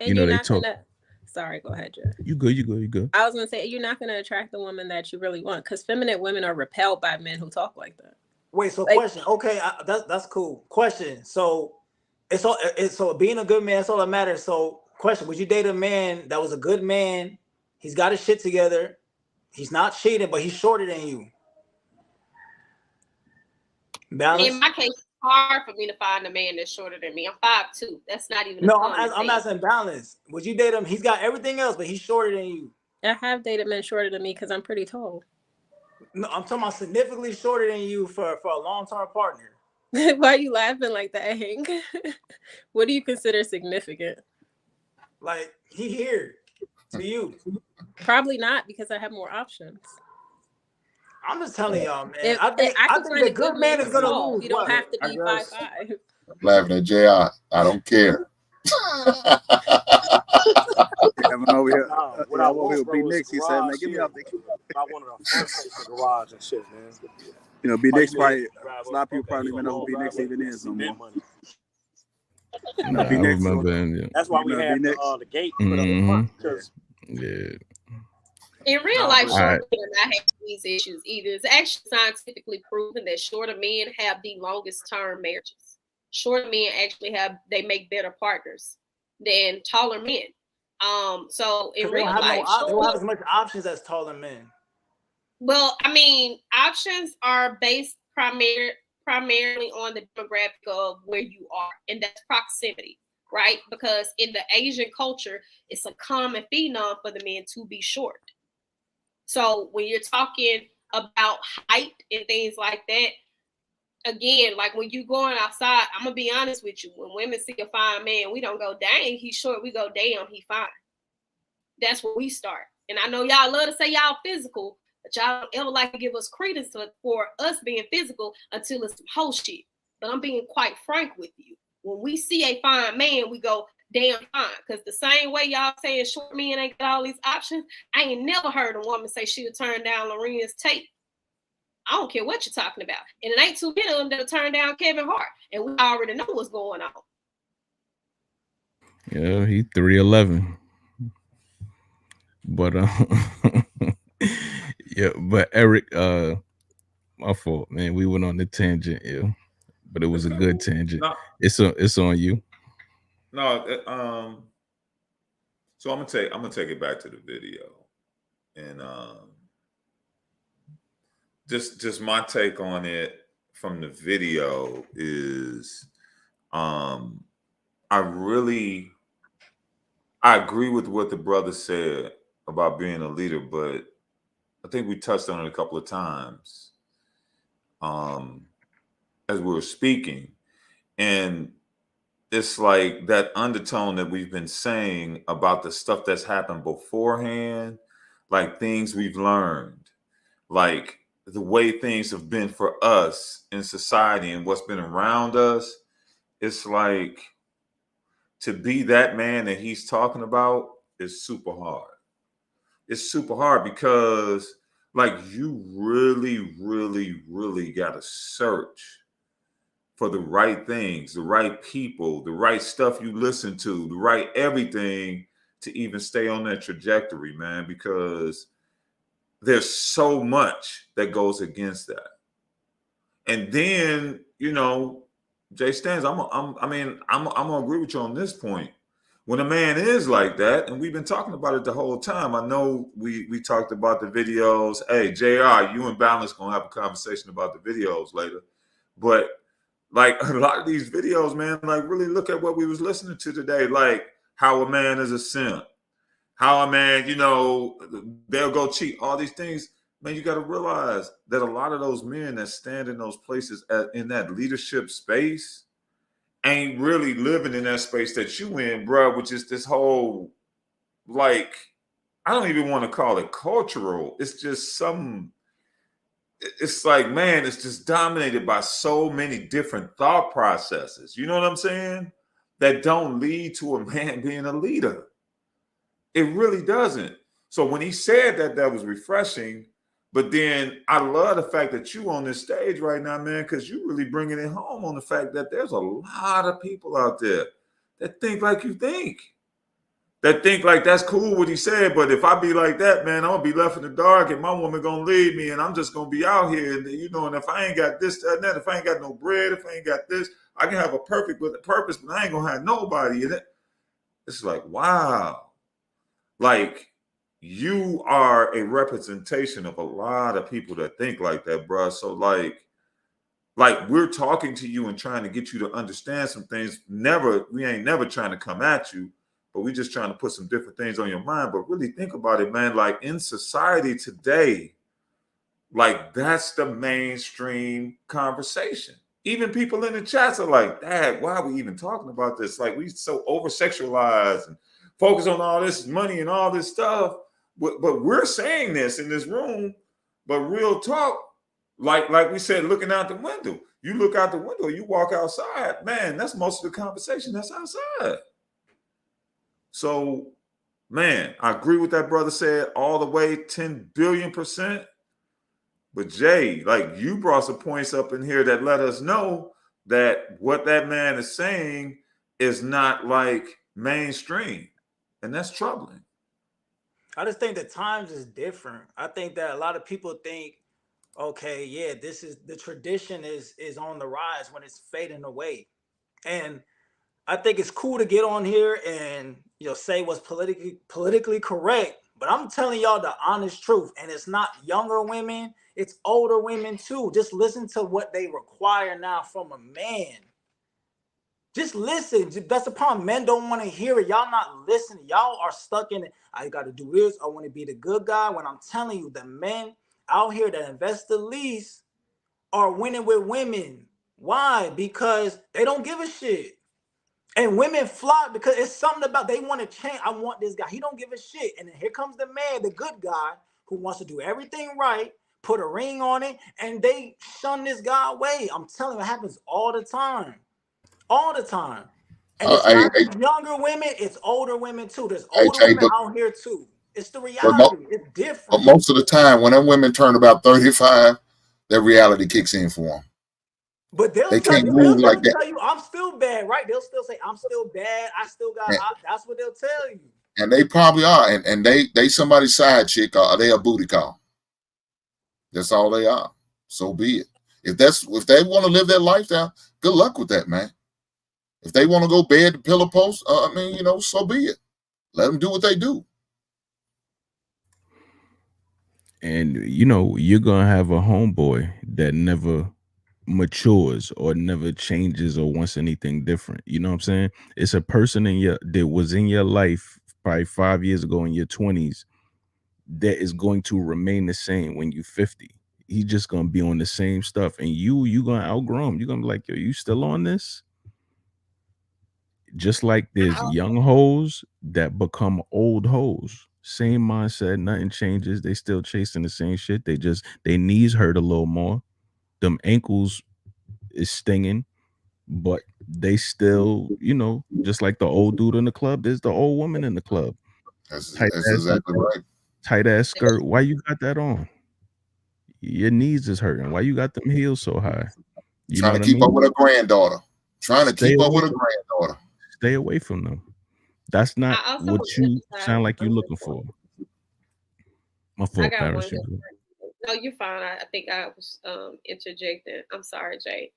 And you're not gonna. Sorry, go ahead, Joe. You good. I was gonna say you're not gonna attract the woman that you really want because feminine women are repelled by men who talk like that. Wait, so question. Okay, that's cool. Question. So it's being a good man, that's all that matters. So question: would you date a man that was a good man? He's got his shit together. He's not cheating, but he's shorter than you. Balance? In my case, it's hard for me to find a man that's shorter than me. I'm 5'2". That's not even. No, I'm not saying balance. Would you date him? He's got everything else, but he's shorter than you. I have dated men shorter than me because I'm pretty tall. No, I'm talking about significantly shorter than you for a long-term partner. Why are you laughing like that, Hank? What do you consider significant? Like he here to you? Probably not because I have more options. I'm just telling y'all, man. If, I think I can the find a good man is gonna lose. You don't have to I be guess. 5'5". I'm laughing at JR. I don't care. I'm over here. What I'm I over want, here with bro, B is Nix. He said, man, garage get me shit. off the. I wanted a front facing garage and shit, man. You know, B Nix probably, drive a lot of people up, probably don't even know who B Nix even is no more. Nah, I B Nix. remember him. Yeah. That's why we Remember had B Nix? the gate put up front. Yeah. In real life, All shorter right. men do not have these issues either. It's actually scientifically proven that shorter men have the longest term marriages. Shorter men actually they make better partners than taller men. So in They real don't have life, they don't have as much options as taller men. well, I mean, options are based primarily on the demographic of where you are, and that's proximity, right? Because in the Asian culture, it's a common phenom for the men to be short. So when you're talking about height and things like that, again, like when you going outside, I'm gonna be honest with you. When women see a fine man, we don't go, dang, he's short. We go, damn, he fine. That's where we start. And I know y'all love to say y'all physical, but y'all don't ever like to give us credence for us being physical until it's some whole shit. But I'm being quite frank with you. When we see a fine man, we go, damn fine. Because the same way y'all saying short men ain't got all these options, I ain't never heard a woman say she'll turn down Lorena's tape. I don't care what you're talking about. And it ain't too many of them that'll turn down Kevin Hart. And we already know what's going on. Yeah, he 3'11". But yeah, but Eric, my fault, man. We went on the tangent, yeah. But it was a good tangent. No. It's on you. No, so I'm gonna take it back to the video. And just my take on it from the video is I agree with what the brother said about being a leader, but I think we touched on it a couple of times as we were speaking. And it's like that undertone that we've been saying about the stuff that's happened beforehand, like things we've learned, like the way things have been for us in society and what's been around us. It's like to be that man that he's talking about is super hard. It's super hard because like you really, really, really got to search for the right things, the right people, the right stuff you listen to, the right everything to even stay on that trajectory, man, because there's so much that goes against that. And then, you know, Jay Stans, I'm gonna agree with you on this point. When a man is like that, and we've been talking about it the whole time. I know we talked about the videos. Hey, JR, you and Balance gonna have a conversation about the videos later. But like a lot of these videos, man, like really look at what we was listening to today. Like how a man is a simp, how a man, you know, they'll go cheat, all these things. Man, you got to realize that a lot of those men that stand in those places in that leadership space ain't really living in that space that you in, bro, which is this whole, like, I don't even want to call it cultural. It's just it's like, man, it's just dominated by so many different thought processes. You know what I'm saying? That don't lead to a man being a leader. It really doesn't. So when he said that, that was refreshing. But then I love the fact that you on this stage right now, man, because you really bringing it home on the fact that there's a lot of people out there that think like you think. That think like that's cool what he said, but if I be like that, man, I'm gonna be left in the dark and my woman gonna leave me and I'm just gonna be out here, and you know, and if I ain't got this, that, and that, if I ain't got no bread, if I ain't got this, I can have a perfect with a purpose, but I ain't gonna have nobody in it. It's like, wow. Like, you are a representation of a lot of people that think like that, bro. So like we're talking to you and trying to get you to understand some things. We ain't never trying to come at you, but we just trying to put some different things on your mind. But really think about it, man. Like in society today, like that's the mainstream conversation. Even people in the chats are like, Dad, why are we even talking about this? Like we so over-sexualized and focus on all this money and all this stuff. But we're saying this in this room, But real talk, like we said, looking out the window. You look out the window, you walk outside, man, that's most of the conversation that's outside. So, man, I agree with that brother said all the way 10 billion%. But Jay, like you brought some points up in here that let us know that what that man is saying is not like mainstream. And that's troubling. I just think the times is different. I think that a lot of people think, okay, yeah, this is the tradition is on the rise when it's fading away. And I think it's cool to get on here and say what's politically correct, but I'm telling y'all the honest truth. And it's not younger women, it's older women too. Just listen to what they require now from a man. Just listen. That's the problem. Men don't want to hear it. Y'all not listening. Y'all are stuck in it. I got to do this. I want to be the good guy. When I'm telling you, the men out here that invest the least are winning with women. Why? Because they don't give a shit. And women flock because it's something about they want to change. I want this guy. He don't give a shit. And then here comes the man, the good guy, who wants to do everything right, put a ring on it, and they shun this guy away. I'm telling you, it happens all the time. All the time. And it's not just younger women, it's older women too. There's older women out here too. It's the reality. It's different. But most of the time, when them women turn about 35, their reality kicks in for them. But they can't move like that. Tell you, I'm still bad, right? They'll still say, I'm still bad. I still got, that's what they'll tell you. And they probably are. And they somebody's side chick, or they a booty call. That's all they are. So be it. If they want to live their lifestyle, good luck with that, man. If they want to go bed to pillow post, so be it. Let them do what they do. And, you're going to have a homeboy that never matures or never changes or wants anything different. You know what I'm saying? It's a person that was in your life probably 5 years ago in your 20s that is going to remain the same when you're 50. He's just going to be on the same stuff. And you're going to outgrow him. You're going to be like, yo, you still on this? Just like there's young hoes that become old hoes. Same mindset, nothing changes. They still chasing the same shit. They knees hurt a little more. Them ankles is stinging, but they still, just like the old dude in the club, there's the old woman in the club. That's exactly right. Tight ass skirt. Why you got that on? Your knees is hurting. Why you got them heels so high? Trying to keep up with a granddaughter. Stay away from them. That's not what you sound like you're looking for. My fault, Paris. No, you're fine. I think I was interjecting. I'm sorry, Jay.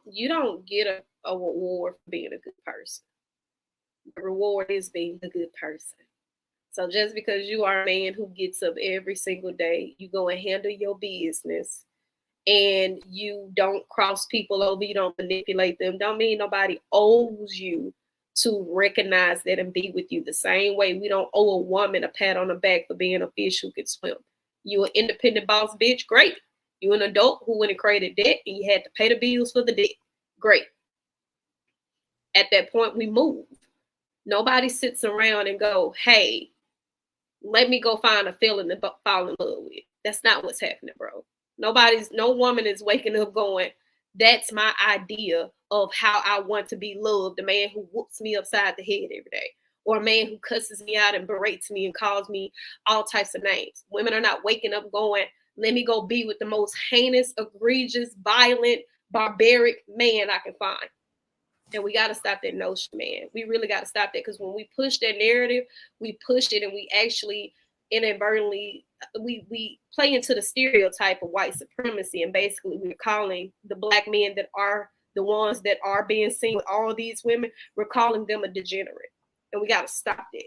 You don't get a reward for being a good person. The reward is being a good person. So just because you are a man who gets up every single day, you go and handle your business, and you don't cross people over, you don't manipulate them, don't mean nobody owes you to recognize that and be with you. The same way we don't owe a woman a pat on the back for being a fish who can swim. You an independent boss bitch, great. You an adult who went and created debt and you had to pay the bills for the debt, great. At that point, we move. Nobody sits around and go, hey, let me go find a feeling to fall in love with. That's not what's happening, bro. No woman is waking up going, that's my idea of how I want to be loved. A man who whoops me upside the head every day, or a man who cusses me out and berates me and calls me all types of names. Women are not waking up going, let me go be with the most heinous, egregious, violent, barbaric man I can find. And we got to stop that notion, man. We really got to stop that, because when we push that narrative, we push it and we actually inadvertently, we play into the stereotype of white supremacy. And basically we're calling the black men that are the ones that are being seen with all these women, we're calling them a degenerate. And we got to stop that.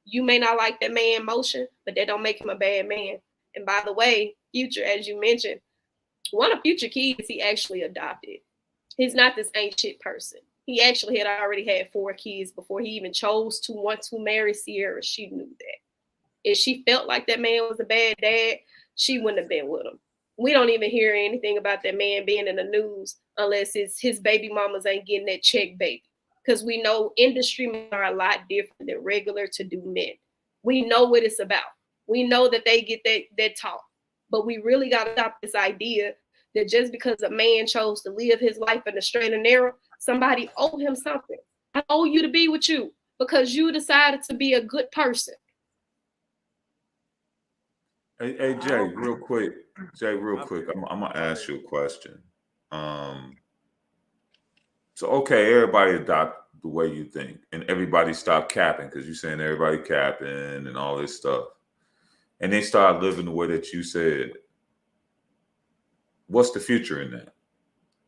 You may not like that man motion, but that don't make him a bad man. And by the way, Future, as you mentioned, one of Future kids he actually adopted. He's not this ain't shit person. He actually had already had 4 kids before he even chose to want to marry Sierra. She knew that. If she felt like that man was a bad dad, she wouldn't have been with him. We don't even hear anything about that man being in the news unless it's his baby mamas ain't getting that check, baby. Because we know industry men are a lot different than regular to do men. We know what it's about. We know that they get that talk. But we really got to stop this idea that just because a man chose to live his life in the straight and narrow, somebody owe him something. I owe you to be with you because you decided to be a good person. Hey Jay, real quick. I'm gonna ask you a question. So okay, everybody adopt the way you think, and everybody stop capping because you're saying everybody capping and all this stuff, and they start living the way that you said. What's the future in that?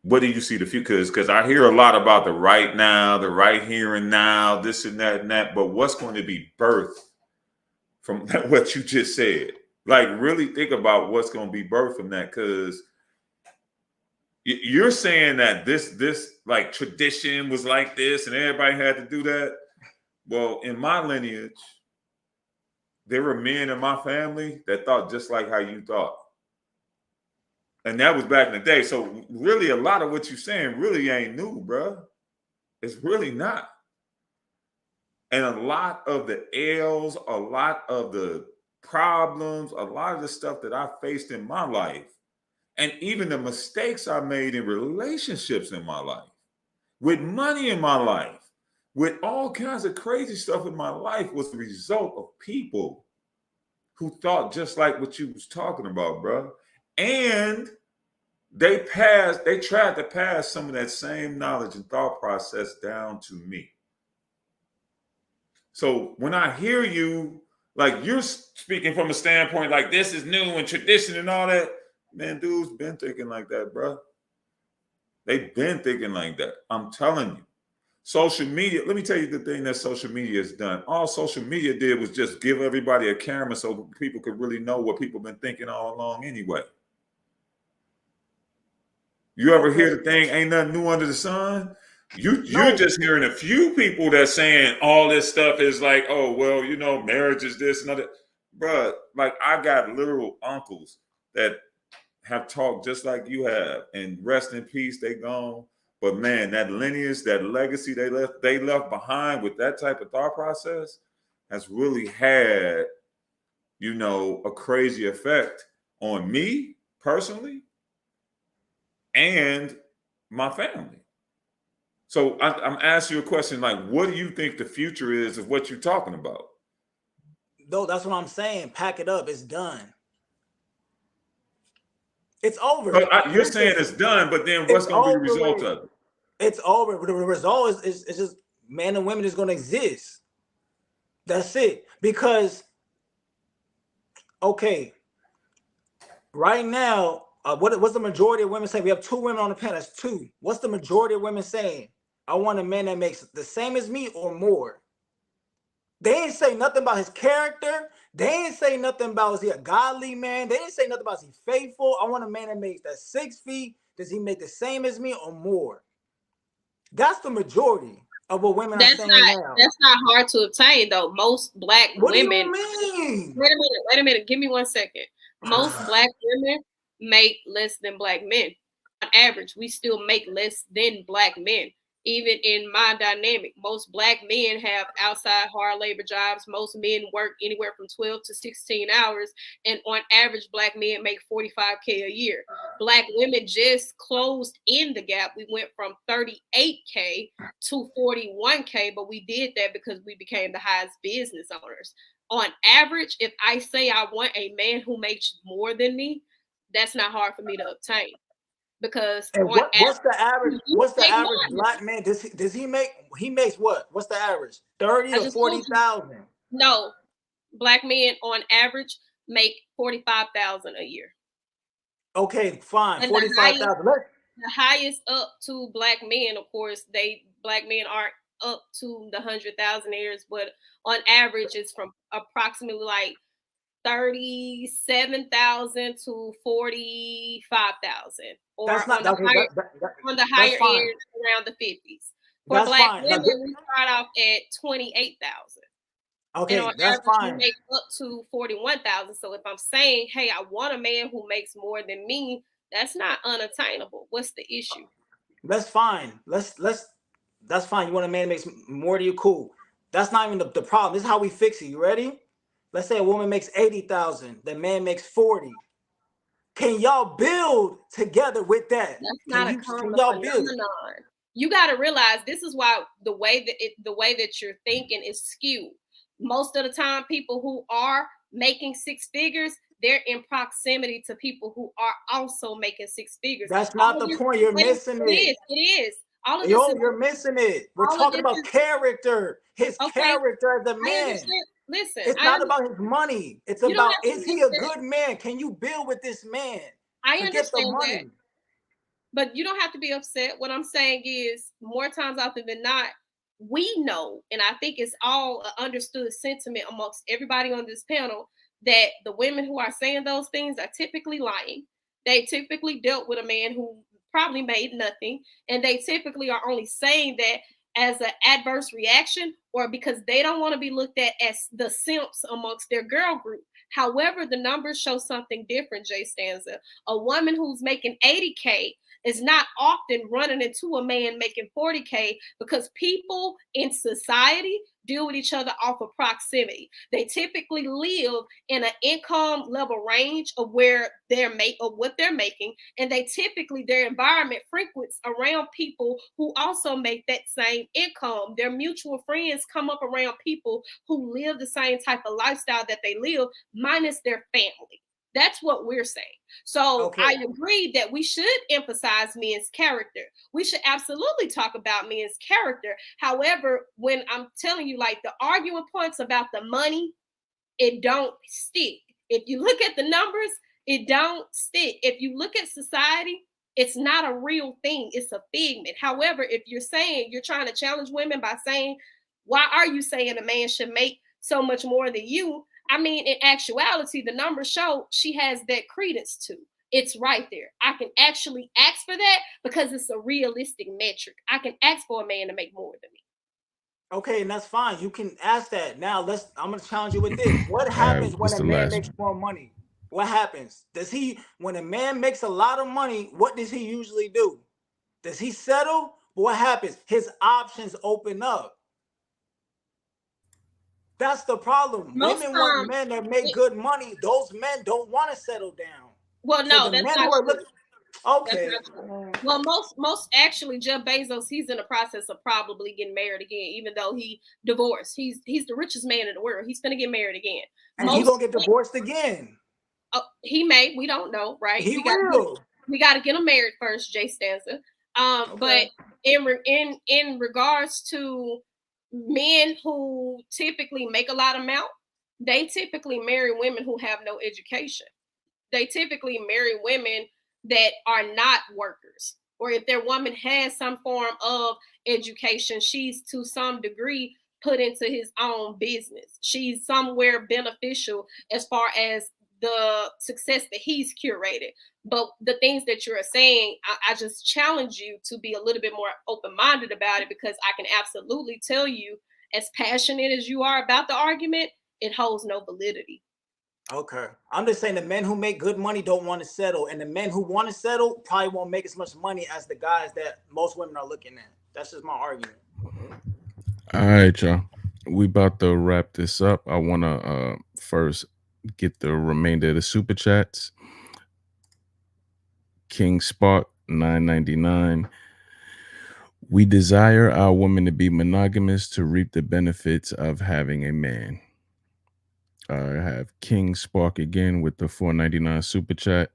What do you see the future? Because I hear a lot about the right now, the right here and now, this and that, but what's going to be birthed from what you just said? Like, really think about what's going to be birthed from that, because you're saying that this like tradition was like this and everybody had to do that. Well, in my lineage, there were men in my family that thought just like how you thought. And that was back in the day. So really a lot of what you're saying really ain't new, bro. It's really not. And a lot of the ails, a lot of the problems, a lot of the stuff that I faced in my life, and even the mistakes I made in relationships in my life, with money in my life, with all kinds of crazy stuff in my life, was the result of people who thought just like what you was talking about, bro. And they tried to pass some of that same knowledge and thought process down to me. So when I hear you, like you're speaking from a standpoint like this is new and tradition and all that, man, dudes been thinking like that, bro. They've been thinking like that. I'm telling you. Social media, let me tell you the thing that social media has done. All social media did was just give everybody a camera so people could really know what people been thinking all along anyway. You ever hear the thing, ain't nothing new under the sun? You're just hearing a few people that's saying all this stuff is like, oh, well, you know, marriage is this and that. Bruh, like I got literal uncles that have talked just like you have, and rest in peace, they gone. But man, that lineage, that legacy they left behind with that type of thought process has really had, you know, a crazy effect on me personally and my family. So I'm asking you a question, like, what do you think the future is of what you're talking about? No, that's what I'm saying. Pack it up. It's done. It's over. But you're saying it's done, but then what's going to be the result of it? It's over. The result is just men and women is going to exist. That's it. Because, okay, right now, what's the majority of women saying? We have 2 women on the panel. That's 2. What's the majority of women saying? I want a man that makes the same as me or more. They ain't say nothing about his character. They ain't say nothing about is he a godly man. They didn't say nothing about is he faithful. I want a man that makes that 6 feet. Does he make the same as me or more? That's the majority of what women are saying now. That's not hard to obtain, though. Most black women. What do you mean? Wait a minute. Give me 1 second. Most black women make less than black men. On average, we still make less than black men. Even in my dynamic, most black men have outside hard labor jobs. Most men work anywhere from 12 to 16 hours. And on average, black men make $45K a year. Black women just closed in the gap. We went from 38K to 41K, but we did that because we became the highest business owners. On average, if I say I want a man who makes more than me, that's not hard for me to obtain. Because what's the average black man? Does he makes what? What's the average? 30 or 40,000? No, black men on average make 45,000 a year. Okay, fine, 45,000. The highest up to black men, of course, black men aren't up to the 100,000 but on average, it's from approximately like 37,000 to 45,000, or on the higher end around the 50s. For black women, we start off at 28,000. Okay, and on that's average, fine. we make up to 41,000. So if I'm saying, hey, I want a man who makes more than me, that's not unattainable. What's the issue? That's fine. That's fine. You want a man that makes more than you? Cool. That's not even the problem. This is how we fix it. You ready? Let's say a woman makes 80,000, the man makes 40. Can y'all build together with that? That's not a Can common y'all build? phenomenon. You got to realize this is why the way that you're thinking is skewed. Most of the time, people who are making six figures, they're in proximity to people who are also making six figures. That's not the point. You're missing it. It is. All of Yo, this is, you're missing it. We're talking about character. His character as a man. Listen, it's not about his money. It's about, is he a good man? Can you build with this man? I Forget understand the money. that. But you don't have to be upset. What I'm saying is, more times often than not, we know, and I think it's all an understood sentiment amongst everybody on this panel, that the women who are saying those things are typically lying. They typically dealt with a man who probably made nothing, and they typically are only saying that as an adverse reaction or because they don't want to be looked at as the simps amongst their girl group. However, the numbers show something different, Jay Stanza. A woman who's making 80K is not often running into a man making 40K, because people in society deal with each other off of proximity. They typically live in an income level range of where what they're making, and they typically, their environment frequents around people who also make that same income. Their mutual friends come up around people who live the same type of lifestyle that they live, minus their family. That's what we're saying. So I agree that we should emphasize men's character. We should absolutely talk about men's character. However, when I'm telling you, like, the arguing points about the money, it don't stick. If you look at the numbers, it don't stick. If you look at society, it's not a real thing. It's a figment. However, if you're saying you're trying to challenge women by saying, why are you saying a man should make so much more than you? I mean, in actuality, the numbers show she has that credence to. It's right there. I can actually ask for that because it's a realistic metric. I can ask for a man to make more than me. Okay, and that's fine. You can ask that. Now I'm gonna challenge you with this. What happens when a man makes more money? What happens? When a man makes a lot of money, what does he usually do? Does he settle? What happens? His options open up. That's the problem. Women want men that make good money. Those men don't want to settle down. Well, no, that's not true. Okay. Well, most actually, Jeff Bezos, he's in the process of probably getting married again, even though he divorced. He's the richest man in the world. He's gonna get married again. And he's gonna get divorced again. He may. We don't know, right? We got to get him married first, Jay Stanza. But in regards to men who typically make a lot of amount, they typically marry women who have no education. They typically marry women that are not workers, or if their woman has some form of education, she's to some degree put into his own business. She's somewhere beneficial as far as the success that he's curated. But the things that you're saying, I just challenge you to be a little bit more open-minded about it, because I can absolutely tell you, as passionate as you are about the argument, it holds no validity. Okay. I'm just saying the men who make good money don't want to settle, and the men who want to settle probably won't make as much money as the guys that most women are looking at. That's just my argument. All right, y'all. We about to wrap this up. I want to first get the remainder of the super chats. King Spark, $9.99. We desire our women to be monogamous to reap the benefits of having a man. I have King Spark again with the $4.99 super chat.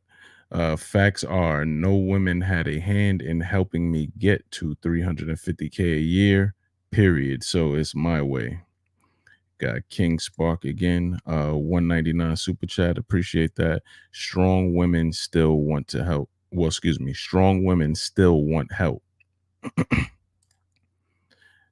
Facts are, no women had a hand in helping me get to $350K a year, period. So it's my way. Got King Spark again, $1.99 super chat. Appreciate that. Strong women still want to help. Well, excuse me. Strong women still want help.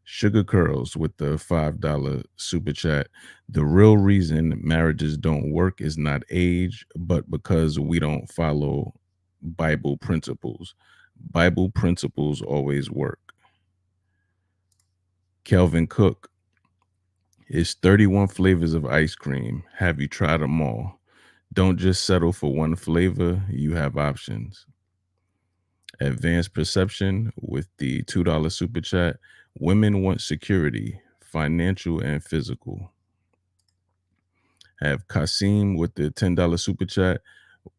Sugar Curls with the $5 super chat. The real reason marriages don't work is not age, but because we don't follow Bible principles. Bible principles always work. Kelvin Cook. It's 31 flavors of ice cream. Have you tried them all? Don't just settle for one flavor. You have options. Advanced Perception with the $2 super chat. Women want security, financial and physical. Have Kasim with the $10 super chat.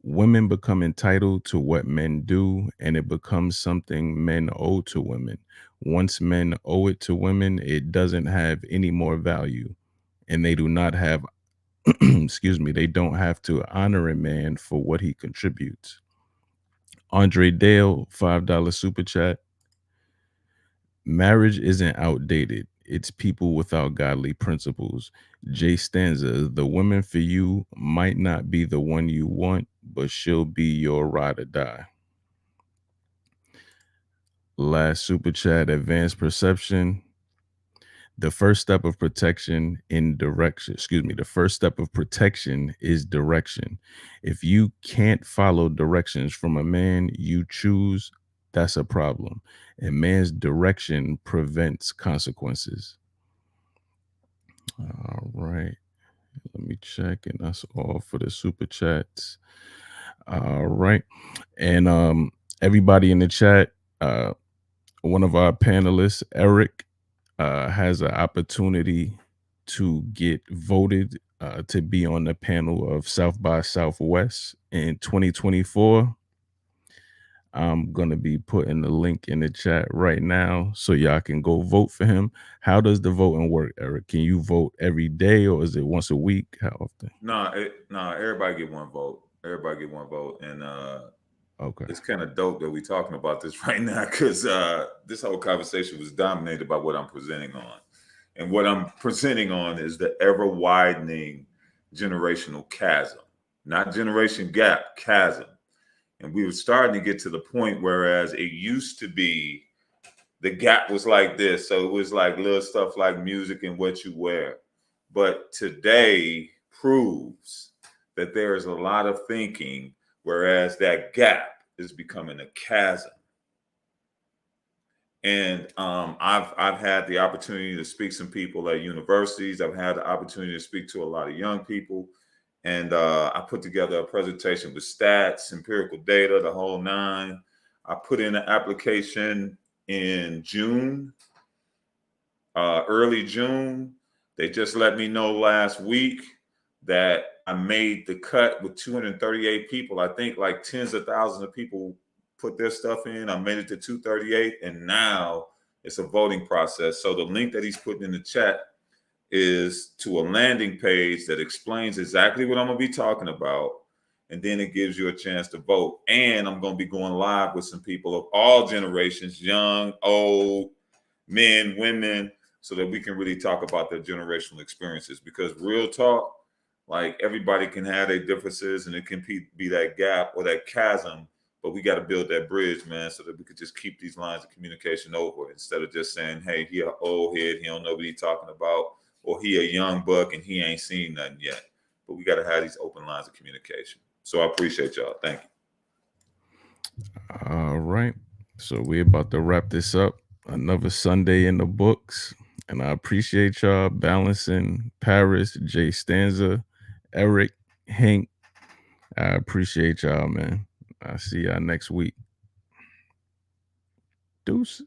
Women become entitled to what men do, and it becomes something men owe to women. Once men owe it to women, it doesn't have any more value, and they do not have, excuse me, they don't have to honor a man for what he contributes. Andre Dale, $5 super chat. Marriage isn't outdated. It's people without godly principles. Jay Stanza, the woman for you might not be the one you want, but she'll be your ride or die. Last super chat, Advanced Perception. The first step of protection the first step of protection is direction. If you can't follow directions from a man you choose, that's a problem. A man's direction prevents consequences. All right. Let me check, and that's all for the super chats. All right. And everybody in the chat, one of our panelists, Eric, has an opportunity to get voted to be on the panel of South by Southwest in 2024. I'm going to be putting the link in the chat right now so y'all can go vote for him. How does the voting work, Eric? Can you vote every day, or is it once a week? How often? No, everybody get one vote. Everybody get one vote. And okay, it's kind of dope that we're talking about this right now, because this whole conversation was dominated by what I'm presenting on. And what I'm presenting on is the ever-widening generational chasm, not generation gap, chasm. And we were starting to get to the point, whereas it used to be the gap was like this. So it was like little stuff like music and what you wear. But today proves that there is a lot of thinking, whereas that gap is becoming a chasm. And I've had the opportunity to speak to some people at universities. I've had the opportunity to speak to a lot of young people. And I put together a presentation with stats, empirical data, the whole nine. I put in an application in June, early June. They just let me know last week that I made the cut with 238 people. I think like tens of thousands of people put their stuff in. I made it to 238, and now it's a voting process. So the link that he's putting in the chat is to a landing page that explains exactly what I'm going to be talking about. And then it gives you a chance to vote. And I'm going to be going live with some people of all generations, young, old, men, women, so that we can really talk about their generational experiences. Because real talk, like, everybody can have their differences, and it can be that gap or that chasm, but we got to build that bridge, man, so that we could just keep these lines of communication over, instead of just saying, hey, he an old head, he don't know what he's talking about, or he a young buck and he ain't seen nothing yet. But we got to have these open lines of communication. So I appreciate y'all. Thank you. All right. So we're about to wrap this up. Another Sunday in the books. And I appreciate y'all balancing Paris, Jay Stanza, Eric, Hank. I appreciate y'all, man. I'll see y'all next week. Deuces.